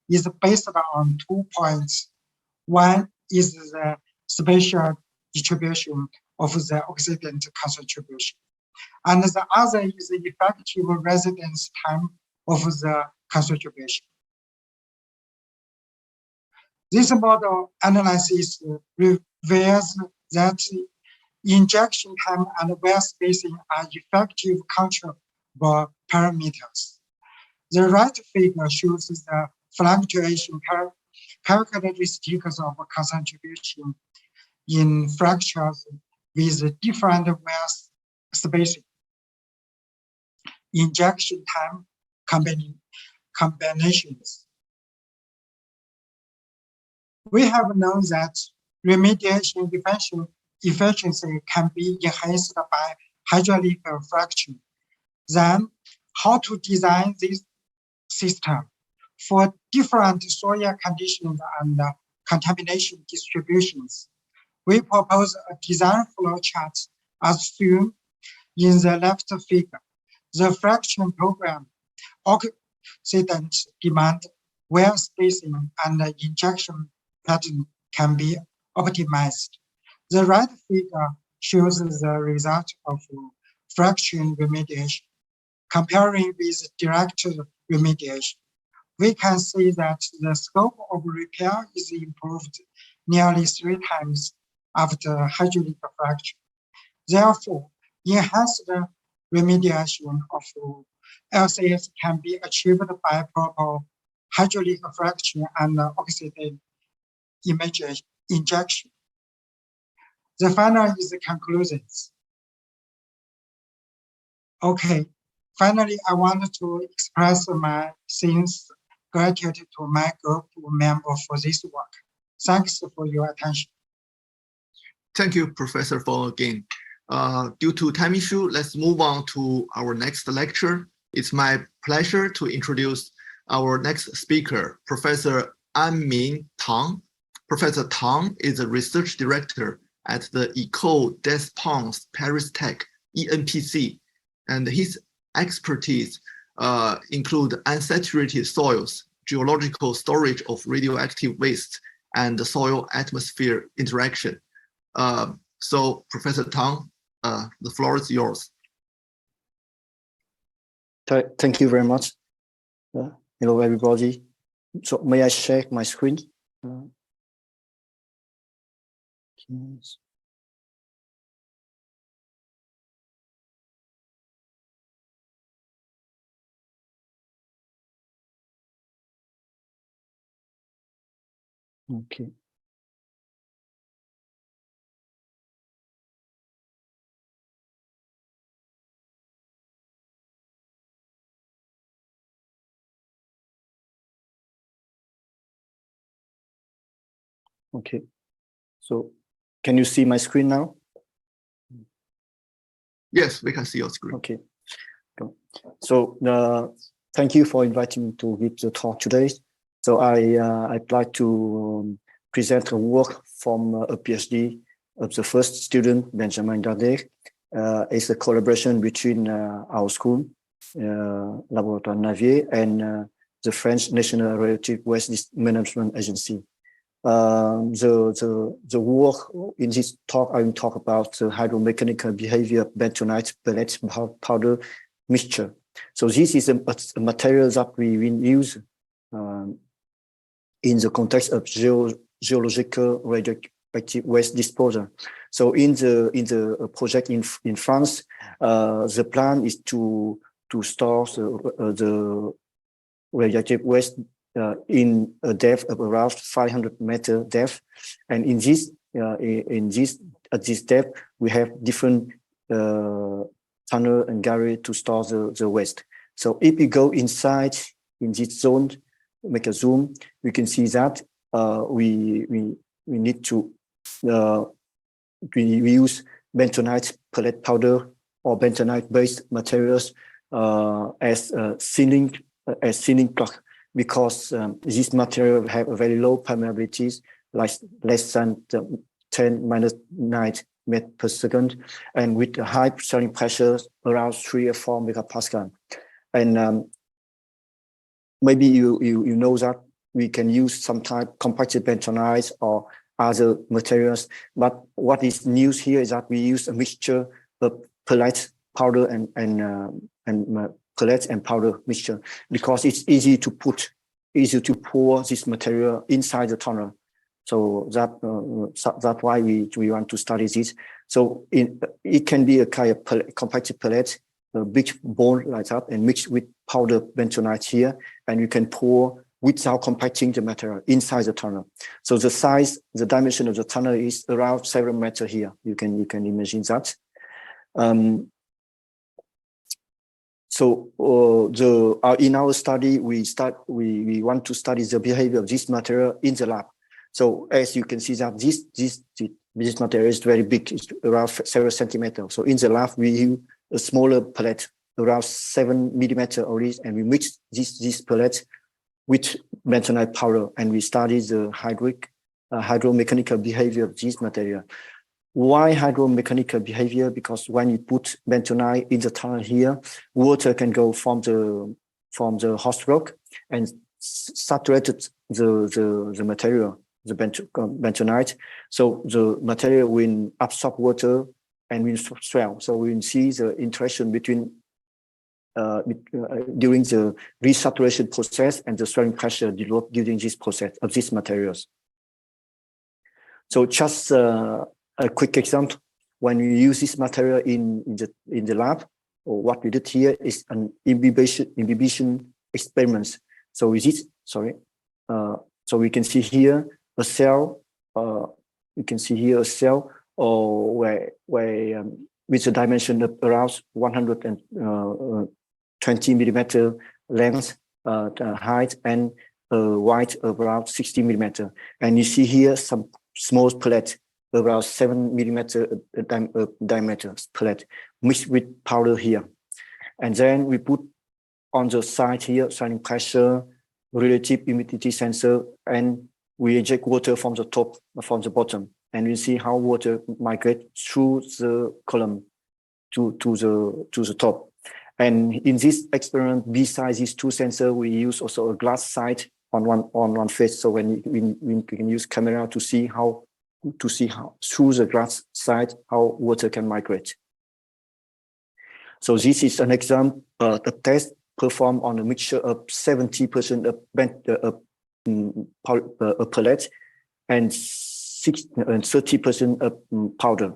is based on 2 points. One is the spatial distribution of the oxidant concentration, and the other is the effective residence time of the concentration. This model analysis reveals that injection time and wear spacing are effective controllable parameters. The right figure shows the fluctuation characteristics of concentration in fractures with different wear spacing, injection time combinations. We have known that remediation efficiency can be enhanced by hydraulic fracture. Then, how to design this system for different soil conditions and contamination distributions? We propose a design flow chart as shown in the left figure. The fraction program, oxidant demand, wear spacing, and injection pattern can be optimized. The right figure shows the result of fraction remediation. Comparing with direct remediation, we can see that the scope of repair is improved nearly 3 times after hydraulic fracture. Therefore, enhanced remediation of LCS can be achieved by proper hydraulic fracture and oxidant injection. The final is the conclusions. Okay, finally, I want to express my sincere gratitude to my group member for this work. Thanks for your attention. Thank you, Professor Fong again. Due to time issue, let's move on to our next lecture. It's my pleasure to introduce our next speaker, Professor Anming Tang. Professor Tang is a research director at the École des Ponts Paris Tech, ENPC, and his expertise include unsaturated soils, geological storage of radioactive waste, and soil-atmosphere interaction. So, Professor Tang, the floor is yours. Thank you very much. Hello, everybody. So, may I share my screen? Yes. Okay. Okay. So, can you see my screen now? Yes, we can see your screen. Okay. So, thank you for inviting me to give the talk today. So, I'd like to present a work from a PhD of the first student, Benjamin Gardet. It's a collaboration between our school, Laboratoire Navier, and the French National Radioactive Waste Management Agency. The work in this talk, I will talk about the hydromechanical behavior of bentonite pellet powder mixture. So this is a material that we will use in the context of geological radioactive waste disposal. So in the project in France, the plan is to store the radioactive waste in a depth of around 500 meter depth, and at this depth we have different tunnel and gallery to store the waste. So if we go inside in this zone, make a zoom, we can see that we need to we use bentonite pellet powder or bentonite based materials as sealing block, because this material have a very low permeability, like less than 10⁻⁹ meters per second, and with a high stirring pressure around 3 or 4 megapascal. And maybe you know that we can use some type compacted bentonite or other materials, but what is new here is that we use a mixture of pellet powder and pellet and powder mixture, because it's easy to pour this material inside the tunnel. So that's why we want to study this. So it can be a kind of compacted pellet, a big ball like that, and mixed with powder bentonite here, and you can pour without compacting the material inside the tunnel. So the size, the dimension of the tunnel is around 7 meters here. You can imagine that. In our study, we want to study the behavior of this material in the lab. So as you can see that this material is very big, it's around several centimeters. So in the lab, we use a smaller pellet, around 7 millimeters only, and we mix this pellet with bentonite powder, and we study the hydromechanical behavior of this material. Why hydromechanical behavior? Because when you put bentonite in the tunnel here, water can go from the host rock and saturate the material, the bentonite. So the material will absorb water and will swell. So we will see the interaction between during the resaturation process and the swelling pressure developed during this process of these materials. So just a quick example, when we use this material in the lab, or what we did here is an imbibition experiments. So with this, so we can see here a cell. You can see here a cell, where with a dimension of around 120 millimeter length, height, and width of around 60 millimeter. And you see here some small pellet, around 7 millimeter diameter pellet, mixed with powder here. And then we put on the side here, swelling pressure, relative humidity sensor, and we inject water from the top, from the bottom. And you see how water migrates through the column to the top. And in this experiment, besides these two sensors, we use also a glass side on one face. So when we can use camera to see how through the glass side how water can migrate. So this is an example, the test performed on a mixture of 70% of pellet and 30% of powder.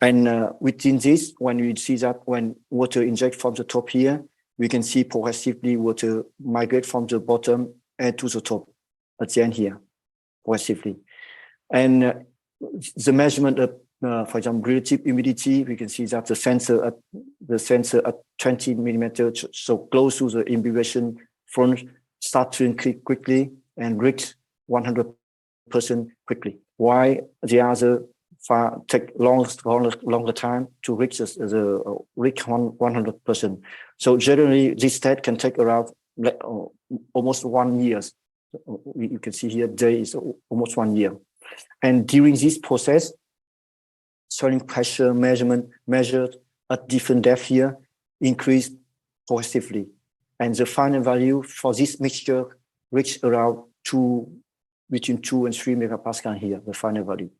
And within this, when we see that when water inject from the top here, we can see progressively water migrate from the bottom and to the top at the end here, progressively. And the measurement of, for example, relative humidity, we can see that the sensor at 20 millimeters, so close to the imbibition front, start to increase quickly and reach 100% quickly. Why the other take longer time to reach the reach 100%. So generally, this state can take around almost 1 year. You can see here, day is almost 1 year. And during this process, swelling pressure measurement measured at different depth here increased progressively. And the final value for this mixture reached around between 2 and 3 megapascal here, the final value.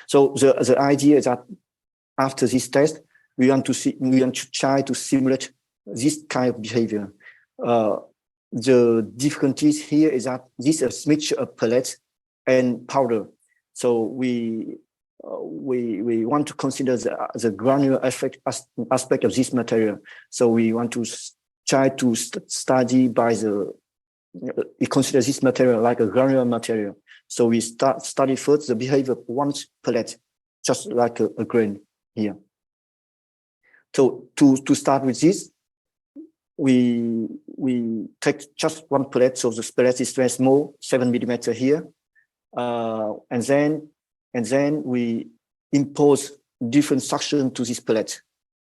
So the idea is that after this test, we want to try to simulate this kind of behavior. The difficulties here is that this is a mixture of pellets and powder. So we want to consider the granular aspect of this material. So we want to try to study we consider this material like a granular material. So we study first the behavior of one pellet, just like a grain here. So to start with this, we take just one pellet. So the pellet is very small, 7 millimeter here, and then we impose different suction to this pellet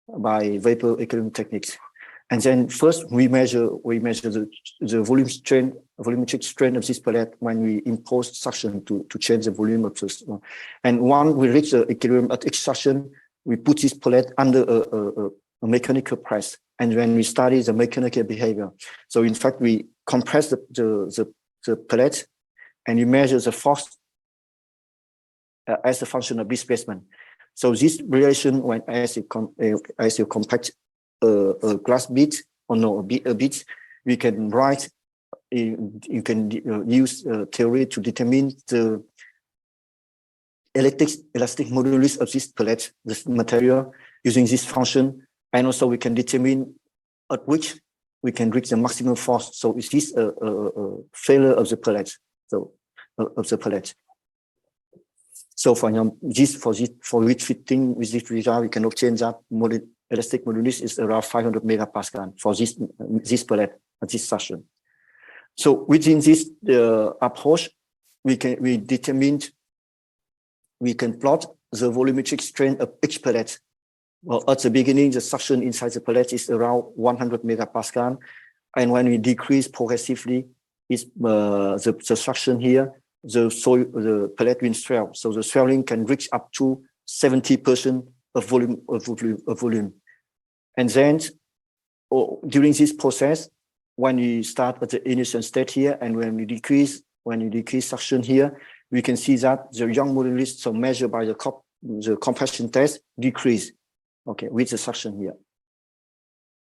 by vapor equilibrium techniques. And then first we measure the volumetric strain of this pellet when we impose suction to change the volume of this. And once we reach the equilibrium at each suction, we put this pellet under a mechanical press. And when we study the mechanical behavior, so in fact we compress the pellet and we measure the force as a function of displacement. So this relation, when as you compact a glass bead or no, a bit, we can write, you can use theory to determine the elastic modulus of this pellet, this material, using this function. And also we can determine at which we can reach the maximum force. So is this a failure of the pellet? So of the pellet. So for example, for which fitting with this result, we can obtain that elastic modulus is around 500 megapascal for this pellet at this section. So within this approach, we can plot the volumetric strain of each pellet. Well, at the beginning, the suction inside the pellet is around 100 megapascal, and when we decrease progressively, is the suction here, the pellet will swell. So the swelling can reach up to 70% of volume. And then during this process, when we start at the initial state here, and when we decrease suction here, we can see that the Young modulus, so measured by the compression test, decrease, okay, with the suction here.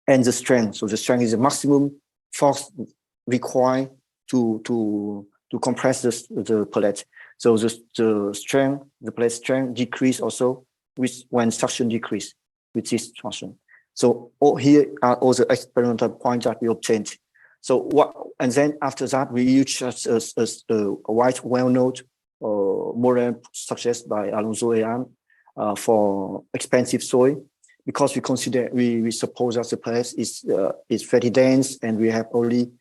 And the strength, so the strength is the maximum force required to compress the pellet. So the strength, the pellet strength decrease also when suction decrease with this function. So here are all the experimental points that we obtained. So and then after that, we use a wide well-known model suggested by Alonso and for expensive soil, because we suppose that the pellet is very dense and we have only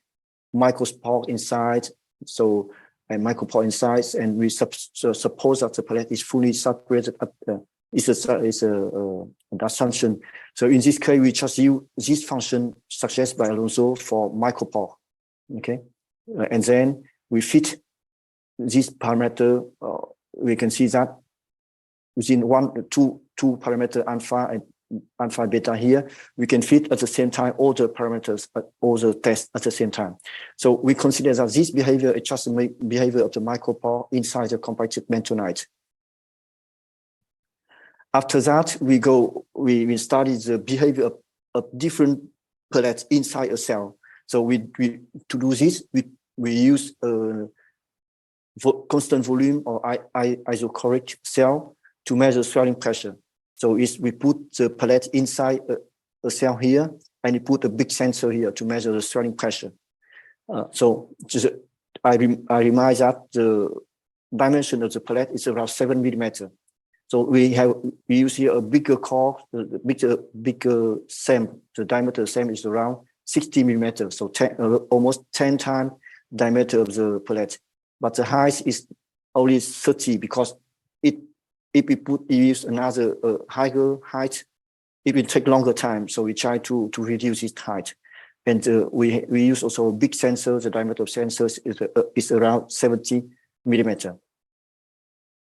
microspore inside. So and micropore inside, and we suppose that the pellet is fully saturated. Is an assumption. So in this case, we just use this function suggested by Alonso for micropore. Okay, and then we fit this parameter. We can see that within two parameter alpha and alpha beta here, we can fit at the same time all the parameters, all the tests at the same time. So we consider that this behavior is just the behavior of the micropore inside the compacted bentonite. After that, we study the behavior of different pellets inside a cell. So to do this, we use a constant volume or isochoric cell to measure swelling pressure. So we put the pellet inside a cell here, and we put a big sensor here to measure the swelling pressure. So I remind that the dimension of the pellet is around 7 millimeters. So we use here a bigger core, bigger SEM. The diameter of SEM is around 60 millimeters, so almost 10 times diameter of the pellet. But the height is only 30 because if we use another higher height, it will take longer time. So we try to reduce its height. And we use also a big sensor. The diameter of sensors is around 70 millimeters.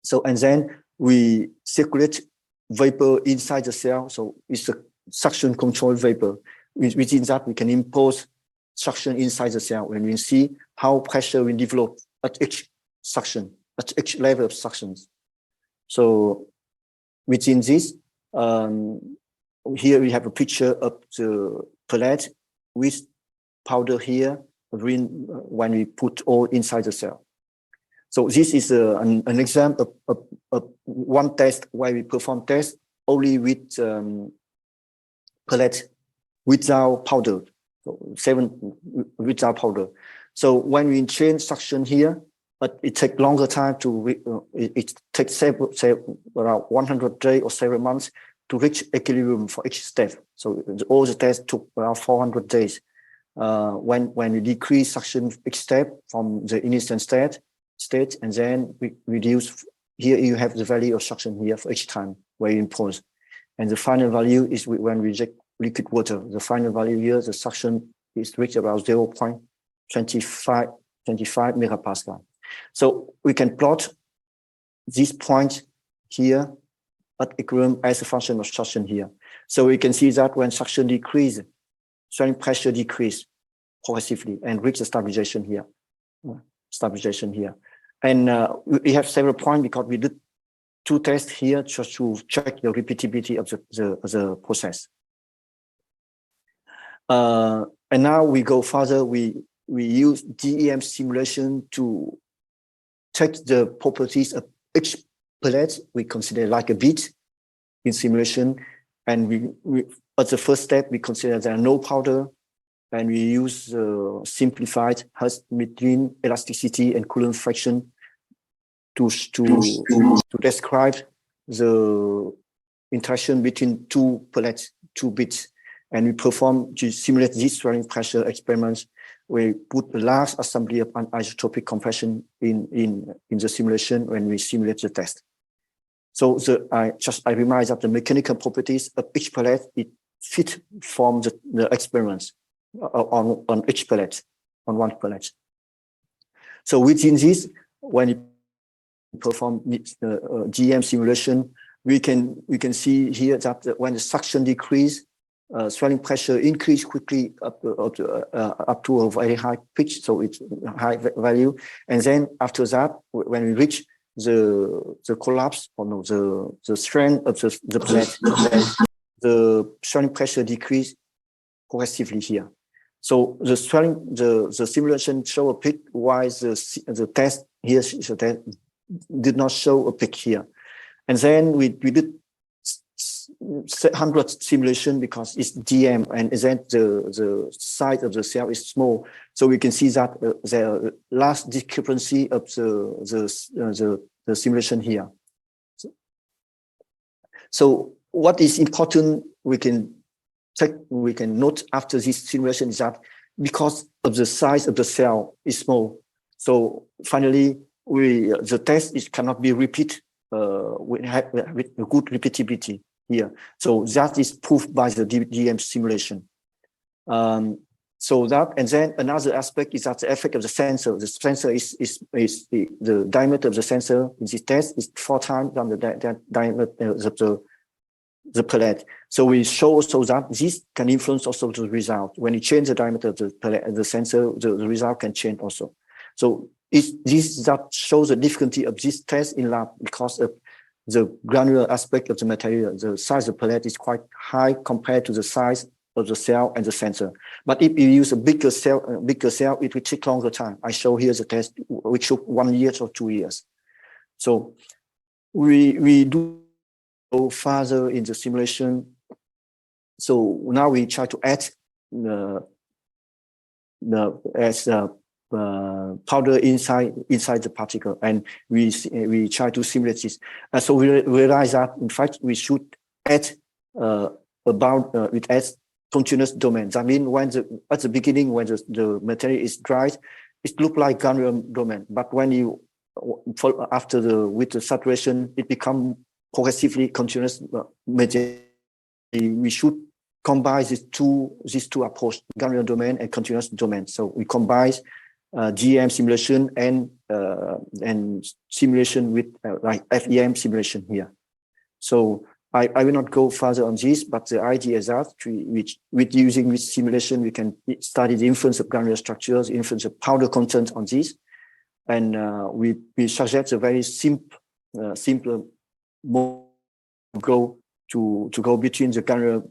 So, and then we circulate vapor inside the cell. So it's a suction controlled vapor. Within that, we can impose suction inside the cell, and we see how pressure will develop at each suction, at each level of suctions. So within this, here we have a picture of the pellet with powder here when we put all inside the cell. So this is an example of one test where we perform tests only with pellet without powder, so 7 without powder. So when we change suction here, but it takes longer time it takes around 100 days or several months to reach equilibrium for each step. So all the tests took around 400 days. When we decrease suction each step from the initial state, and then we reduce, here you have the value of suction here for each time where you impose. And the final value is when we inject liquid water. The final value here, the suction is reached about 0.25 megapascal. So we can plot this point here at equilibrium as a function of suction here. So we can see that when suction decreases, swelling pressure decrease progressively and reach the stabilization here. And we have several points because we did 2 tests here just to check the repeatability of the process. And now we go further. We use DEM simulation to check the properties of each pellet. We consider like a bit in simulation, and we at the first step we consider there are no powder, and we use simplified Hertz-Mittrin elasticity and Coulomb fraction to describe the interaction between two pellets, two bits. And we perform to simulate these swelling pressure experiments. We put a large assembly of anisotropic compression in the simulation when we simulate the test. So I remind that the mechanical properties of each pellet, it fit from the experiments on each pellet, on one pellet. So within this, when you perform GM simulation, we can see here that when the suction decrease, swelling pressure increase quickly up to a very high pitch, so it's high value. And then after that, when we reach the collapse, or no, the strength of the plate, the swelling pressure decrease progressively here. So the simulation show a peak, while the test here did not show a peak here. And then we did 100 simulation because it's DM, and then the size of the cell is small, so we can see that the last discrepancy of the simulation here. So what is important we can note after this simulation is that because of the size of the cell is small, so finally the test cannot be repeated with good repeatability here. So that is proved by the DM simulation. So that, and then another aspect is that the effect of the sensor. The sensor is the diameter of the sensor in this test is 4 times than the diameter of the pellet. So we show also that this can influence also the result. When you change the diameter of the pellet, the sensor, the result can change also. So that shows the difficulty of this test in lab because of the granular aspect of the material. The size of the pellet is quite high compared to the size of the cell and the sensor. But if you use a bigger cell, it will take longer time. I show here the test, which took 1 year or 2 years. So we do go further in the simulation. So now we try to add powder inside the particle, and we try to simulate this. And so we realize that in fact we should add continuous domain. That means at the beginning when the material is dried, it looks like granular domain, but when you with the saturation, it becomes progressively continuous material. We should combine these two approaches, granular domain and continuous domain. So we combine GM simulation and simulation with like FEM simulation here. So I will not go further on this, but the idea is that with using this simulation, we can study the influence of granular structures, influence of powder content on this, and we suggest a very simple mode to go between the granular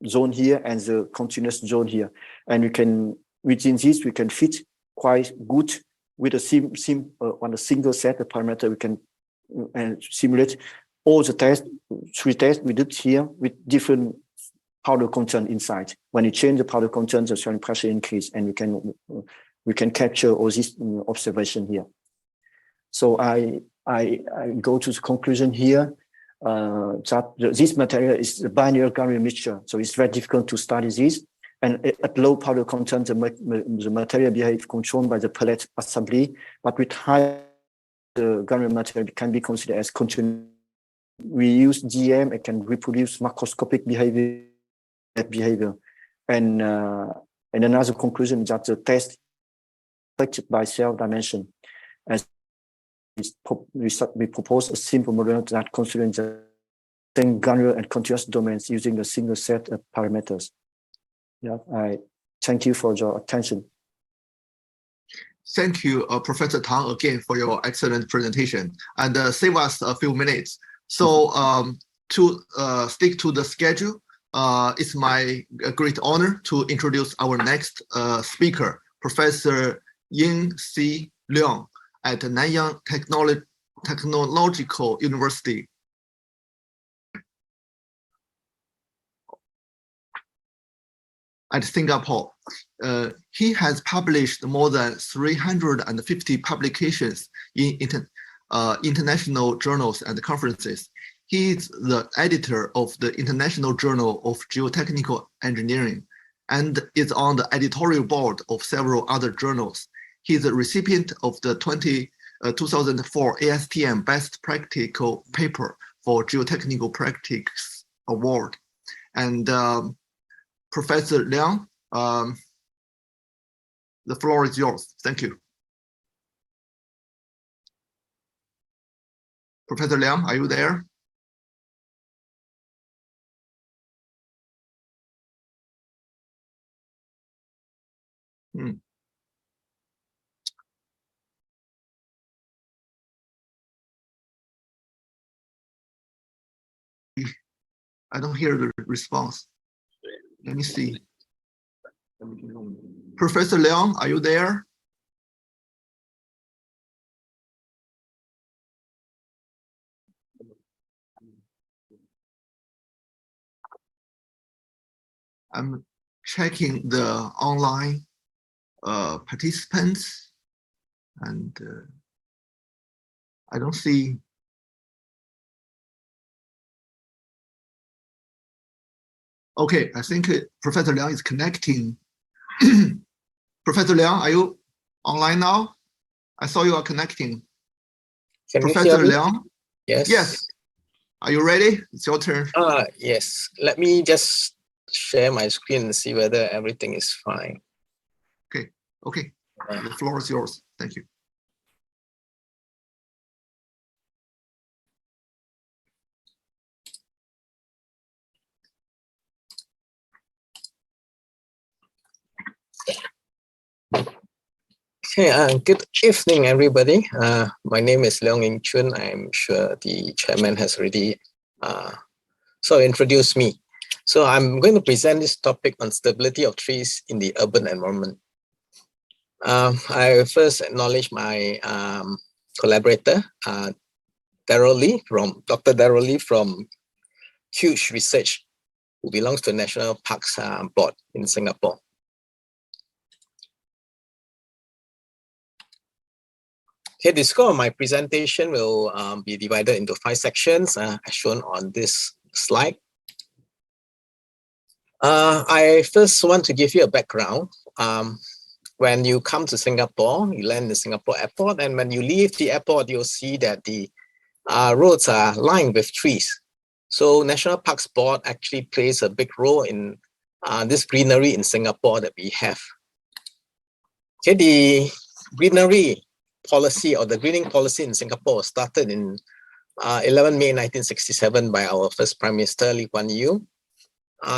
zone here and the continuous zone here, and we can within this we can fit quite good with on a single set of parameters. We can simulate all the three tests we did here with different powder content inside. When you change the powder content, the swelling pressure increase, and we can capture all this observation here. So I go to the conclusion here that this material is a binary granular mixture, so it's very difficult to study this. And at low powder content, the material behaves controlled by the pellet assembly, but with high granular material can be considered as continuous. We use GM, it can reproduce macroscopic behavior. And another conclusion is that the test affected by cell dimension. As we propose a simple model that considers the same granular and continuous domains using a single set of parameters. Yeah, I thank you for your attention. Thank you, Professor Tang, again for your excellent presentation, and save us a few minutes. So to stick to the schedule, it's my great honor to introduce our next speaker, Professor Ying-C Liang at Nanyang Technological University. At Singapore. He has published more than 350 publications in international journals and conferences. He is the editor of the International Journal of Geotechnical Engineering and is on the editorial board of several other journals. He is a recipient of the 2004 ASTM Best Practical Paper for Geotechnical Practice Award. And Professor Liang, the floor is yours. Thank you. Professor Liang, are you there? I don't hear the response. Let me see. Professor Liang, are you there? I'm checking the online participants, and I don't see. Okay, I think Professor Liang is connecting. Professor Liang, are you online now? I saw you are connecting. Can Professor you hear me? Liang? Yes. Yes. Are you ready? It's your turn. Yes. Let me just share my screen and see whether everything is fine. Okay. Okay. The floor is yours. Thank you. Okay, good evening, everybody. My name is Leong Ing Chun. I'm sure the chairman has already introduced me. So I'm going to present this topic on stability of trees in the urban environment. I first acknowledge my collaborator, Dr. Darrell Lee from Huge Research, who belongs to the National Parks Board in Singapore. Okay, the scope of my presentation will be divided into 5 sections as shown on this slide. I first want to give you a background. When you come to Singapore, you land in the Singapore airport, and when you leave the airport, you'll see that the roads are lined with trees. So National Parks Board actually plays a big role in this greenery in Singapore that we have. Okay, the greenery policy or the greening policy in Singapore started in 11 May 1967 by our first Prime Minister Lee Kuan Yew.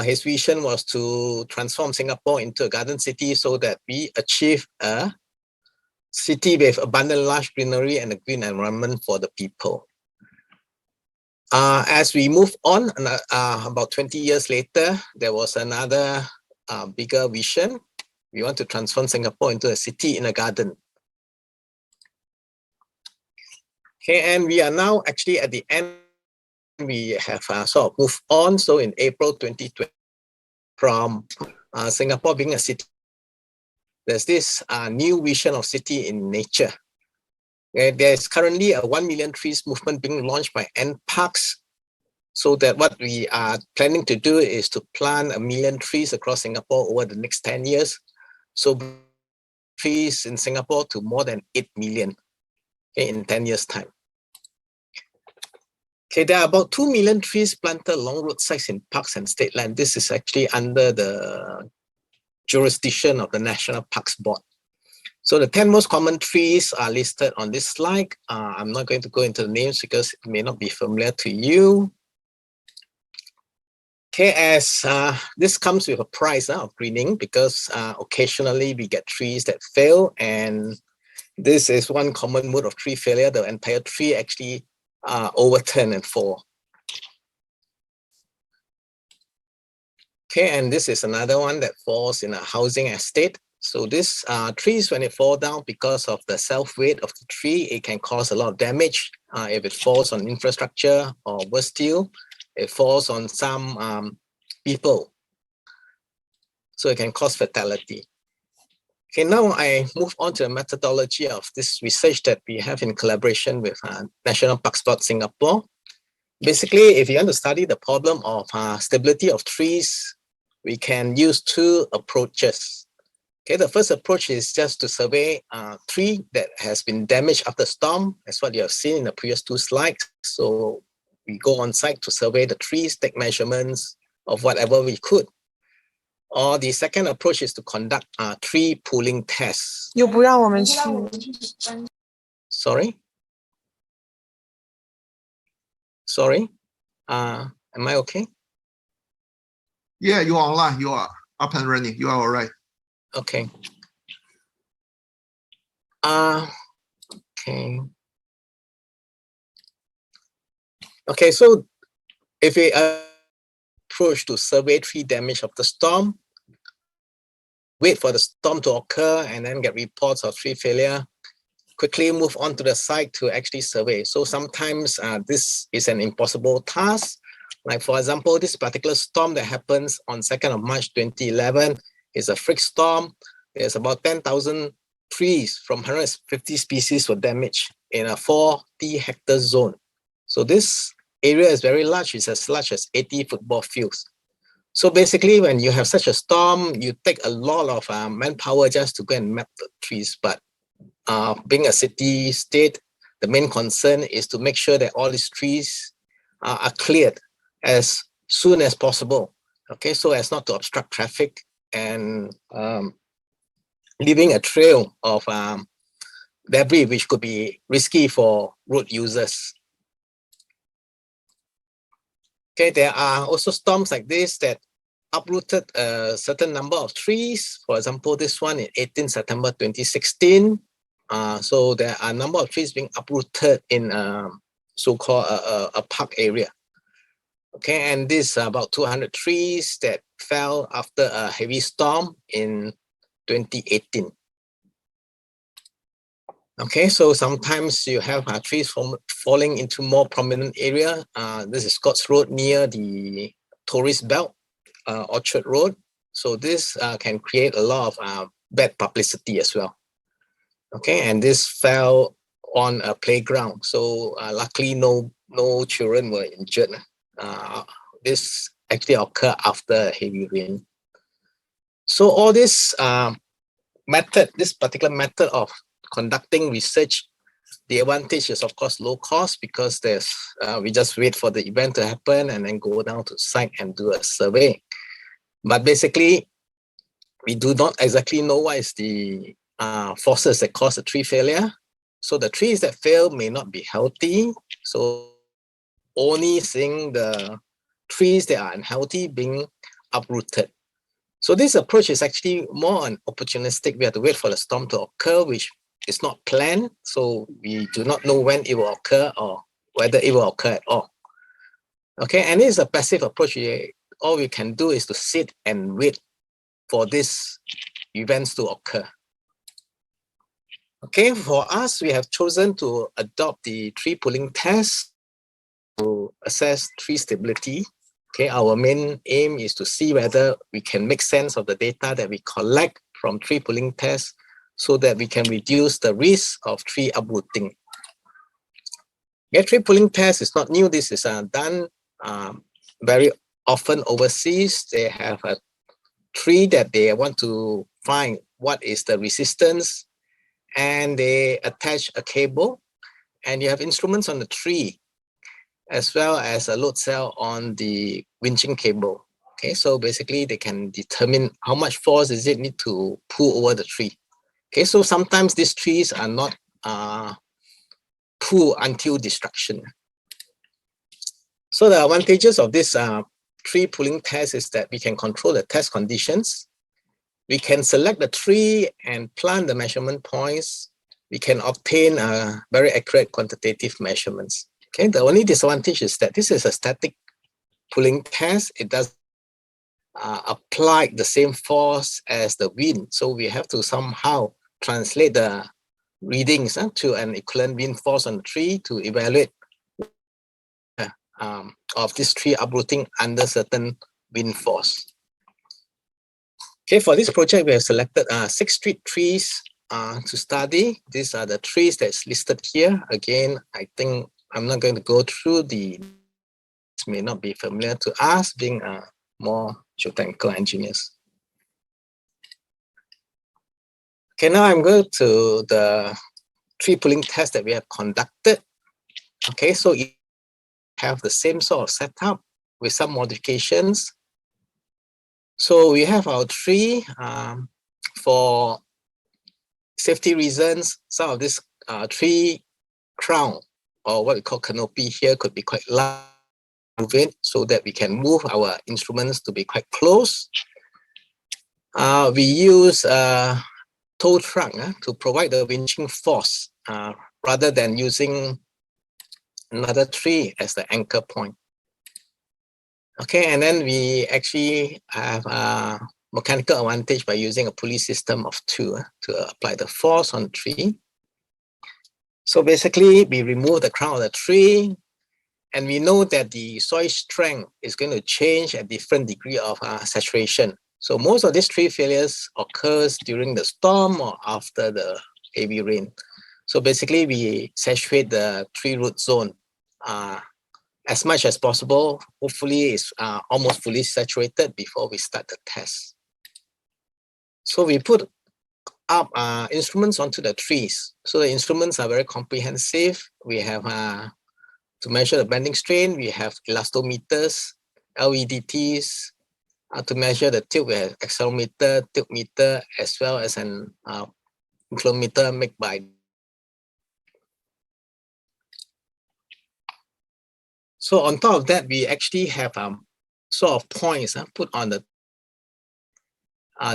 His vision was to transform Singapore into a garden city so that we achieve a city with abundant large greenery and a green environment for the people. As we move on, about 20 years later, there was another bigger vision. We want to transform Singapore into a city in a garden. Okay, and we are now actually at the end. We have sort of moved on. So in April 2020, from Singapore being a city, there's this new vision of city in nature. There's currently a 1 million trees movement being launched by NParks. So that what we are planning to do is to plant 1 million trees across Singapore over the next 10 years. So trees in Singapore to more than 8 million in 10 years' time. Okay, there are about 2 million trees planted along roadsides in parks and state land. This is actually under the jurisdiction of the National Parks Board. So the 10 most common trees are listed on this slide. I'm not going to go into the names because it may not be familiar to you. Okay, as this comes with a price of greening, because occasionally we get trees that fail, and this is one common mode of tree failure. The entire tree actually overturn and fall. Okay, and this is another one that falls in a housing estate. So these trees, when it fall down because of the self-weight of the tree, it can cause a lot of damage. If it falls on infrastructure, or worse still, it falls on some people. So it can cause fatality. Okay, now I move on to the methodology of this research that we have in collaboration with National Park Spot Singapore. Basically, if you want to study the problem of stability of trees, we can use two approaches. Okay, the first approach is just to survey a tree that has been damaged after storm. That's what you have seen in the previous two slides. So we go on site to survey the trees, take measurements of whatever we could. Or the second approach is to conduct tree pooling tests. Sorry? Sorry? Am I okay? Yeah, you are online. You are up and running. You are all right. Okay. Okay. Okay, so if we approach to survey tree damage of the storm, wait for the storm to occur and then get reports of tree failure, quickly move on to the site to actually survey. So sometimes this is an impossible task. Like for example, this particular storm that happens on 2nd of March 2011 is a freak storm. There's about 10,000 trees from 150 species were damaged in a 40-hectare zone. So this area is very large. It's as large as 80 football fields. So basically, when you have such a storm, you take a lot of manpower just to go and map the trees. But being a city state, the main concern is to make sure that all these trees are cleared as soon as possible. Okay, so as not to obstruct traffic and leaving a trail of debris which could be risky for road users. Okay, there are also storms like this that uprooted a certain number of trees. For example, this one in 18 September 2016. So there are a number of trees being uprooted in so-called a park area. Okay, and these are about 200 trees that fell after a heavy storm in 2018. Okay, so sometimes you have trees falling into more prominent area. This is Scotts Road near the tourist belt, Orchard Road. So this can create a lot of bad publicity as well. Okay, and this fell on a playground. So luckily no children were injured. This actually occurred after heavy rain. So all this this particular method of conducting research, the advantage is of course low cost because there's we just wait for the event to happen and then go down to site and do a survey. But basically, we do not exactly know what is the forces that cause a tree failure. So the trees that fail may not be healthy. So only seeing the trees that are unhealthy being uprooted. So this approach is actually more an opportunistic. We have to wait for the storm to occur, which is not planned. So we do not know when it will occur or whether it will occur at all. Okay, and it's a passive approach. All we can do is to sit and wait for these events to occur. Okay, for us, we have chosen to adopt the tree pooling test to assess tree stability. Okay, our main aim is to see whether we can make sense of the data that we collect from tree pooling tests so that we can reduce the risk of tree uprooting. Yeah, tree pooling test is not new. This is done very often overseas. They have a tree that they want to find what is the resistance, and they attach a cable, and you have instruments on the tree as well as a load cell on the winching cable. Okay, so basically they can determine how much force is it need to pull over the tree. Okay, so sometimes these trees are not pulled until destruction. So the advantages of this tree pooling test is that we can control the test conditions. We can select the tree and plant the measurement points. We can obtain very accurate quantitative measurements. Okay, the only disadvantage is that this is a static pooling test. It does applied the same force as the wind. So we have to somehow translate the readings to an equivalent wind force on the tree to evaluate of this tree uprooting under certain wind force. Okay, for this project, we have selected 6 street trees to study. These are the trees that's listed here. Again, I think I'm not going to go through the, this may not be familiar to us being more geotechnical engineers. Okay, now I'm going to the tree pulling test that we have conducted. Okay, so you have the same sort of setup with some modifications. So we have our tree for safety reasons. Some of this tree crown, or what we call canopy here, could be quite large, so that we can move our instruments to be quite close. We use a tow truck to provide the winching force rather than using another tree as the anchor point. Okay, and then we actually have a mechanical advantage by using a pulley system of 2 to apply the force on the tree. So basically, we remove the crown of the tree, and we know that the soil strength is going to change at different degree of saturation. So most of these tree failures occurs during the storm or after the heavy rain. So basically, we saturate the tree root zone as much as possible. Hopefully, it's almost fully saturated before we start the test. So we put up instruments onto the trees. So the instruments are very comprehensive. We have to measure the bending strain, we have elastometers, LVDTs. To measure the tilt, we have accelerometer, tilt meter, as well as an inflometer made by. So on top of that, we actually have sort of points put on the.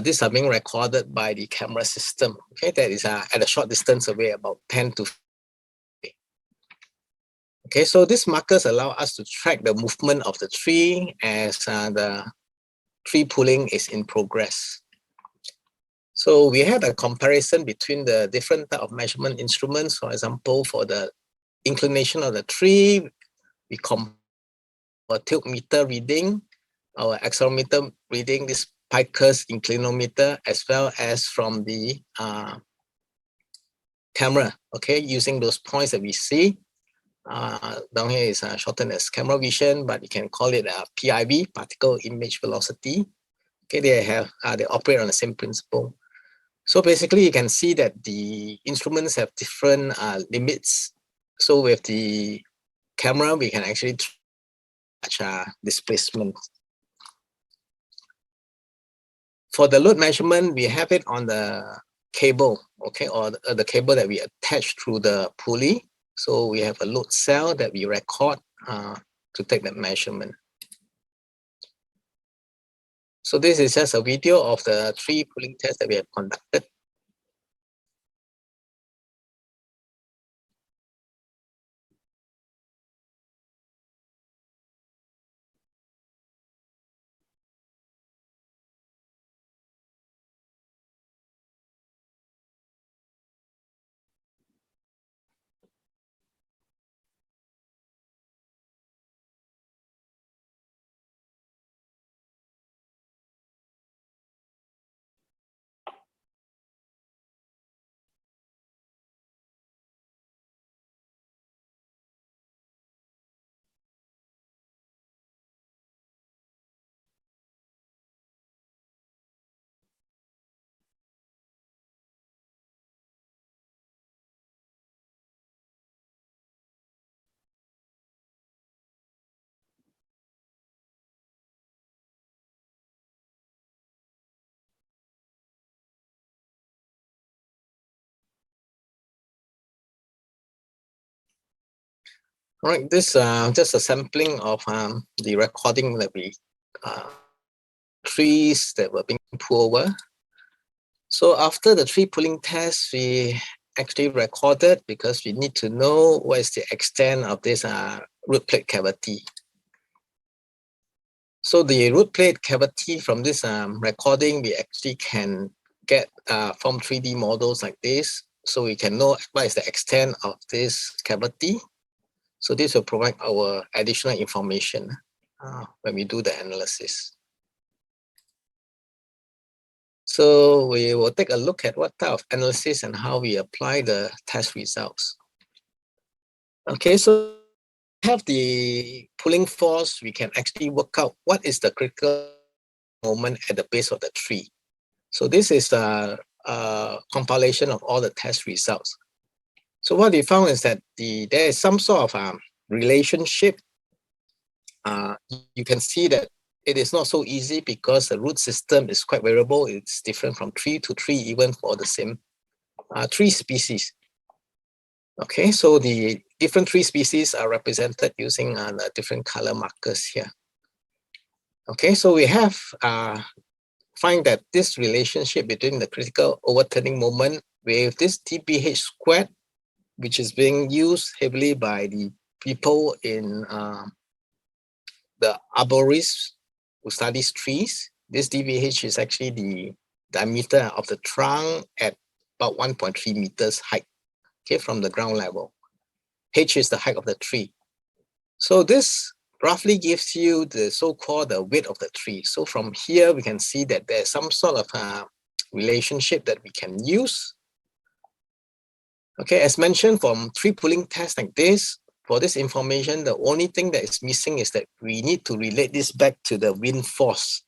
These are being recorded by the camera system. Okay, that is at a short distance away, about 10 to 50. Okay, so these markers allow us to track the movement of the tree as the tree pulling is in progress. So we had a comparison between the different type of measurement instruments. For example, for the inclination of the tree, we compare our tilt meter reading, our accelerometer reading, this Piker's inclinometer, as well as from the camera, okay, using those points that we see. Down here is shortened as camera vision, but you can call it a PIV, particle image velocity. Okay, they operate on the same principle. So basically, you can see that the instruments have different limits. So with the camera, we can actually track displacement. For the load measurement, we have it on the cable, okay, or the cable that we attach through the pulley. So we have a load cell that we record to take that measurement. So this is just a video of the tree pulling test that we have conducted. All right, this just a sampling of the recording that we trees that were being pulled over. So after the tree pulling test, we actually recorded because we need to know what is the extent of this root plate cavity. So the root plate cavity from this recording, we actually can get from 3D models like this. So we can know what is the extent of this cavity. So this will provide our additional information when we do the analysis. So we will take a look at what type of analysis and how we apply the test results. Okay, so have the pulling force, we can actually work out what is the critical moment at the base of the tree. So this is a compilation of all the test results. So what we found is that there is some sort of relationship. You can see that it is not so easy because the root system is quite variable. It's different from tree to tree, even for the same tree species. Okay, so the different tree species are represented using the different color markers here. Okay, so we have find that this relationship between the critical overturning moment with this dBH squared, which is being used heavily by the people in the arborists who studies trees. This dBH is actually the diameter of the trunk at about 1.3 meters height, okay, from the ground level. H is the height of the tree. So this roughly gives you the so-called the width of the tree. So from here, we can see that there's some sort of relationship that we can use. Okay, as mentioned, from tree pulling tests like this, for this information, the only thing that is missing is that we need to relate this back to the wind force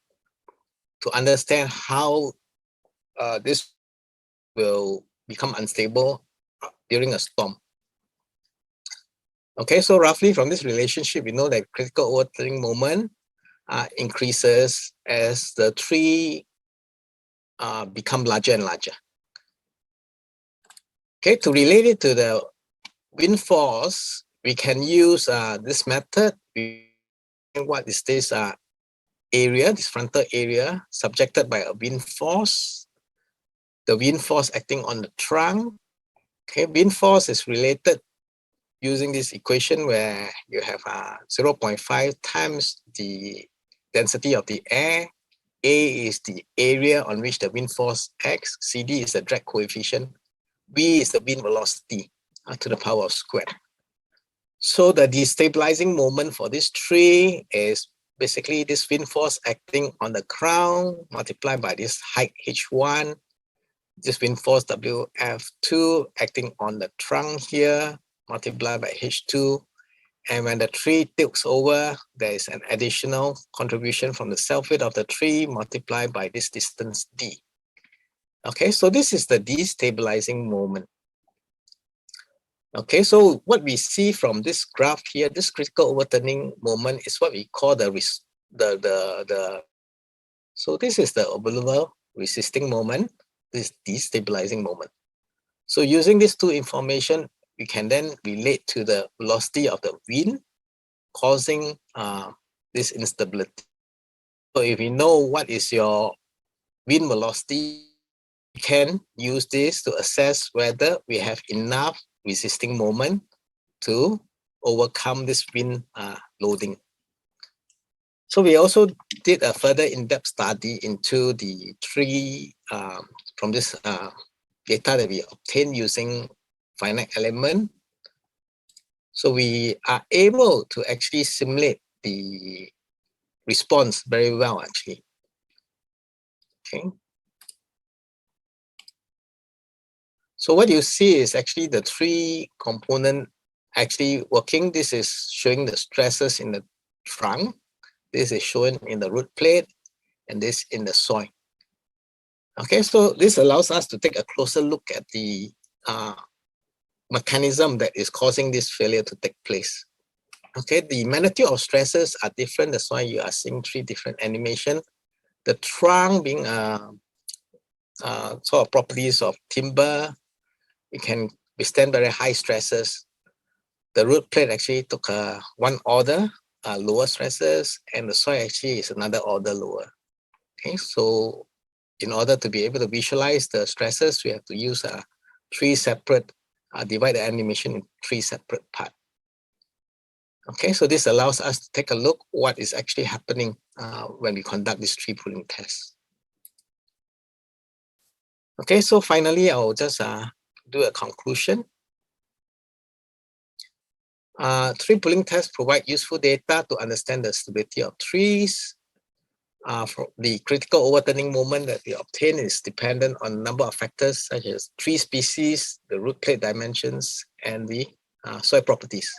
to understand how this will become unstable during a storm. Okay, so roughly from this relationship, we know that critical overturning moment increases as the tree become larger and larger. Okay, to relate it to the wind force, we can use this method. What is this area, this frontal area subjected by a wind force? The wind force acting on the trunk. Okay, wind force is related using this equation where you have 0.5 times the density of the air. A is the area on which the wind force acts. CD is the drag coefficient. V is the wind velocity to the power of squared. So the destabilizing moment for this tree is basically this wind force acting on the crown multiplied by this height H1, this wind force WF2 acting on the trunk here multiplied by H2. And when the tree tilts over, there is an additional contribution from the self-weight of the tree multiplied by this distance D. Okay, so this is the destabilizing moment. Okay, so what we see from this graph here, this critical overturning moment is what we call so this is the observable resisting moment, this destabilizing moment. So using these two information, we can then relate to the velocity of the wind causing this instability. So if we know what is your wind velocity, we can use this to assess whether we have enough resisting moment to overcome this wind loading. So we also did a further in-depth study into the tree from this data that we obtained using finite element. So we are able to actually simulate the response very well, actually. Okay. So what you see is actually the three component actually working. This is showing the stresses in the trunk. This is shown in the root plate, and this in the soil. Okay, so this allows us to take a closer look at the mechanism that is causing this failure to take place. Okay, the magnitude of stresses are different. That's why you are seeing three different animations. The trunk being sort of properties of timber, it can withstand very high stresses. The root plate actually took one order lower stresses, and the soil actually is another order lower. Okay, so in order to be able to visualize the stresses, we have to use three separate, divide the animation in three separate parts. Okay, so this allows us to take a look what is actually happening when we conduct this tree pulling test. Okay, so finally, I'll just do a conclusion. Tree pulling tests provide useful data to understand the stability of trees. For the critical overturning moment that we obtain is dependent on a number of factors such as tree species, the root plate dimensions, and the soil properties.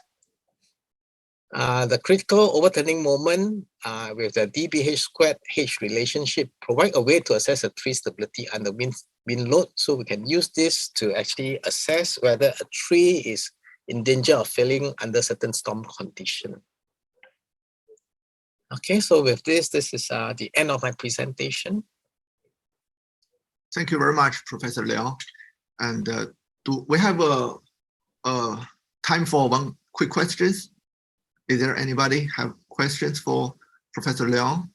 The critical overturning moment with the dBH squared H relationship provide a way to assess a tree stability under wind load. So we can use this to actually assess whether a tree is in danger of failing under certain storm condition. Okay, so with this is the end of my presentation. Thank you very much, Professor Liang. And do we have a time for one quick questions? Is there anybody have questions for Professor Liang?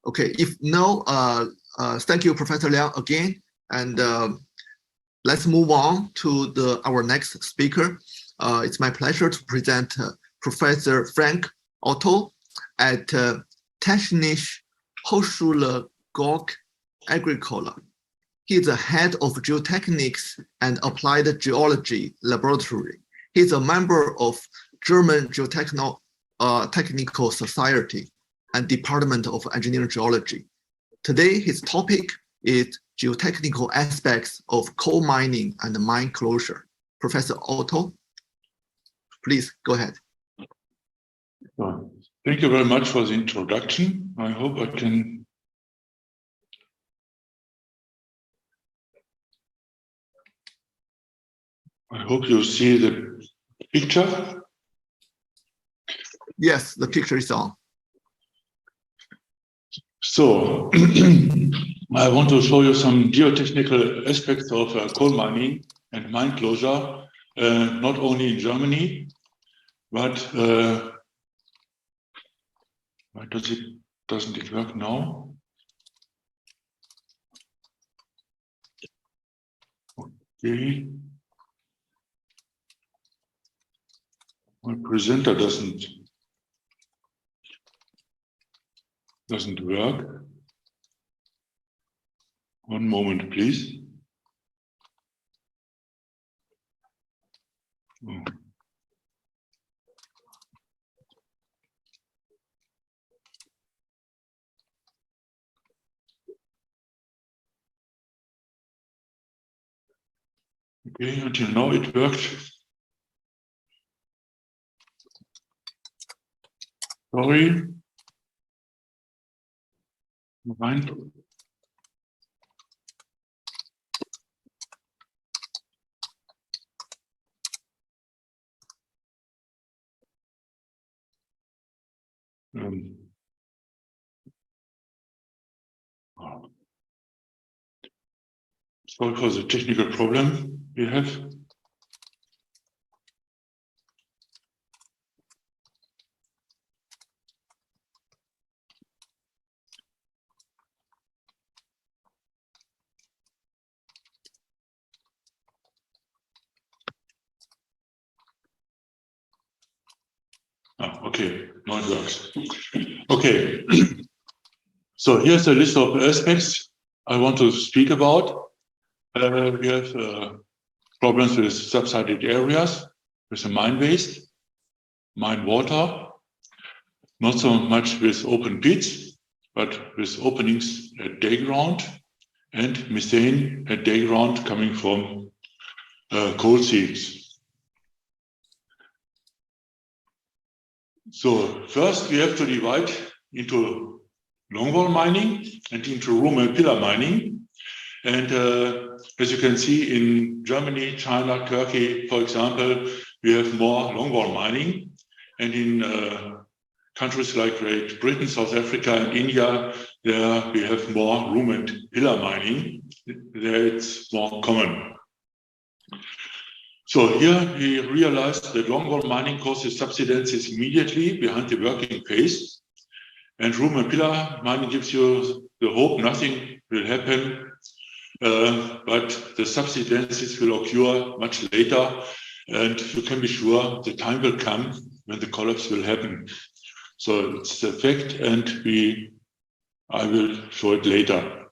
Okay, if no, thank you, Professor Liang, again. And let's move on to our next speaker. It's my pleasure to present Professor Frank Otto at Technische Hochschule Gork Agricola. He is the head of Geotechnics and Applied Geology Laboratory. He is a member of German Geotechnical Society and Department of Engineering Geology. Today, his topic is geotechnical aspects of coal mining and mine closure. Professor Otto, please go ahead. Thank you very much for the introduction. I hope I can. I hope you see the picture. Yes, the picture is on. So, I want to show you some geotechnical aspects of coal mining and mine closure, not only in Germany, but why doesn't it work now? Okay. My presenter doesn't work. One moment, please. Oh. Okay, until now it worked. Sorry. Right. Sorry for the technical problem we have. Okay, now it works. Okay, so here's a list of aspects I want to speak about. We have problems with subsided areas, with the mine waste, mine water, not so much with open pits, but with openings at day ground and methane at day ground coming from coal seams. So first we have to divide into longwall mining and into room and pillar mining. And as you can see in Germany, China, Turkey, for example, we have more longwall mining. And in countries like Great Britain, South Africa, and India, there we have more room and pillar mining. There it's more common. So here we realized that longwall mining causes subsidences immediately behind the working phase. And room and pillar mining gives you the hope nothing will happen, but the subsidences will occur much later. And you can be sure the time will come when the collapse will happen. So it's a fact, and I will show it later.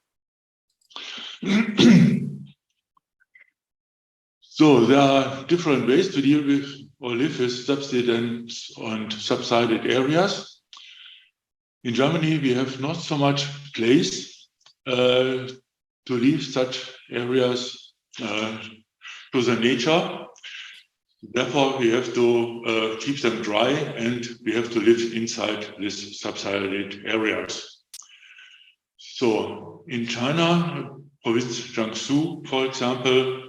So there are different ways to deal with or live with subsidence and subsided areas. In Germany, we have not so much place to leave such areas to the nature. Therefore, we have to keep them dry, and we have to live inside these subsided areas. So in China, province Jiangsu, for example,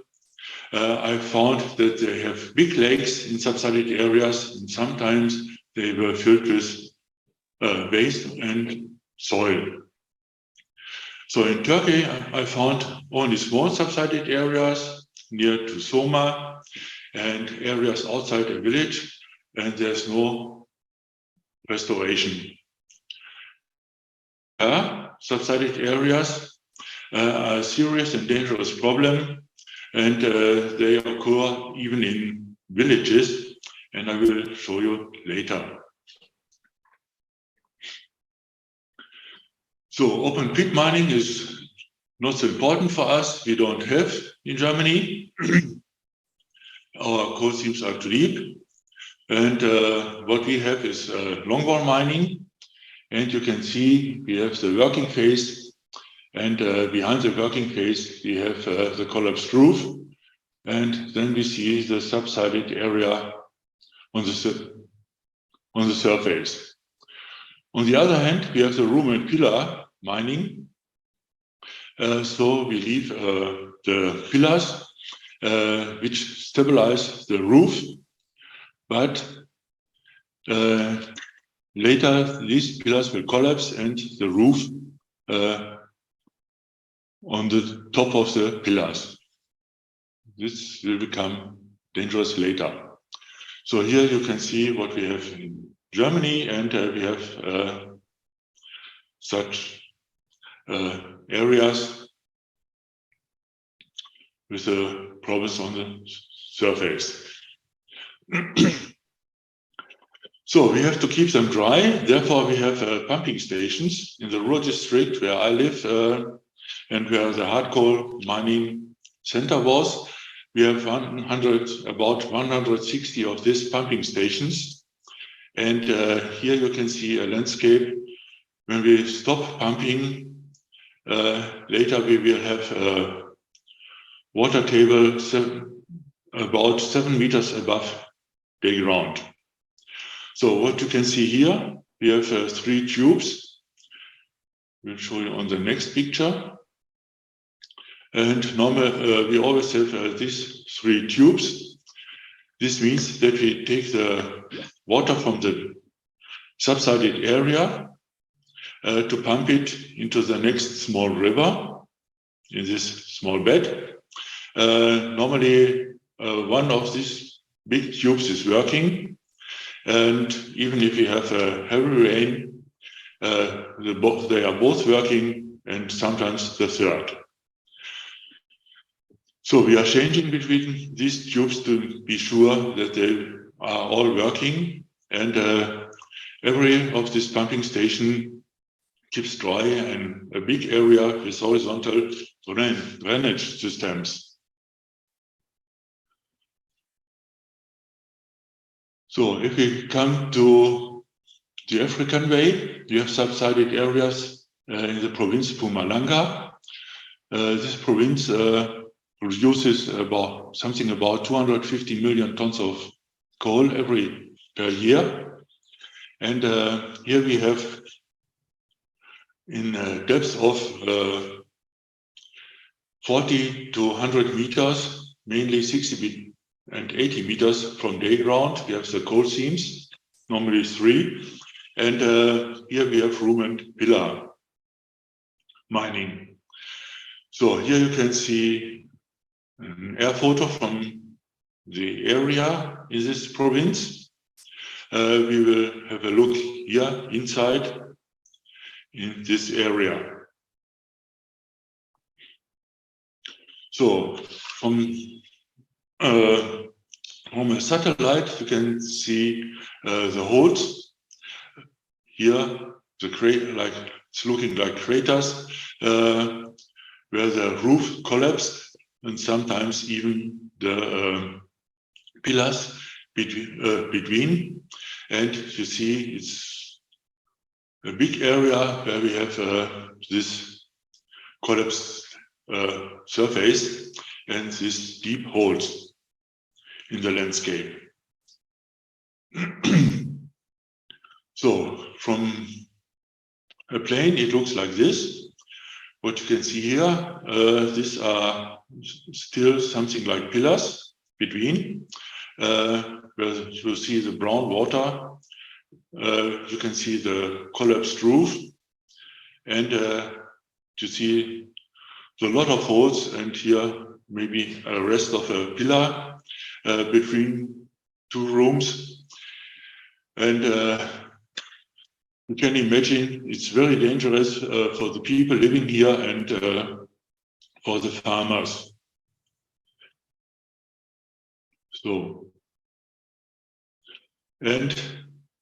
I found that they have big lakes in subsided areas, and sometimes they were filled with waste and soil. So in Turkey, I found only small subsided areas near to Soma and areas outside a village, and there's no restoration. Subsided areas are a serious and dangerous problem, and they occur even in villages, and I will show you later. So open pit mining is not so important for us. We don't have in Germany. Our coal seams are too deep, and what we have is longwall mining. And you can see we have the working phase, and behind the working phase we have the collapsed roof, and then we see the subsided area on the surface. On the other hand, we have the room and pillar mining. So we leave the pillars which stabilize the roof, but later these pillars will collapse and the roof on the top of the pillars. This will become dangerous later. So here you can see what we have in Germany, and we have such areas with the problems on the surface. So we have to keep them dry. Therefore, we have pumping stations in the rural district where I live and where the hard coal mining center was. We have about 160 of these pumping stations. And here you can see a landscape. When we stop pumping, later we will have a water table about 7 meters above the ground. So what you can see here, we have 3 tubes. We'll show you on the next picture. And normally we always have these 3 tubes. This means that we take the water from the subsided area to pump it into the next small river in this small bed. Normally one of these big tubes is working. And even if we have a heavy rain, they are both working, and sometimes the third. So we are changing between these tubes to be sure that they are all working, and every of this pumping station keeps dry and a big area with horizontal drainage systems. So if we come to the African way, we have subsided areas in the province Mpumalanga. This province produces about 250 million tons of coal per year. And here we have in a depth of 40 to 100 meters, mainly 60 and 80 meters from day ground. We have the coal seams, normally 3. And here we have room and pillar mining. So here you can see an air photo from the area in this province. We will have a look here inside in this area. So from From a satellite, you can see the holes. Here, it's looking like craters where the roof collapsed, and sometimes even the pillars between. And you see, it's a big area where we have this collapsed surface and these deep holes in the landscape. So from a plane, it looks like this. What you can see here, these are still something like pillars between, where you see the brown water. You can see the collapsed roof, and you see a lot of holes, and here maybe a rest of a pillar between two rooms. And you can imagine it's very dangerous for the people living here and for the farmers. So, and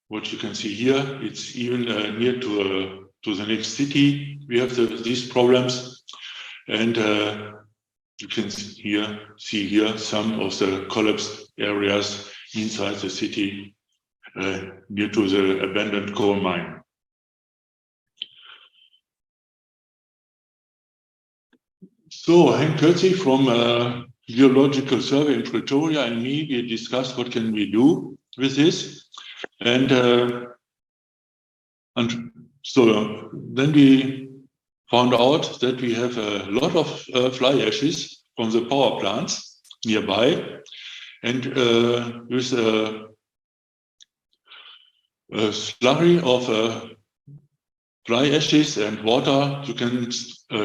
what you can see here, it's even near to the next city. We have these problems, and you can see here some of the collapsed areas inside the city near to the abandoned coal mine. So Henk Kürzi from Geological Survey in Pretoria and me, we discussed what can we do with this. And so then we found out that we have a lot of fly ashes from the power plants nearby. And with a slurry of fly ashes and water, you can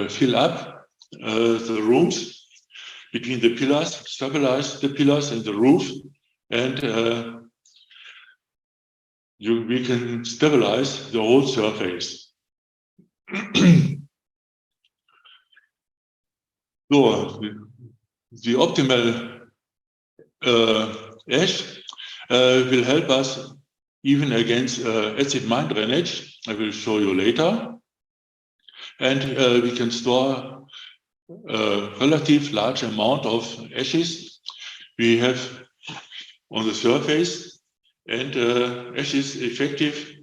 fill up the rooms between the pillars, stabilize the pillars and the roof, and we can stabilize the whole surface. So the optimal ash will help us even against acid mine drainage. I will show you later. And we can store a relative large amount of ashes we have on the surface, and ash is effective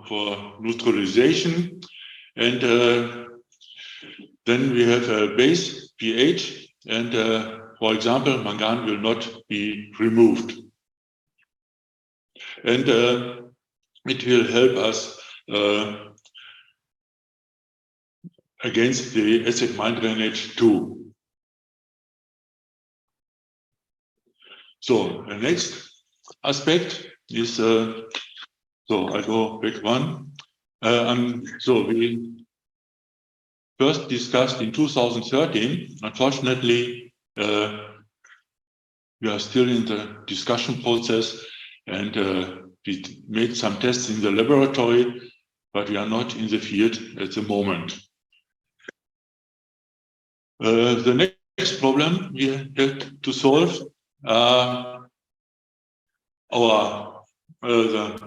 for neutralization. And then we have a base pH, and for example, mangan will not be removed. And it will help us against the acid mine drainage too. So the next aspect is, so I go back one. So we first discussed in 2013. Unfortunately, we are still in the discussion process, and we made some tests in the laboratory, but we are not in the field at the moment. The next problem we had to solve the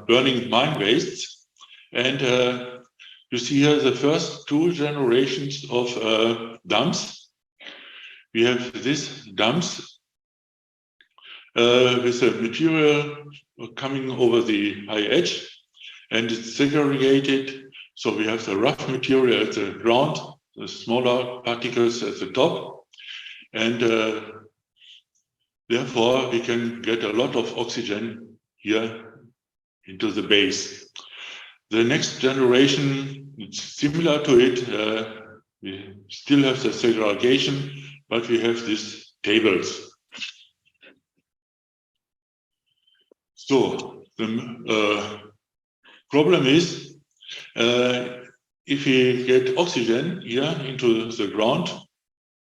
burning mine wastes, and you see here the first two generations of dumps. We have these dumps with the material coming over the high edge, and it's segregated. So we have the rough material at the ground, the smaller particles at the top, and therefore we can get a lot of oxygen here into the base. The next generation, it's similar to it. We still have the segregation, but we have these tables. So the problem is, if we get oxygen here into the ground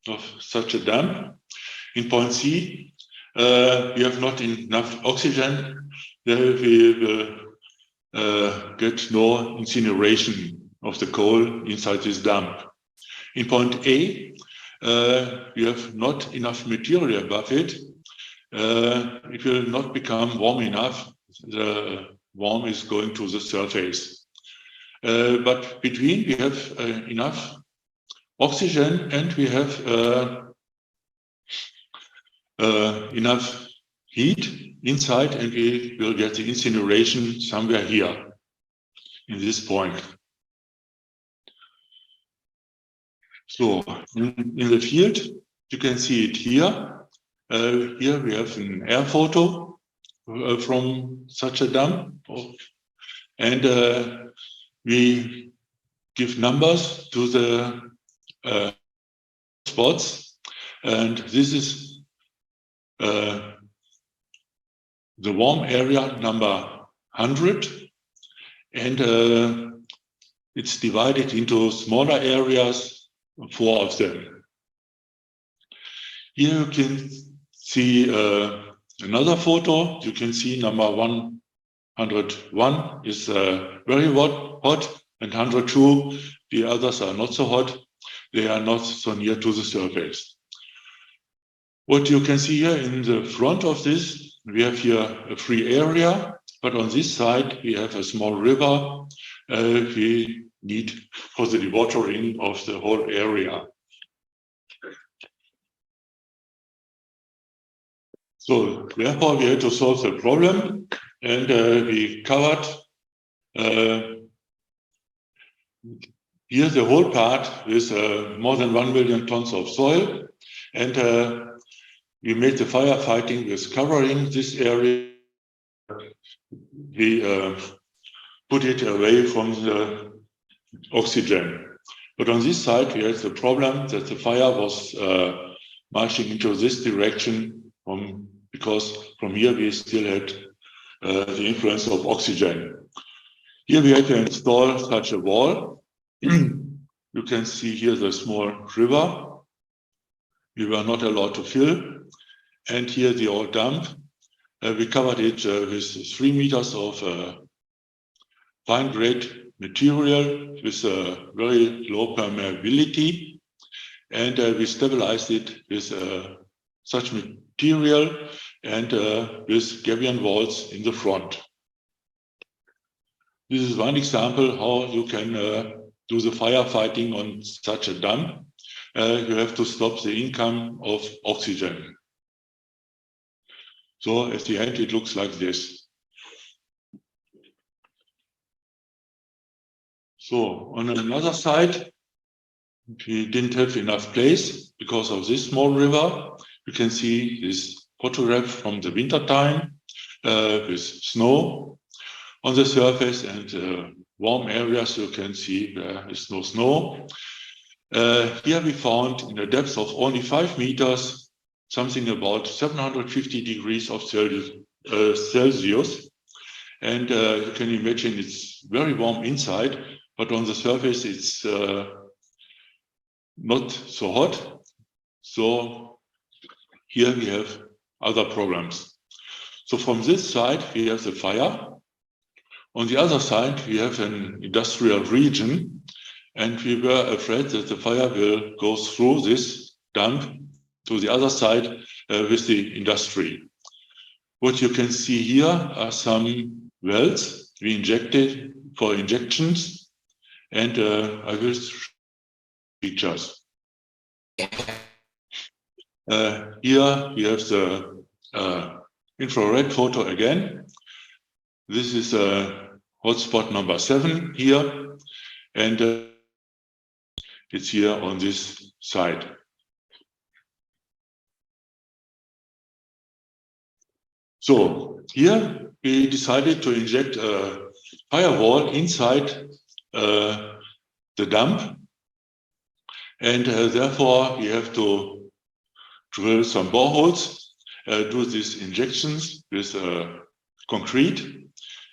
of such a dump, in point C, we have not enough oxygen, then we will get no incineration of the coal inside this dump. In point A, we have not enough material above it, it will not become warm enough. The warm is going to the surface. But between we have enough oxygen and we have enough heat inside, and we will get the incineration somewhere here in this point. So in the field, you can see it here. Here we have an air photo from such a dump, and we give numbers to the spots, and this is the warm area number 100, and it's divided into smaller areas, 4 of them. Here you can see another photo. You can see number 101 is very hot, and 102, the others are not so hot. They are not so near to the surface. What you can see here in the front of this, we have here a free area, but on this side we have a small river we need for the dewatering of the whole area. So therefore we had to solve the problem, and we covered here the whole part with more than 1 million tons of soil, and we made the firefighting with covering this area. We put it away from the oxygen. But on this side, we had the problem that the fire was marching into this direction because from here we still had the influence of oxygen. Here we had to install such a wall. You can see here the small river. We were not allowed to fill. And here the old dump. We covered it with 3 meters of fine grade material with a very low permeability. And we stabilized it with such material and with gabion walls in the front. This is one example how you can do the firefighting on such a dump. You have to stop the income of oxygen. So at the end, it looks like this. So on another side, we didn't have enough place because of this small river. You can see this photograph from the winter time with snow on the surface, and warm areas you can see there is no snow. Here we found in a depth of only 5 meters something about 750 degrees of Celsius. And you can imagine it's very warm inside, but on the surface it's not so hot. So here we have other problems. So from this side we have the fire. On the other side we have an industrial region, and we were afraid that the fire will go through this dump to the other side with the industry. What you can see here are some wells we injected for injections, and I will show pictures. Here we have the infrared photo again. This is hotspot number 7 here, and it's here on this side. So here we decided to inject a firewall inside the dump, and therefore we have to drill some boreholes, do these injections with concrete,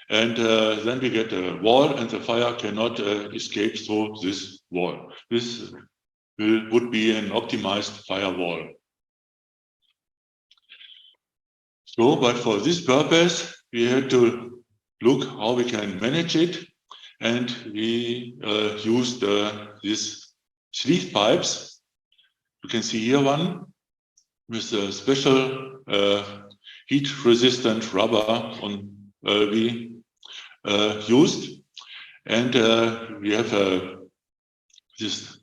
and then we get a wall, and the fire cannot escape through this wall. This would be an optimized firewall. So, but for this purpose, we had to look how we can manage it, and we used these sleeve pipes. You can see here one with a special heat-resistant rubber we used, and we have this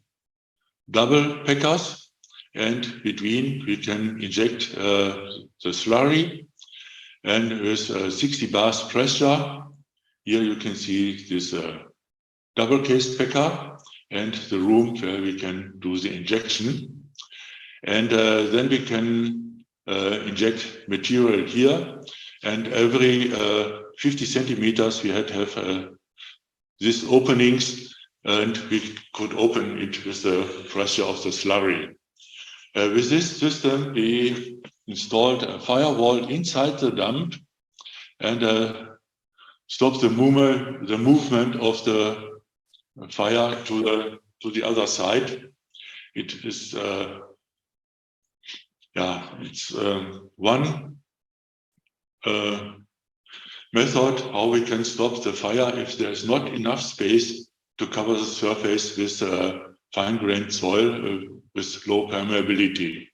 double packers, and between we can inject the slurry, and with 60 bars pressure. Here you can see this double case packer and the room where we can do the injection, and then we can inject material here, and every 50 centimeters we had to have these openings, and we could open it with the pressure of the slurry. With this system, we installed a firewall inside the dump and stopped the movement of the fire to the other side. It is one method how we can stop the fire if there is not enough space to cover the surface with fine-grained soil with low permeability.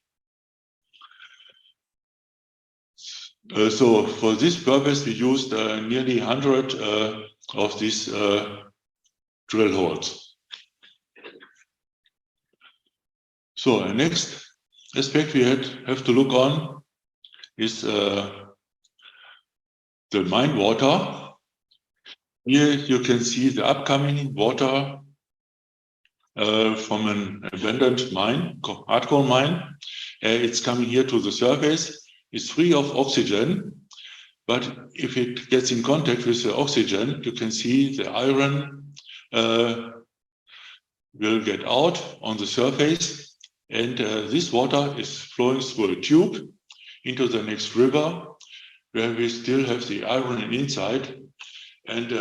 So for this purpose, we used nearly 100 of these drill holes. So the next aspect we have to look on is the mine water. Here you can see the upcoming water from an abandoned mine, hardcore mine. It's coming here to the surface. It's free of oxygen, but if it gets in contact with the oxygen, you can see the iron will get out on the surface, and this water is flowing through a tube into the next river, where we still have the iron inside. And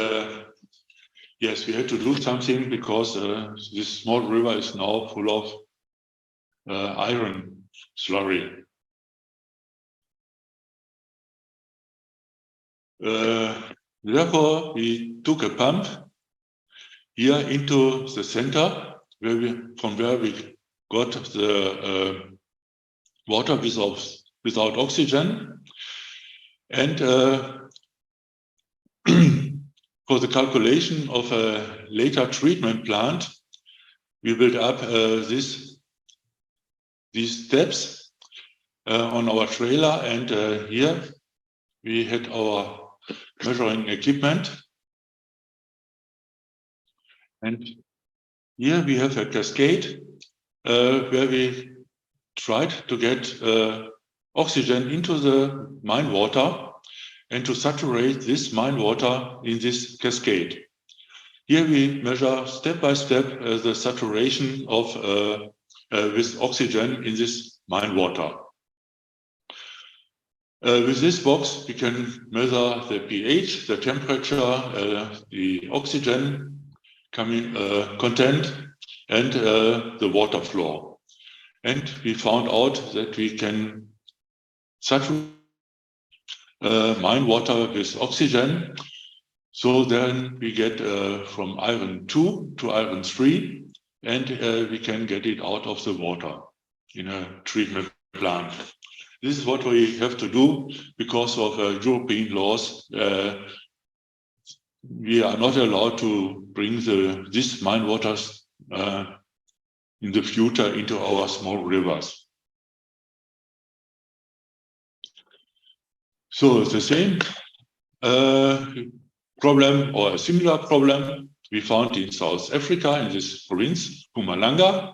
yes, we had to do something because this small river is now full of iron slurry. Therefore, we took a pump here into the center, from where we got the water without oxygen, and for the calculation of a later treatment plant, we built up these steps on our trailer, and here we had our measuring equipment, and here we have a cascade where we tried to get oxygen into the mine water and to saturate this mine water in this cascade. Here we measure step by step the saturation of with oxygen in this mine water. With this box, we can measure the pH, the temperature, the oxygen content, and the water flow. And we found out that we can saturate mine water with oxygen. So then we get from iron 2 to iron 3, and we can get it out of the water in a treatment plant. This is what we have to do because of European laws. We are not allowed to bring this mine waters in the future into our small rivers. So the same problem or a similar problem we found in South Africa in this province, Mpumalanga.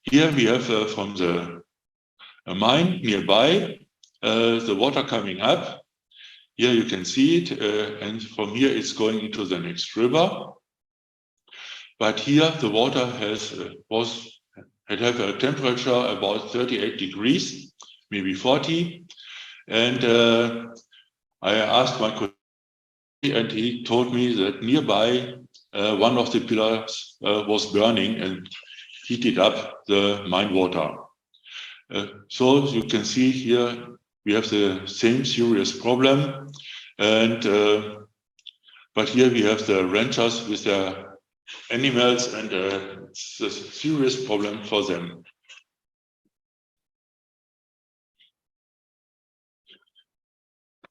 Here we have from a mine nearby, the water coming up. Here you can see it, and from here it's going into the next river. But here the water had a temperature about 38 degrees, maybe 40. And I asked my colleague, and he told me that nearby one of the pillars was burning and heated up the mine water. So you can see here we have the same serious problem, and but here we have the ranchers with their animals, and it's a serious problem for them.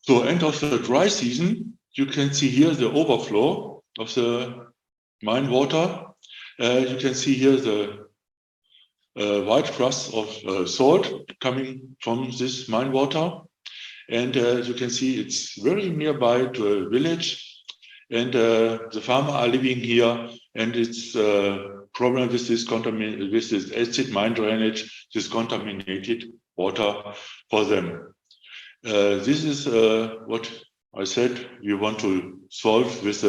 So end of the dry season, you can see here the overflow of the mine water. You can see here the white crust of salt coming from this mine water. And you can see it's very nearby to a village. And the farmers are living here, and it's a problem with this acid mine drainage, this contaminated water for them. This is what I said we want to solve with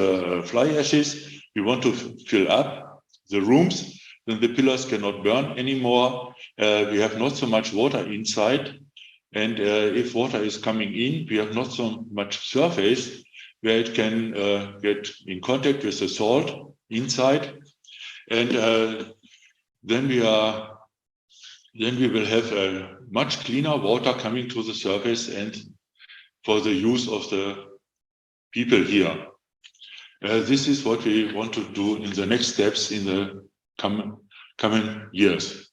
fly ashes. We want to fill up the rooms, then the pillars cannot burn anymore. We have not so much water inside. And if water is coming in, we have not so much surface where it can get in contact with the salt inside. And then we will have a much cleaner water coming to the surface and for the use of the people here. This is what we want to do in the next steps in the coming years.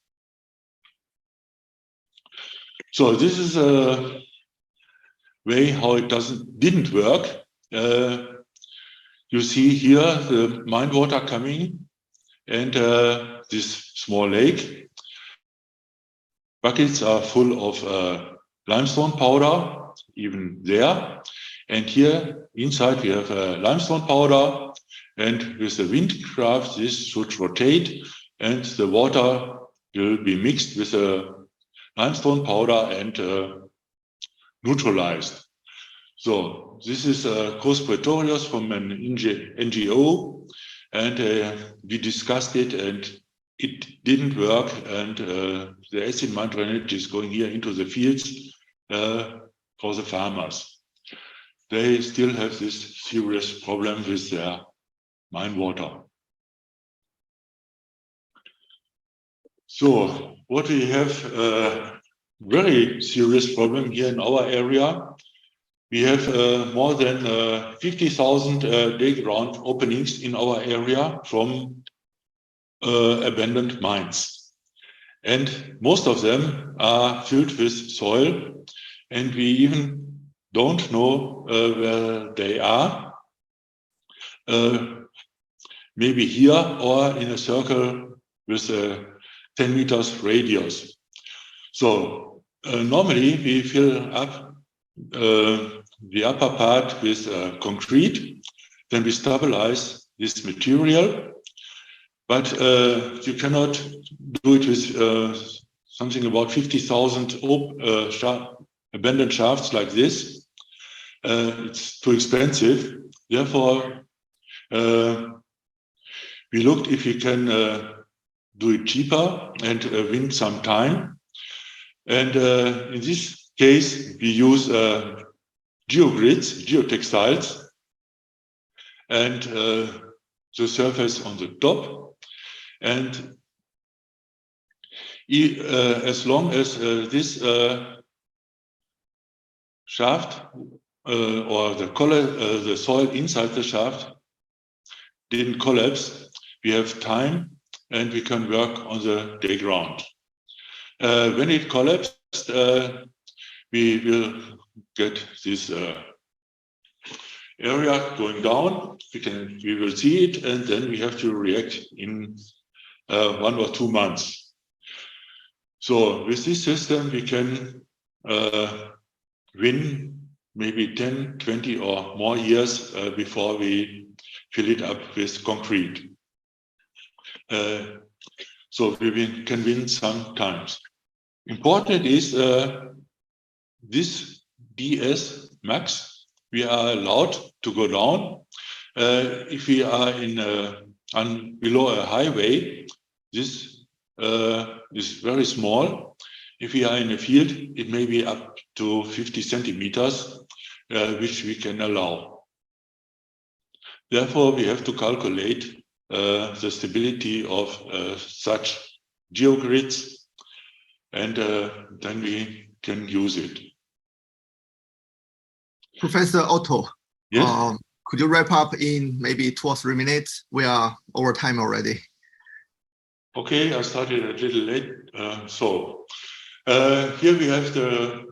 So this is a way how it didn't work. You see here the mine water coming and this small lake. Buckets are full of limestone powder, even there. And here inside we have limestone powder, and with the windcraft this should rotate and the water will be mixed with the limestone powder and neutralized. So this is Cos Pretorius from an NGO, and we discussed it and it didn't work, and the acid mine drainage is going here into the fields for the farmers. They still have this serious problem with their mine water. So what we have a very serious problem here in our area. We have more than 50,000 dig ground openings in our area from abandoned mines. And most of them are filled with soil, and we even don't know where they are. Maybe here or in a circle with a 10 meters radius. So normally we fill up the upper part with concrete, then we stabilize this material, but you cannot do it with something about 50,000 abandoned shafts like this. It's too expensive. Therefore, we looked if we can do it cheaper and win some time. And in this case, we use geogrids, geotextiles, and the surface on the top. And as long as this shaft or the soil inside the shaft didn't collapse, we have time and we can work on the day ground. When it collapsed, we will get this area going down. We will see it, and then we have to react in 1 or 2 months. So with this system, we can win maybe 10, 20 or more years before we fill it up with concrete. So we can win sometimes. Important is this DS max, we are allowed to go down. If we are below a highway, this is very small. If we are in a field, it may be up to 50 centimeters, which we can allow. Therefore, we have to calculate the stability of such geogrids, and then we can use it. Professor Otto, yes? Could you wrap up in maybe 2 or 3 minutes? We are over time already. Okay, I started a little late. So here we have the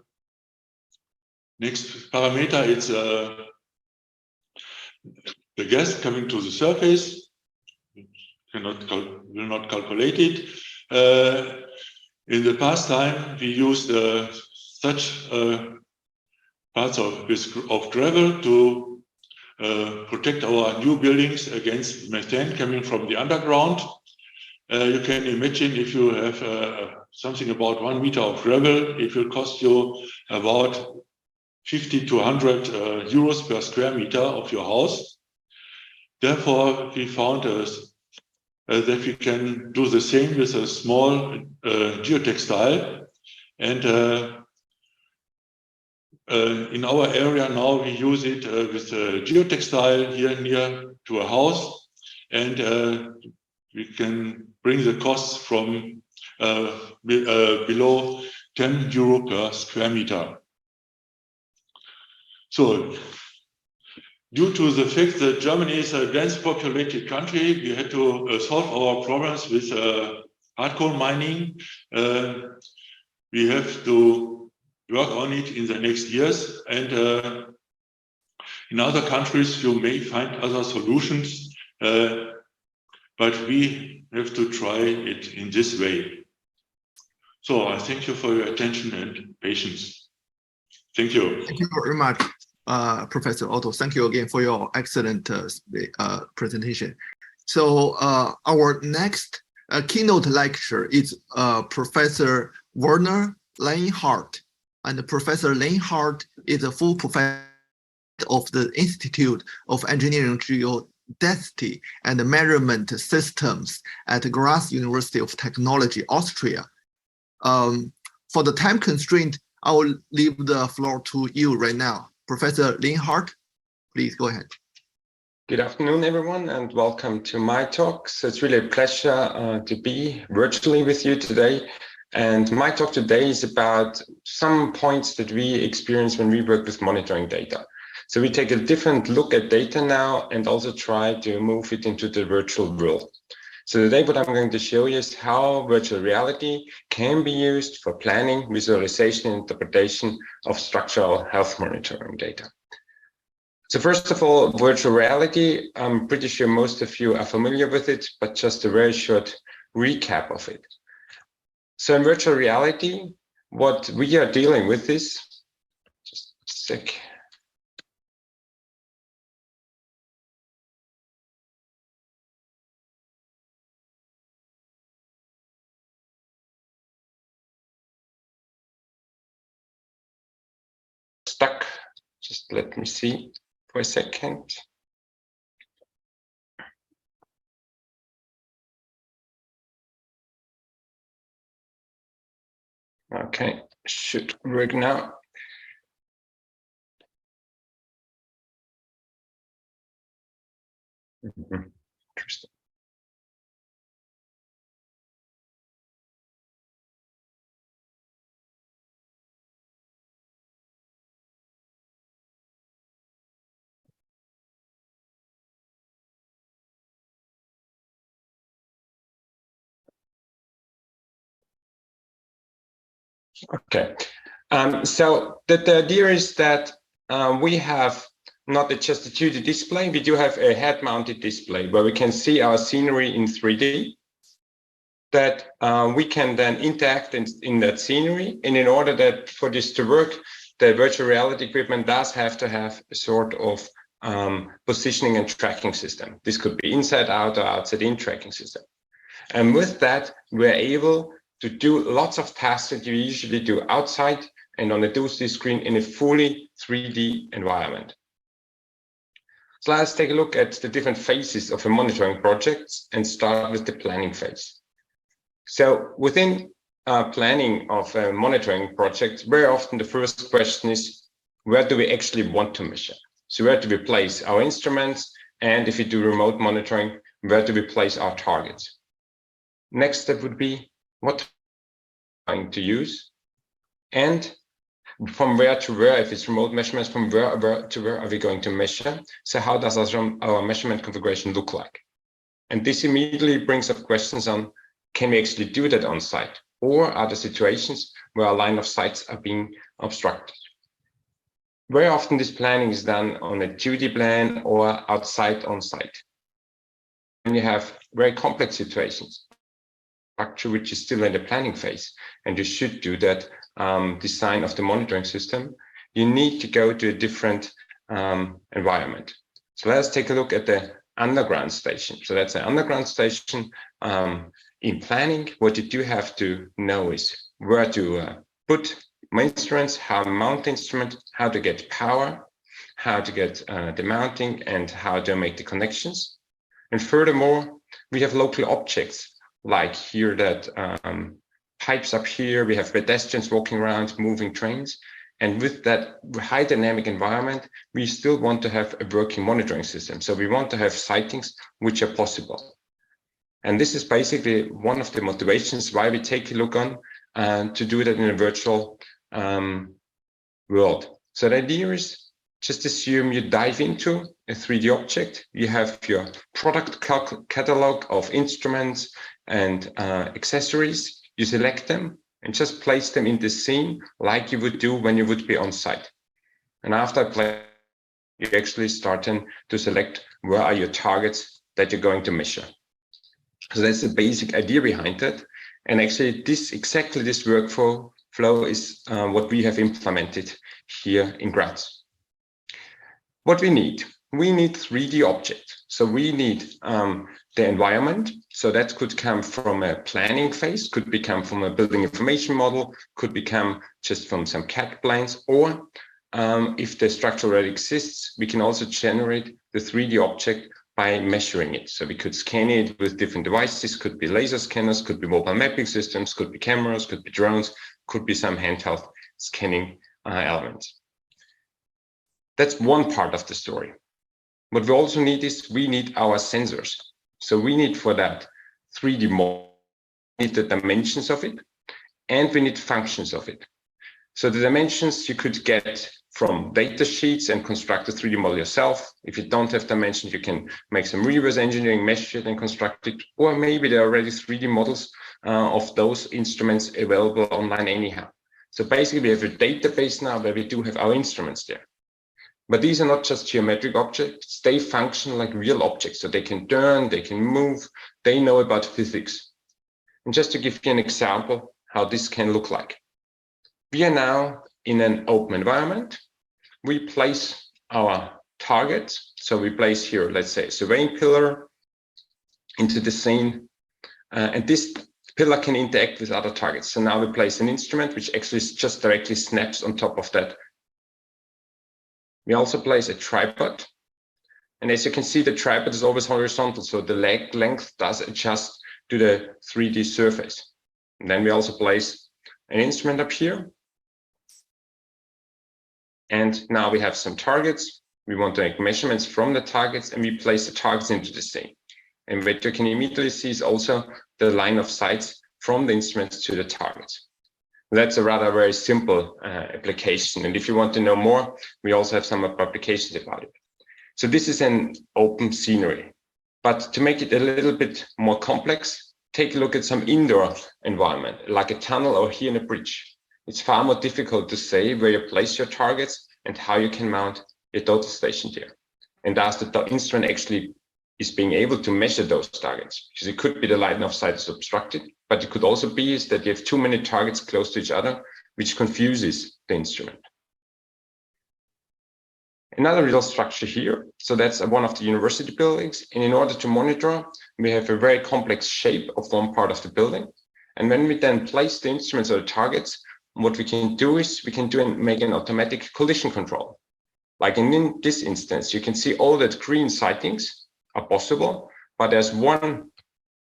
Next parameter, it's the gas coming to the surface. Will not calculate it. In the past time, we used such parts of gravel to protect our new buildings against methane coming from the underground. You can imagine if you have something about 1 meter of gravel, it will cost you about 50 to 100 euros per square meter of your house. Therefore, we found that we can do the same with a small geotextile. And in our area now, we use it with geotextile here near to a house. And we can bring the costs from below 10 euro per square meter. So, due to the fact that Germany is a dense populated country, we had to solve our problems with hardcore mining. We have to work on it in the next years. And in other countries, you may find other solutions, but we have to try it in this way. So I thank you for your attention and patience. Thank you. Thank you very much, Professor Otto. Thank you again for your excellent presentation. So our next keynote lecture is Professor Werner Leinhardt. And Professor Leinhardt is a full professor of the Institute of Engineering Geodesy and Measurement Systems at Graz University of Technology, Austria. For the time constraint, I will leave the floor to you right now. Professor Leinhardt, please go ahead. Good afternoon, everyone, and welcome to my talk. So it's really a pleasure to be virtually with you today. And my talk today is about some points that we experience when we work with monitoring data. So we take a different look at data now and also try to move it into the virtual world. So today what I'm going to show you is how virtual reality can be used for planning, visualization, and interpretation of structural health monitoring data. So first of all, virtual reality, I'm pretty sure most of you are familiar with it, but just a very short recap of it. So in virtual reality, what we are dealing with is, just a sec. Stuck, just let me see for a second. Okay, should work now. Interesting. Okay, so the idea is that we have not just a 2D display, we do have a head-mounted display where we can see our scenery in 3D, that we can then interact in that scenery. And in order that for this to work, the virtual reality equipment does have to have a sort of positioning and tracking system. This could be inside out or outside in tracking system. And with that, we're able to do lots of tasks that you usually do outside and on a 2D screen in a fully 3D environment. So let's take a look at the different phases of a monitoring project and start with the planning phase. So within planning of a monitoring project, very often the first question is, where do we actually want to measure? So where do we place our instruments? And if we do remote monitoring, where do we place our targets? Next step would be, what are we going to use? And from where to where, if it's remote measurements, from where to where are we going to measure? So how does our measurement configuration look like? And this immediately brings up questions on, can we actually do that on site? Or are there situations where our line of sights are being obstructed? very often this planning is done on a 2D plan or outside on site. And you have very complex situations, structure which is still in the planning phase, and you should do that design of the monitoring system. You need to go to a different environment. So let's take a look at the underground station. So that's an underground station. In planning, what you do have to know is where to put my instruments, how to mount the instrument, how to get power, how to get the mounting, and how to make the connections. And furthermore, we have local objects like here that pipes up here, we have pedestrians walking around, moving trains. And with that high dynamic environment, we still want to have a working monitoring system. So we want to have sightings which are possible. And this is basically one of the motivations why we take a look on to do that in a virtual world. So the idea is just assume you dive into a 3D object. You have your product catalog of instruments and accessories. You select them and just place them in the scene like you would do when you would be on site. And after play, you actually starting to select where are your targets that you're going to measure. So that's the basic idea behind it. And actually exactly this workflow is what we have implemented here in Graz. What we need 3D objects. So we need the environment. So that could come from a planning phase, could become from a building information model, could become just from some CAD plans, or if the structure already exists, we can also generate the 3D object by measuring it. So we could scan it with different devices, could be laser scanners, could be mobile mapping systems, could be cameras, could be drones, could be some handheld scanning elements. That's one part of the story. What we also need is we need our sensors. So we need for that 3D model, we need the dimensions of it, and we need functions of it. So the dimensions you could get from data sheets and construct a 3D model yourself. If you don't have dimensions, you can make some reverse engineering, measure it and construct it, or maybe there are already 3D models of those instruments available online anyhow. So basically we have a database now where we do have our instruments there. But these are not just geometric objects, they function like real objects. So they can turn, they can move, they know about physics. And just to give you an example how this can look like. We are now in an open environment. We place our targets. So we place here, let's say, a surveying pillar into the scene. And this pillar can interact with other targets. So now we place an instrument which actually just directly snaps on top of that. We also place a tripod. And as you can see, the tripod is always horizontal. So the leg length does adjust to the 3D surface. And then we also place an instrument up here. And now we have some targets. We want to make measurements from the targets, and we place the targets into the scene. And what you can immediately see is also the line of sight from the instruments to the targets. That's a rather very simple application. And if you want to know more, we also have some applications about it. So this is an open scenery. But to make it a little bit more complex, take a look at some indoor environment, like a tunnel or here in a bridge. It's far more difficult to say where you place your targets and how you can mount your total station there. And thus the instrument actually is being able to measure those targets, because it could be the line of sight is obstructed, but it could also be is that you have too many targets close to each other, which confuses the instrument. Another real structure here. So that's one of the university buildings. And in order to monitor, we have a very complex shape of one part of the building. And when we then place the instruments or the targets, what we can do is we can make an automatic collision control. Like in this instance, you can see all that green sightings are possible, but there's one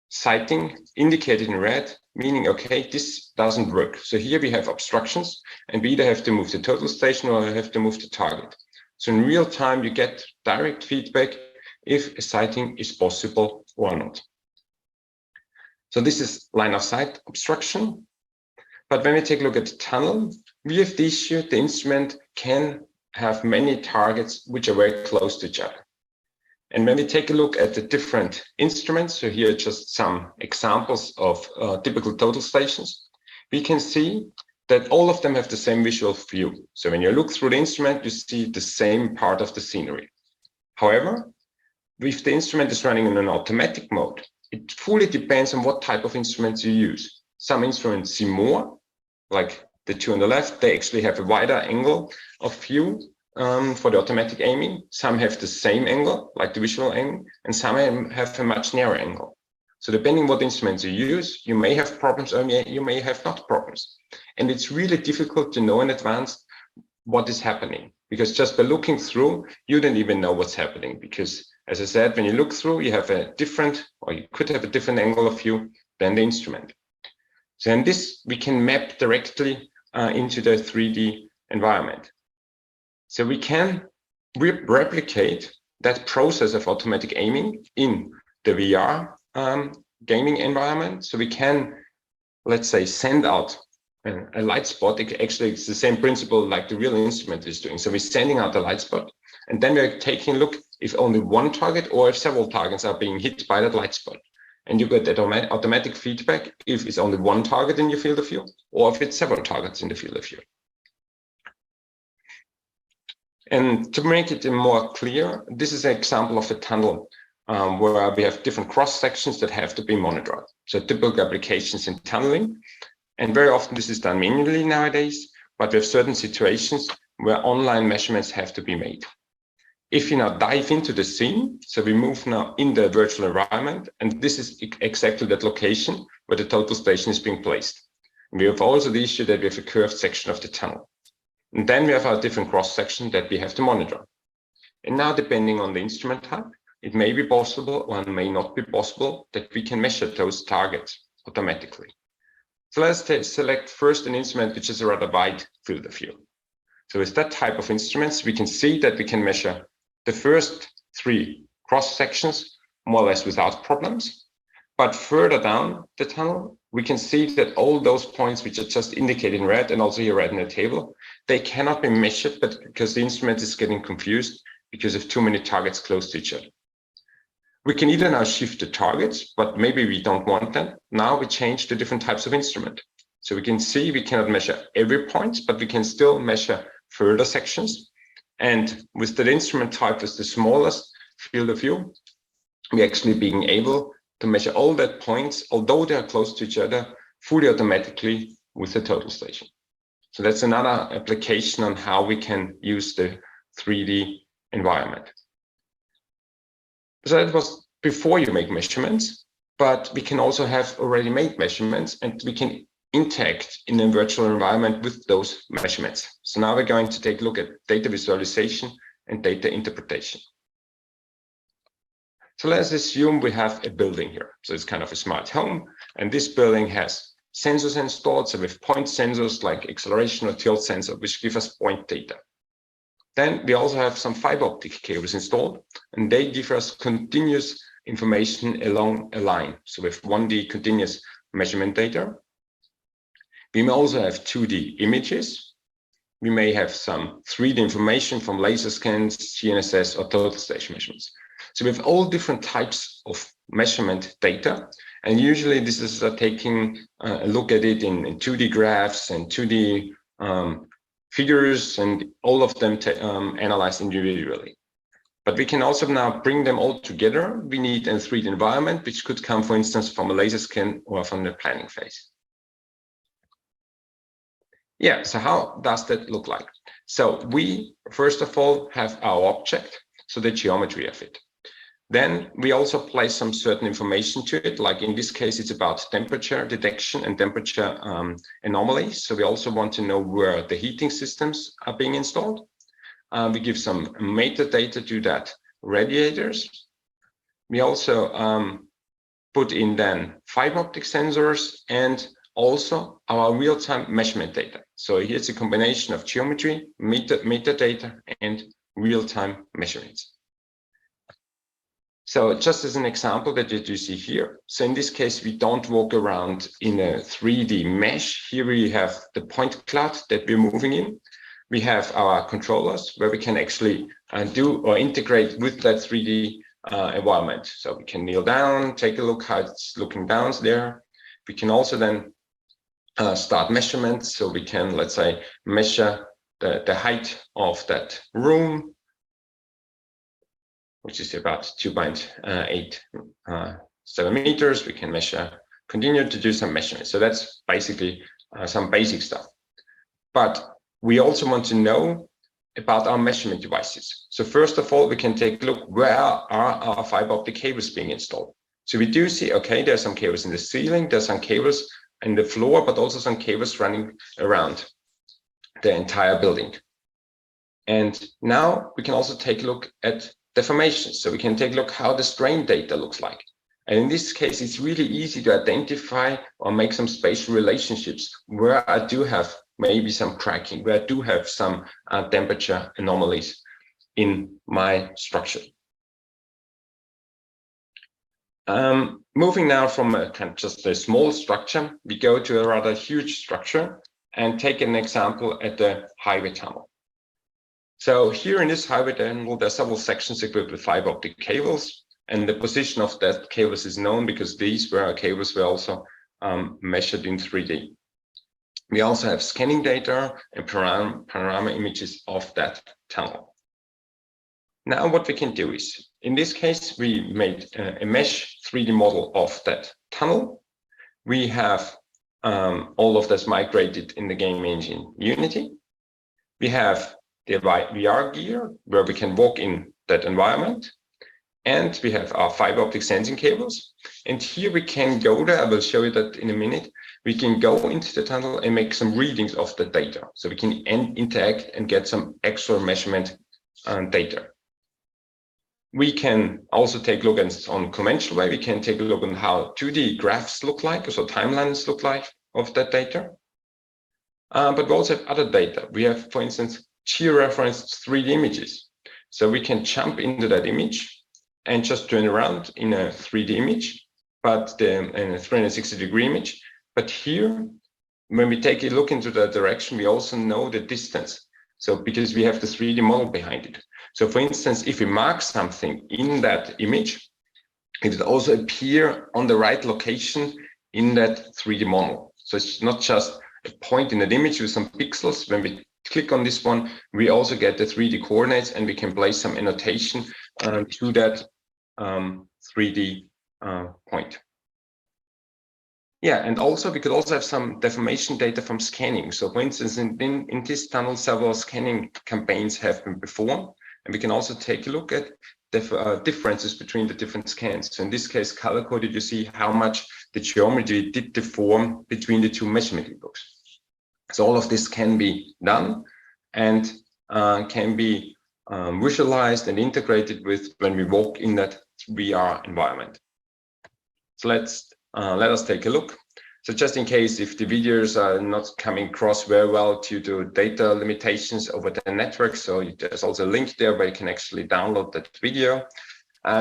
sighting indicated in red, meaning, okay, this doesn't work. So here we have obstructions, and we either have to move the total station or have to move the target. So in real time, you get direct feedback if a sighting is possible or not. So this is line of sight obstruction. But when we take a look at the tunnel, we have the issue, the instrument can have many targets which are very close to each other. And when we take a look at the different instruments, so here are just some examples of typical total stations, we can see that all of them have the same visual view. So when you look through the instrument, you see the same part of the scenery. However, if the instrument is running in an automatic mode, it fully depends on what type of instruments you use. Some instruments see more, like the two on the left, they actually have a wider angle of view for the automatic aiming. Some have the same angle, like the visual aiming, and some have a much narrower angle. So depending on what instruments you use, you may have problems or you may have not problems. And it's really difficult to know in advance what is happening, because just by looking through, you don't even know what's happening. Because as I said, when you look through, you have a different, or you could have a different angle of view than the instrument. So in this, we can map directly into the 3D environment. So we can replicate that process of automatic aiming in the VR gaming environment. So we can, let's say, send out a light spot. Actually, it's the same principle like the real instrument is doing. So we're sending out a light spot, and then we're taking a look if only one target or if several targets are being hit by that light spot. And you get that automatic feedback if it's only one target in your field of view or if it's several targets in the field of view. And to make it more clear, this is an example of a tunnel where we have different cross sections that have to be monitored. So typical applications in tunneling. And very often this is done manually nowadays, but we have certain situations where online measurements have to be made. If you now dive into the scene, so we move now in the virtual environment, and this is exactly that location where the total station is being placed. And we have also the issue that we have a curved section of the tunnel. And then we have our different cross section that we have to monitor. And now, depending on the instrument type, it may be possible or it may not be possible that we can measure those targets automatically. So let's select first an instrument which is a rather wide field of view. So with that type of instruments, we can see that we can measure the first 3 cross sections more or less without problems. But further down the tunnel, we can see that all those points which are just indicated in red and also here red in the table, they cannot be measured, but because the instrument is getting confused because of too many targets close to each other. We can either now shift the targets, but maybe we don't want them. Now we change the different types of instrument. So we can see we cannot measure every point, but we can still measure further sections. And with that instrument type as the smallest field of view, we're actually being able to measure all that points, although they are close to each other, fully automatically with the total station. So that's another application on how we can use the 3D environment. So that was before you make measurements, but we can also have already made measurements and we can interact in a virtual environment with those measurements. So now we're going to take a look at data visualization and data interpretation. So let's assume we have a building here. So it's kind of a smart home, and this building has sensors installed. So with point sensors like acceleration or tilt sensor, which give us point data. Then we also have some fiber optic cables installed, and they give us continuous information along a line. So with 1D continuous measurement data. We may also have 2D images. We may have some 3D information from laser scans, GNSS, or total station measurements. So we have all different types of measurement data. And usually this is taking a look at it in 2D graphs and 2D figures, and all of them analyzed individually. But we can also now bring them all together. We need a 3D environment, which could come, for instance, from a laser scan or from the planning phase. Yeah, so how does that look like? So we, first of all, have our object, so the geometry of it. Then we also place some certain information to it, like in this case, it's about temperature detection and temperature anomalies. So we also want to know where the heating systems are being installed. We give some metadata to that radiators. We also put in then fiber optic sensors and also our real-time measurement data. So here's a combination of geometry, metadata, and real-time measurements. So just as an example that you see here, so in this case, we don't walk around in a 3D mesh. Here we have the point cloud that we're moving in. We have our controllers where we can actually do or integrate with that 3D environment. So we can kneel down, take a look how it's looking down there. We can also then start measurements. So we can, let's say, measure the height of that room, which is about 2.87 meters. We can continue to do some measurements. So that's basically some basic stuff. But we also want to know about our measurement devices. So first of all, we can take a look, where are our fiber optic cables being installed? So we do see, okay, there's some cables in the ceiling, there's some cables in the floor, but also some cables running around the entire building. And now we can also take a look at deformations. So we can take a look how the strain data looks like. And in this case, it's really easy to identify or make some spatial relationships where I do have maybe some cracking, where I do have some temperature anomalies in my structure. Moving now from just a small structure, we go to a rather huge structure and take an example at the highway tunnel. So here in this highway tunnel, there are several sections equipped with fiber optic cables, and the position of that cables is known because these cables were also measured in 3D. We also have scanning data and panorama images of that tunnel. Now what we can do is, in this case, we made a mesh 3D model of that tunnel. We have all of this migrated in the game engine Unity. We have the VR gear where we can walk in that environment. And we have our fiber optic sensing cables. And here we can go there, I will show you that in a minute. We can go into the tunnel and make some readings of the data. So we can interact and get some extra measurement data. We can also take a look on conventional way. We can take a look on how 2D graphs look like, so timelines look like of that data. But we also have other data. We have, for instance, georeferenced 3D images. So we can jump into that image and just turn around in a 3D image, but in a 360-degree image. But here, when we take a look into that direction, we also know the distance. So because we have the 3D model behind it. So for instance, if we mark something in that image, it will also appear on the right location in that 3D model. So it's not just a point in that image with some pixels. When we click on this one, we also get the 3D coordinates and we can place some annotation to that 3D point. Yeah, and also we could also have some deformation data from scanning. So for instance, in this tunnel, several scanning campaigns have been performed, and we can also take a look at differences between the different scans. So in this case, color-coded, you see how much the geometry did deform between the two measurement inputs. So all of this can be done and can be visualized and integrated with when we walk in that VR environment. So let us take a look. So just in case if the videos are not coming across very well due to data limitations over the network, so there's also a link there where you can actually download that video.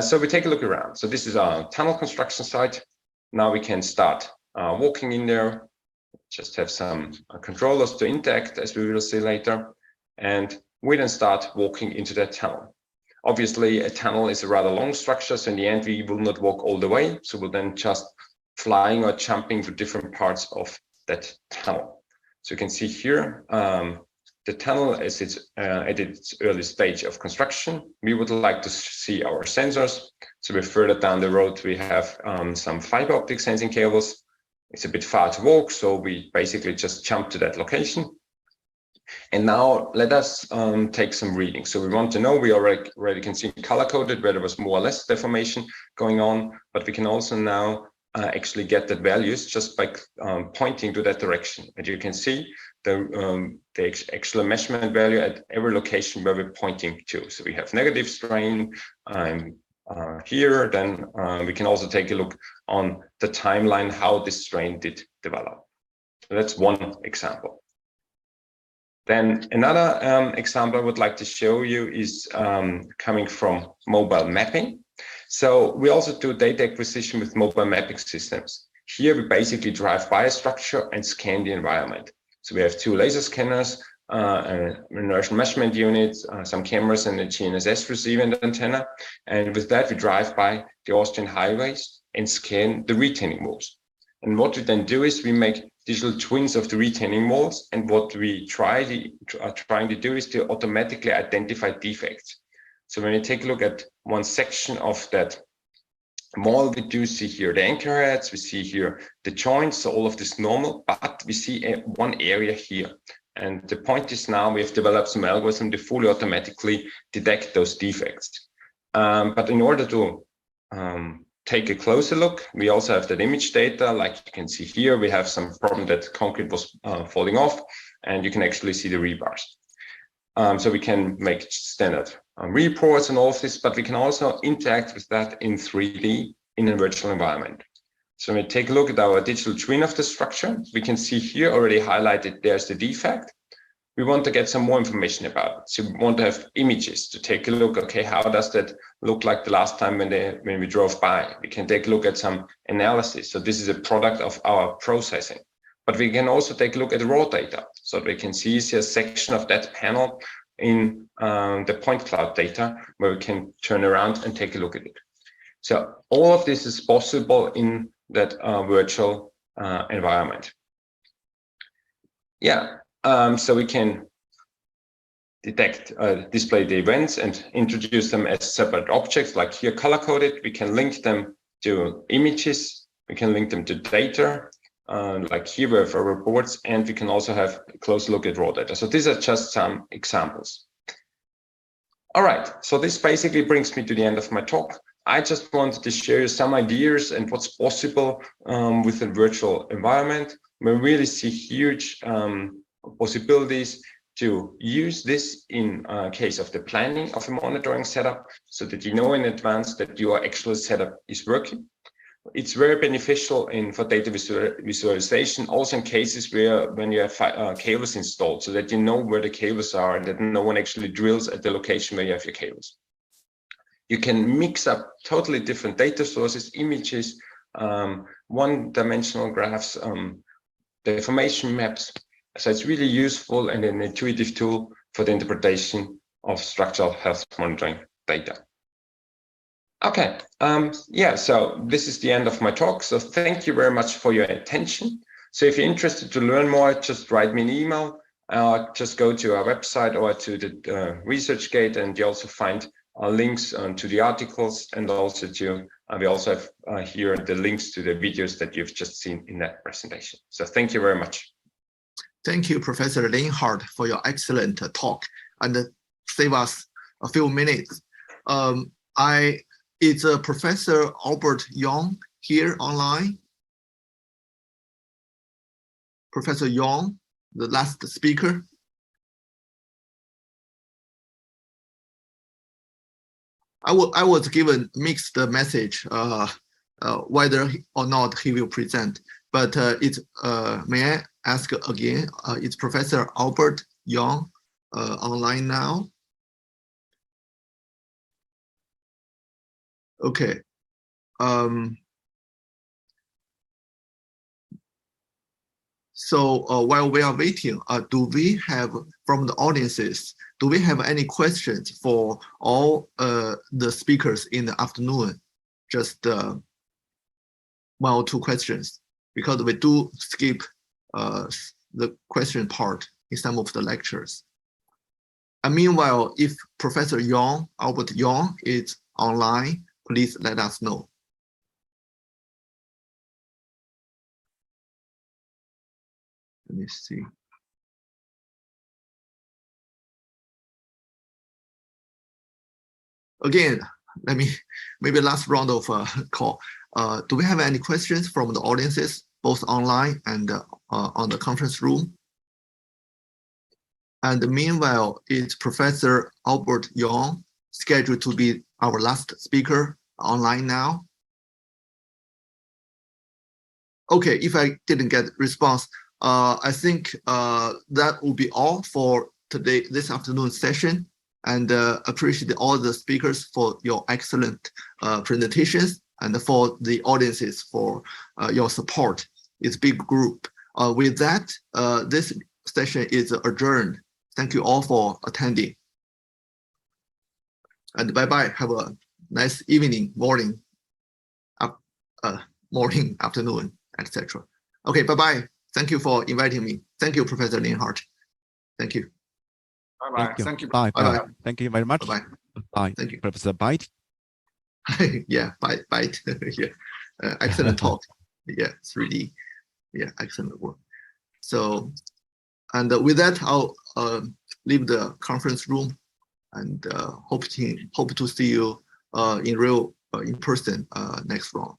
So we take a look around. So this is our tunnel construction site. Now we can start walking in there. Just have some controllers to interact, as we will see later. And we then start walking into that tunnel. Obviously, a tunnel is a rather long structure, so in the end, we will not walk all the way. So we'll then just flying or jumping to different parts of that tunnel. So you can see here, the tunnel is at its early stage of construction. We would like to see our sensors. So we're further down the road, we have some fiber optic sensing cables. It's a bit far to walk, so we basically just jump to that location. And now let us take some readings. So we want to know, we already can see color-coded where there was more or less deformation going on, but we can also now actually get the values just by pointing to that direction. And you can see the actual measurement value at every location where we're pointing to. So we have negative strain here, then we can also take a look on the timeline, how this strain did develop. So that's one example. Then another example I would like to show you is coming from mobile mapping. So we also do data acquisition with mobile mapping systems. Here we basically drive by a structure and scan the environment. So we have 2 laser scanners, an inertial measurement unit, some cameras and a GNSS receiver and antenna. And with that, we drive by the Austrian highways and scan the retaining walls. And what we then do is we make digital twins of the retaining walls. And what we are trying to do is to automatically identify defects. So when we take a look at one section of that wall, we do see here the anchor heads, we see here the joints, so all of this normal, but we see one area here. And the point is now we have developed some algorithm to fully automatically detect those defects. But in order to take a closer look, we also have that image data. Like you can see here, we have some problem that concrete was falling off, and you can actually see the rebars. So we can make standard reports and all of this, but we can also interact with that in 3D in a virtual environment. So when we take a look at our digital twin of the structure, we can see here already highlighted, there's the defect. We want to get some more information about it. So we want to have images to take a look, okay, how does that look like the last time when we drove by? We can take a look at some analysis. So this is a product of our processing. But we can also take a look at the raw data. So we can see a section of that panel in the point cloud data where we can turn around and take a look at it. So all of this is possible in that virtual environment. Yeah, so we can detect, display the events and introduce them as separate objects, like here color-coded. We can link them to images, we can link them to data, like here we have our reports, and we can also have a close look at raw data. So these are just some examples. All right, so this basically brings me to the end of my talk. I just wanted to share you some ideas and what's possible with a virtual environment. We really see huge possibilities to use this in case of the planning of a monitoring setup, so that you know in advance that your actual setup is working. It's very beneficial for data visualization, also in cases where when you have cables installed, so that you know where the cables are and that no one actually drills at the location where you have your cables. You can mix up totally different data sources, images, one-dimensional graphs, deformation maps. So it's really useful and an intuitive tool for the interpretation of structural health monitoring data. Okay, yeah, so this is the end of my talk. So thank you very much for your attention. So if you're interested to learn more, just write me an email, just go to our website or to the ResearchGate, and you also find links to the articles, and also to, we also have here the links to the videos that you've just seen in that presentation. So thank you very much. Thank you, Professor Linhart, for your excellent talk, and save us a few minutes. It's Professor Albert Young here online. Professor Young, the last speaker. I was given mixed message whether or not he will present, but may I ask again? It's Professor Albert Young online now. Okay. So while we are waiting, do we have from the audiences, do we have any questions for all the speakers in the afternoon? Just 1 or 2 questions, because we do skip the question part in some of the lectures. And meanwhile, if Professor Young, Albert Young, is online, please let us know. Let me see. Again, let me maybe last round of call. Do we have any questions from the audiences, both online and on the conference room? And meanwhile, it's Professor Albert Young scheduled to be our last speaker online now. Okay, if I didn't get response, I think that will be all for this afternoon session, and appreciate all the speakers for your excellent presentations, and for the audiences for your support. It's a big group. With that, this session is adjourned. Thank you all for attending. And bye-bye. Have a nice evening, morning, morning, afternoon, etc. Okay, bye-bye. Thank you for inviting me. Thank you, Professor Linhart. Thank you. Bye-bye. Thank you. Bye. Bye-bye. Thank you very much. Bye-bye. Bye. Thank you. Professor Byte. Yeah, bite. Yeah, excellent talk. Yeah, 3D. Yeah, excellent work. So, and with that, I'll leave the conference room and hope to see you in person next round.